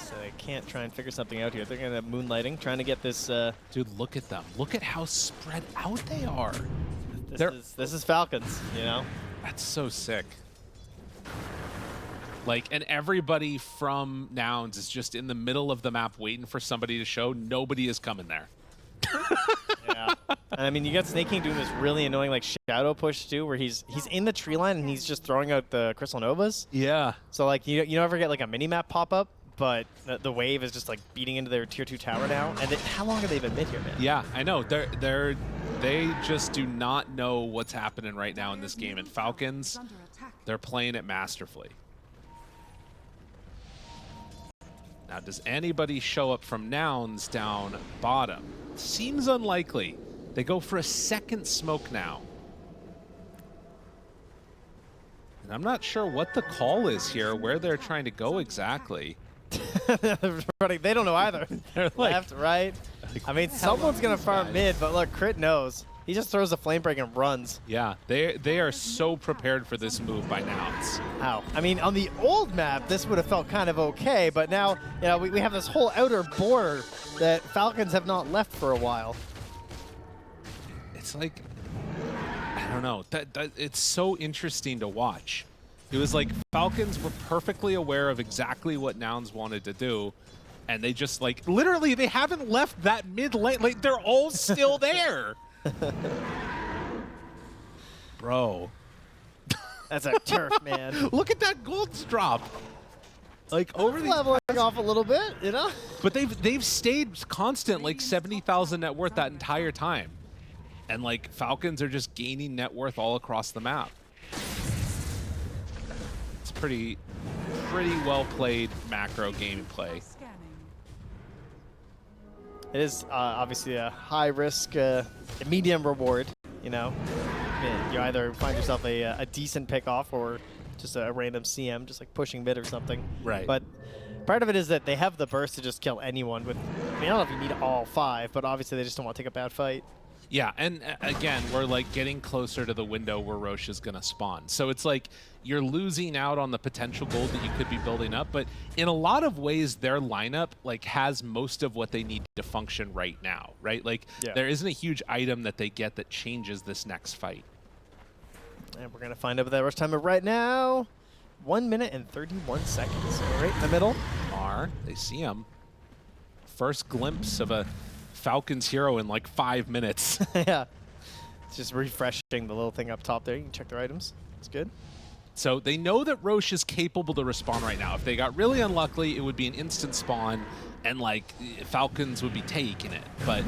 S4: So they can't try and figure something out here. They're going to moonlighting, trying to get this...
S3: Dude, look at them. Look at how spread out they are.
S4: This is Falcons, you know?
S3: That's so sick. Like, and everybody from Nouns is just in the middle of the map waiting for somebody to show. Nobody is coming there.
S4: Yeah. And I mean, you got Snake King doing this really annoying, like, shadow push, too, where he's in the tree line and he's just throwing out the Crystal Novas.
S3: Yeah.
S4: So, like, you never get, like, a mini-map pop-up, but the wave is just, like, beating into their tier 2 tower now. And how long have they been mid here, man?
S3: Yeah, I know. They just do not know what's happening right now in this game. And Falcons, they're playing it masterfully. Now, does anybody show up from Nouns down bottom? Seems unlikely. They go for a second smoke now. And I'm not sure what the call is here, where they're trying to go exactly.
S4: They don't know either.
S3: They're like,
S4: left, right. I mean, someone's going to farm mid, but look, Crit knows. He just throws the flame break and runs.
S3: Yeah, they are so prepared for this move by Nouns.
S4: Ow. I mean, on the old map, this would have felt kind of okay, but now, you know, we have this whole outer border that Falcons have not left for a while.
S3: It's like, I don't know, that it's so interesting to watch. It was like Falcons were perfectly aware of exactly what Nouns wanted to do, and they just like, literally, they haven't left that mid lane. Like, they're all still there. Bro.
S4: That's a turf, man.
S3: Look at that gold's drop. Like, over the
S4: Leveling off a little bit, you know?
S3: But they've stayed constant, like 70,000 net worth that entire time. And like Falcons are just gaining net worth all across the map. It's pretty well played macro gameplay.
S4: It is obviously a high risk, medium reward, you know? Yeah, you either find yourself a decent pick off or just a random CM, just like pushing mid or something.
S3: Right.
S4: But part of it is that they have the burst to just kill anyone with, I mean, I don't know if you need all 5, but obviously they just don't want to take a bad fight.
S3: Yeah, and again, we're like getting closer to the window where Roche is going to spawn. So it's like you're losing out on the potential gold that you could be building up, but in a lot of ways their lineup like has most of what they need to function right now, right? Like there isn't a huge item that they get that changes this next fight.
S4: And we're going to find out that rush timer right now. 1 minute and 31 seconds. So right in the middle.
S3: They see him. First glimpse of a Falcons hero in like 5 minutes.
S4: Yeah. It's just refreshing the little thing up top there. You can check their items. It's good.
S3: So they know that Roche is capable to respawn right now. If they got really unlucky, it would be an instant spawn and like Falcons would be taking it. But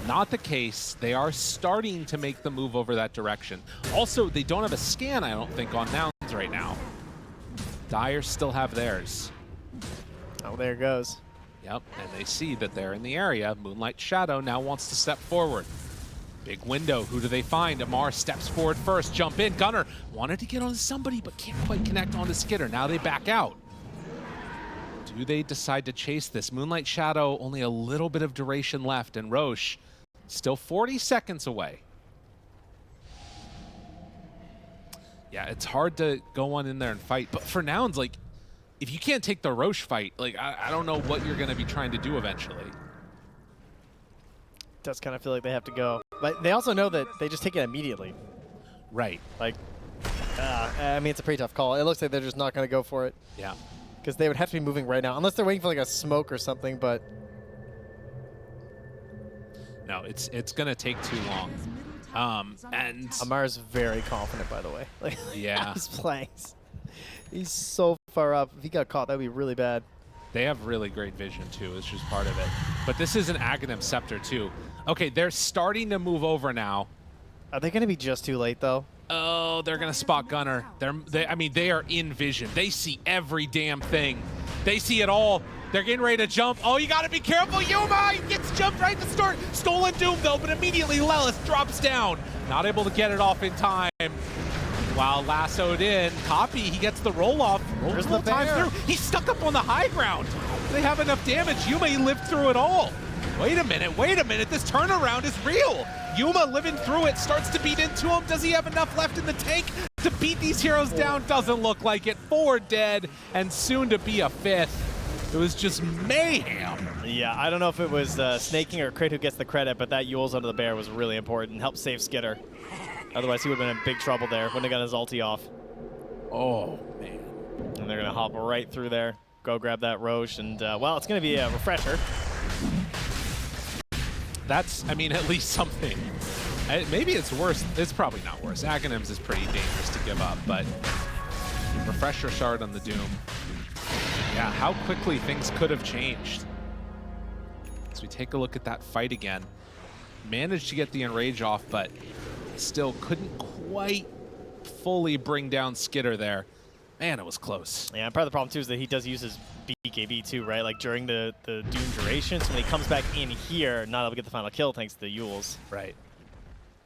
S3: not the case. They are starting to make the move over that direction. Also, they don't have a scan, I don't think, on Nouns right now. Dire still have theirs.
S4: Oh, there it goes.
S3: Yep, and they see that they're in the area. Moonlight Shadow now wants to step forward. Big window. Who do they find? Amar steps forward first. Jump in. Gunner wanted to get onto somebody, but can't quite connect onto Skitter. Now they back out. Do they decide to chase this? Moonlight Shadow, only a little bit of duration left, and Roche still 40 seconds away. Yeah, it's hard to go on in there and fight, but for Nouns, like, if you can't take the Roche fight, like, I don't know what you're going to be trying to do eventually.
S4: Does kind of feel like they have to go. But they also know that they just take it immediately.
S3: Right.
S4: Like, I mean, it's a pretty tough call. It looks like they're just not going to go for it.
S3: Yeah.
S4: Because they would have to be moving right now, unless they're waiting for like a smoke or something, but...
S3: No, it's going to take too long. And
S4: Amar's very confident, by the way. Like,
S3: yeah.
S4: He's playing. He's so far up. If he got caught, that would be really bad.
S3: They have really great vision, too. It's just part of it. But this is an Aghanim Scepter, too. Okay, they're starting to move over now.
S4: Are they going to be just too late, though?
S3: Oh, they're going to spot Gunner. I mean, they are in vision. They see every damn thing. They see it all. They're getting ready to jump. Oh, you got to be careful. Yuma gets jumped right at the start. Stolen Doom, though, but immediately Lelis drops down. Not able to get it off in time. While lassoed in, Copy, he gets the roll-off. Rolls the time through. He's stuck up on the high ground. They have enough damage. Yuma, he lived through it all. Wait a minute. This turnaround is real. Yuma living through it, starts to beat into him. Does he have enough left in the tank to beat these heroes down? Doesn't look like it. 4 dead, and soon to be a 5th. It was just mayhem.
S4: Yeah, I don't know if it was Snaking or Crit who gets the credit, but that Yules under the bear was really important. Helped save Skitter. Otherwise, he would have been in big trouble there. Wouldn't have got his ulti off.
S3: Oh, man.
S4: And they're going to hop right through there. Go grab that Roche, and, well, it's going to be a refresher.
S3: That's, I mean, at least something. Maybe it's worse. It's probably not worse. Aghanims is pretty dangerous to give up, but refresher shard on the Doom. Yeah, how quickly things could have changed. As we take a look at that fight again. Managed to get the Enrage off, but still couldn't quite fully bring down Skitter there. Man, it was close.
S4: Yeah, part of the problem, too, is that he does use his BKB, too, right? Like, during the Doom duration, so when he comes back in here, not able to get the final kill thanks to the Yules.
S3: Right.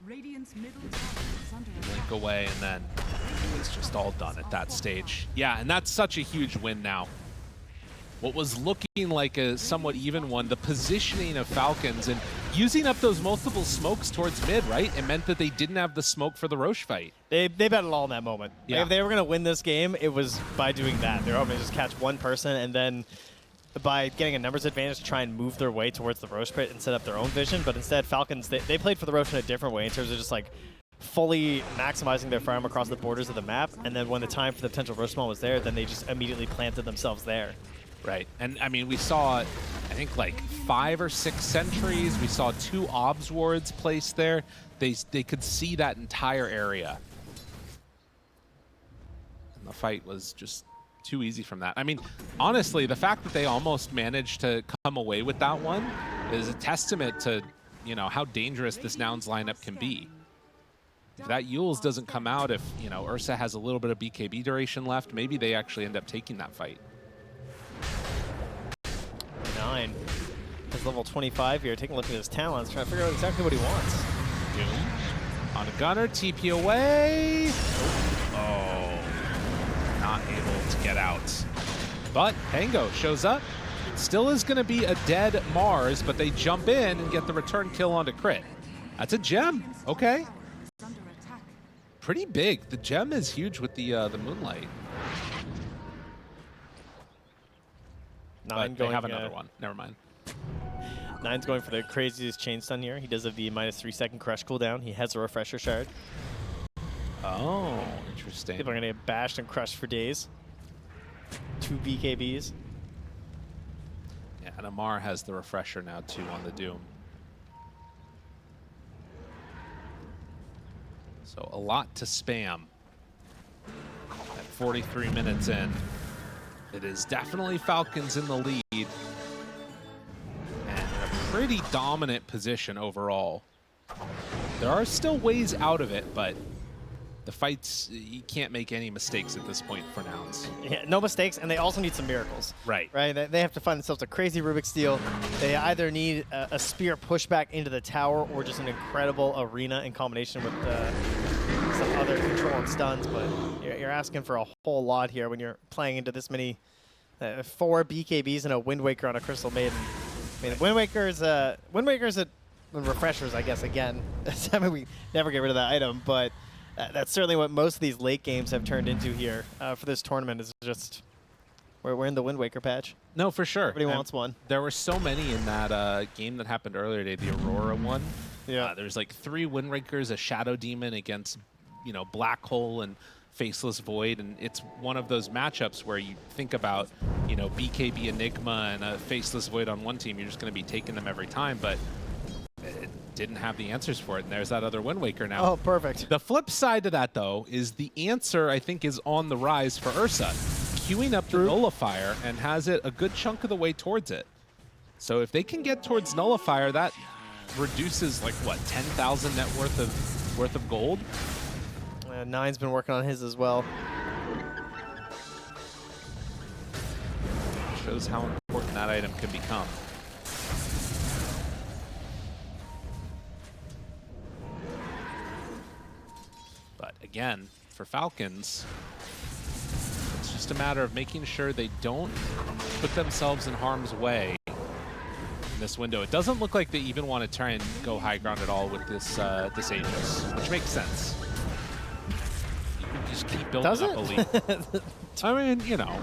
S5: Radiant's middle tower is under
S3: Blink away, and then it was just all done at that stage. Yeah, and that's such a huge win now. what was looking like a somewhat even one, the positioning of Falcons and using up those multiple smokes towards mid, right? It meant that they didn't have the smoke for the Roche fight.
S4: They bet it all in that moment.
S3: Yeah.
S4: If they were going to win this game, it was by doing that. They were hoping to just catch one person and then by getting a numbers advantage, try and move their way towards the Roche pit and set up their own vision. But instead, Falcons, they played for the Roche in a different way in terms of just like fully maximizing their farm across the borders of the map. And then when the time for the potential Roche spawn was there, then they just immediately planted themselves there.
S3: Right, and I mean, we saw, I think, like 5 or 6 sentries. We saw 2 obs wards placed there. They could see that entire area. And the fight was just too easy from that. I mean, honestly, the fact that they almost managed to come away with that one is a testament to, you know, how dangerous this Nouns lineup can be. If that Yules doesn't come out, if, you know, Ursa has a little bit of BKB duration left, maybe they actually end up taking that fight.
S4: 9. He's level 25 here, taking a look at his talents, trying to figure out exactly what he wants.
S3: Doom on a gunner, TP away. Oh, not able to get out. But Pango shows up. Still is going to be a dead Mars, but they jump in and get the return kill onto Crit. That's a gem. Okay.
S5: Under attack.
S3: Pretty big. The gem is huge with the Moonlight.
S4: 9
S3: But
S4: going,
S3: they have another one. Never mind.
S4: 9's going for the craziest chain stun here. He does have the -3-second crush cooldown. He has a refresher shard.
S3: Oh, interesting.
S4: People are going to get bashed and crushed for days. 2 BKBs.
S3: Yeah, and Amar has the refresher now too on the Doom. So a lot to spam. At 43 minutes in, it is definitely Falcons in the lead. And in a pretty dominant position overall. There are still ways out of it, but the fights, you can't make any mistakes at this point for Nouns.
S4: Yeah, no mistakes, and they also need some miracles.
S3: Right.
S4: Right? They have to find themselves a crazy Rubik's Steel. They either need a spear pushback into the tower or just an incredible arena in combination with some other control and stuns, but you're asking for a whole lot here when you're playing into this many 4 BKBs and a Wind Waker on a Crystal Maiden. I mean, Wind Waker's a refreshers, I guess, again. I mean, we never get rid of that item, but that's certainly what most of these late games have turned into here for this tournament. Is just we're in the Wind Waker patch.
S3: No, for sure.
S4: Everybody wants one.
S3: There were so many in that game that happened earlier today, the Aurora one.
S4: Yeah.
S3: There's like 3 Wind Rakers, a Shadow Demon against, you know, Black Hole and Faceless Void, and it's one of those matchups where you think about, you know, BKB Enigma and a Faceless Void on one team, you're just going to be taking them every time, but it didn't have the answers for it, and there's that other Wind Waker now.
S4: Oh, perfect.
S3: The flip side to that, though, is the answer, I think, is on the rise for Ursa, queuing up the Nullifier and has it a good chunk of the way towards it. So if they can get towards Nullifier, that reduces, like, what, 10,000 net worth of gold?
S4: 9's been working on his as well.
S3: Shows how important that item can become. But again, for Falcons, it's just a matter of making sure they don't put themselves in harm's way in this window. It doesn't look like they even want to try and go high ground at all with this this Aegis, which makes sense. Just keep building up a lead. I mean, you know,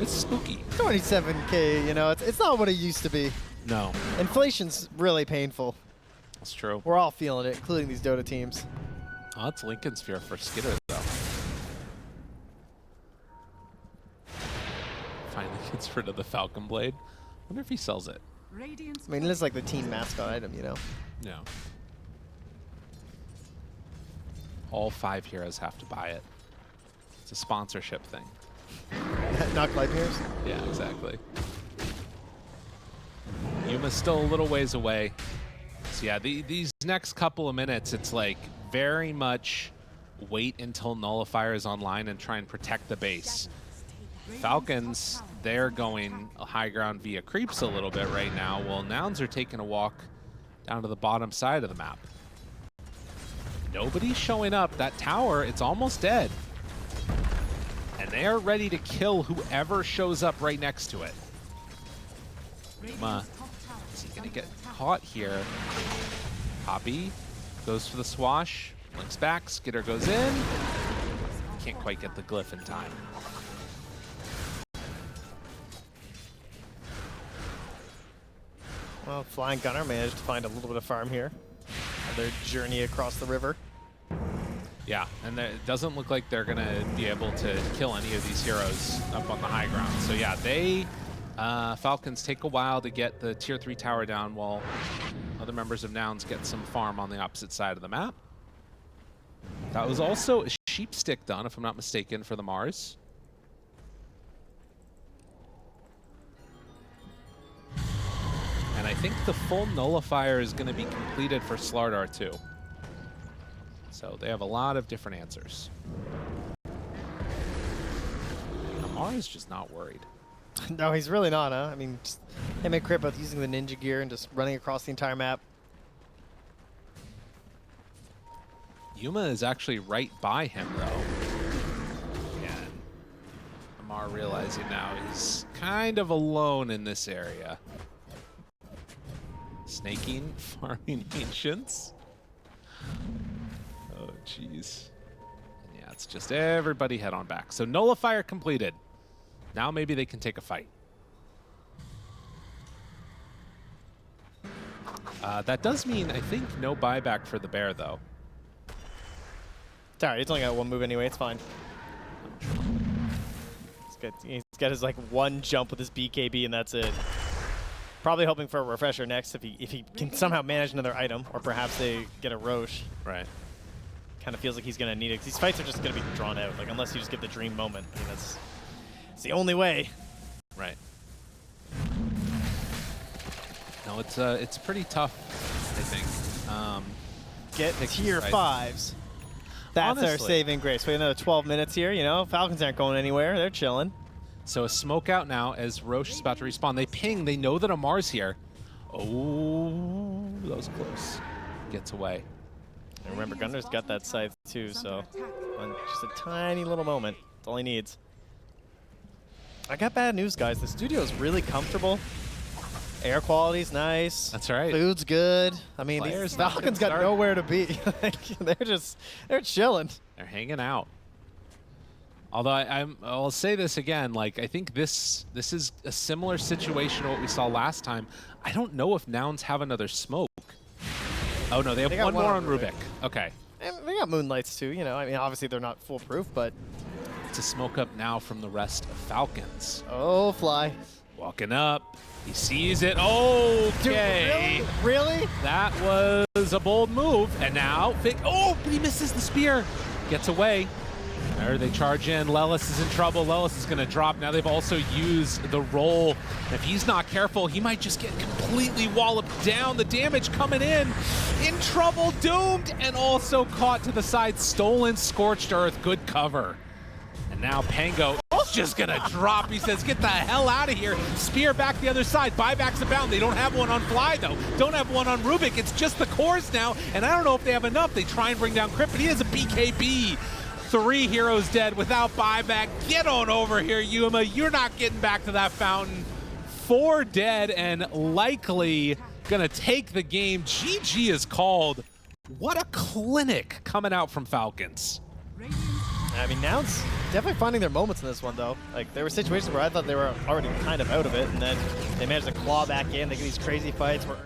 S3: it's spooky.
S4: 27K, you know, it's not what it used to be.
S3: No,
S4: Inflation's really painful.
S3: that's true.
S4: We're all feeling it, including these Dota teams.
S3: Oh, it's Lincoln Sphere for Skitter, though. Finally gets rid of the Falcon Blade. Wonder if he sells it.
S5: Radiant's
S4: I mean, it's like the team mascot item, you know.
S3: No. All 5 heroes have to buy it. It's a sponsorship thing.
S4: Not Gladiators.
S3: Yeah, exactly. Yuma's still a little ways away. So yeah, these next couple of minutes, it's like very much wait until Nullifier is online and try and protect the base. Falcons, they're going high ground via creeps a little bit right now, while Nouns are taking a walk down to the bottom side of the map. Nobody's showing up. That tower, it's almost dead. And they're ready to kill whoever shows up right next to it. Yuma, is he gonna get caught here? Poppy goes for the swash, links back, Skitter goes in. Can't quite get the glyph in time.
S4: Well, Flying Gunner managed to find a little bit of farm here on their journey across the river.
S3: Yeah, and it doesn't look like they're gonna be able to kill any of these heroes up on the high ground. So yeah, they, Falcons take a while to get the tier 3 tower down while other members of Nouns get some farm on the opposite side of the map. That was also a sheep stick done, if I'm not mistaken, for the MOUZ. And I think the full nullifier is going to be completed for Slardar too. So they have a lot of different answers. MOUZ is just not worried.
S4: No, he's really not, huh? I mean, just him and Crit both using the ninja gear and just running across the entire map.
S3: Yuma is actually right by him, though. And Amar realizing now he's kind of alone in this area. Snaking, farming ancients. Oh, jeez. Yeah, it's just everybody head on back. So nullifier completed. Now maybe they can take a fight. That does mean, I think, no buyback for the bear, though.
S4: It's alright, he's only got one move anyway, it's fine. He's got his like one jump with his BKB and that's it. Probably hoping for a refresher next if he can somehow manage another item, or perhaps they get a Roche.
S3: Right.
S4: Kind of feels like he's gonna need it. These fights are just gonna be drawn out, like unless you just get the dream moment. I mean, it's the only way.
S3: Right. No, it's pretty tough, I think.
S4: Get tier 5s. That's our
S3: Honestly.
S4: saving grace. We have another 12 minutes here, you know. Falcons aren't going anywhere. They're chilling.
S3: So a smoke out now as Roche is about to respawn. They ping. They know that Amar's here. Oh, that was close. Gets away.
S4: And remember, Gunner's got that scythe too, so just a tiny little moment. That's all he needs. I got bad news, guys. The studio is really comfortable. Air quality's nice.
S3: That's right.
S4: Food's good. I mean,
S3: Players
S4: these
S3: not
S4: Falcons
S3: gonna
S4: got
S3: start.
S4: nowhere to be. Like, they're chilling.
S3: They're hanging out. Although I'll say this again, like I think this is a similar situation to what we saw last time. I don't know if Nouns have another smoke. Oh no, they have
S4: got
S3: one
S4: one
S3: more
S4: on
S3: on Rubik. Okay.
S4: And they got Moonlights too, you know. I mean, obviously they're not foolproof, but
S3: It's a smoke up now from the rest of Falcons.
S4: oh, Fly.
S3: Walking up. He sees it. Okay.
S4: Dude, really?
S3: That was a bold move. And now, oh, but he misses the spear. Gets away. There they charge in. Lelis is in trouble. Lelis is going to drop. Now they've also used the roll. If he's not careful, he might just get completely walloped down. The damage coming in. In trouble, doomed, and also caught to the side. Stolen, Scorched Earth. Good cover. And now Pango is just going to drop. He says, get the hell out of here. Spear back the other side. Buybacks abound. They don't have one on Fly, though. Don't have one on Rubik. It's just the cores now, and I don't know if they have enough. They try and bring down Crypt, but he has a BKB. 3 heroes dead without buyback. Get on over here, Yuma. You're not getting back to that fountain. 4 dead and likely gonna take the game. GG is called. What a clinic coming out from Falcons.
S4: I mean, Nouns definitely finding their moments in this one, though. Like, there were situations where I thought they were already kind of out of it, and then they managed to claw back in. They get these crazy fights where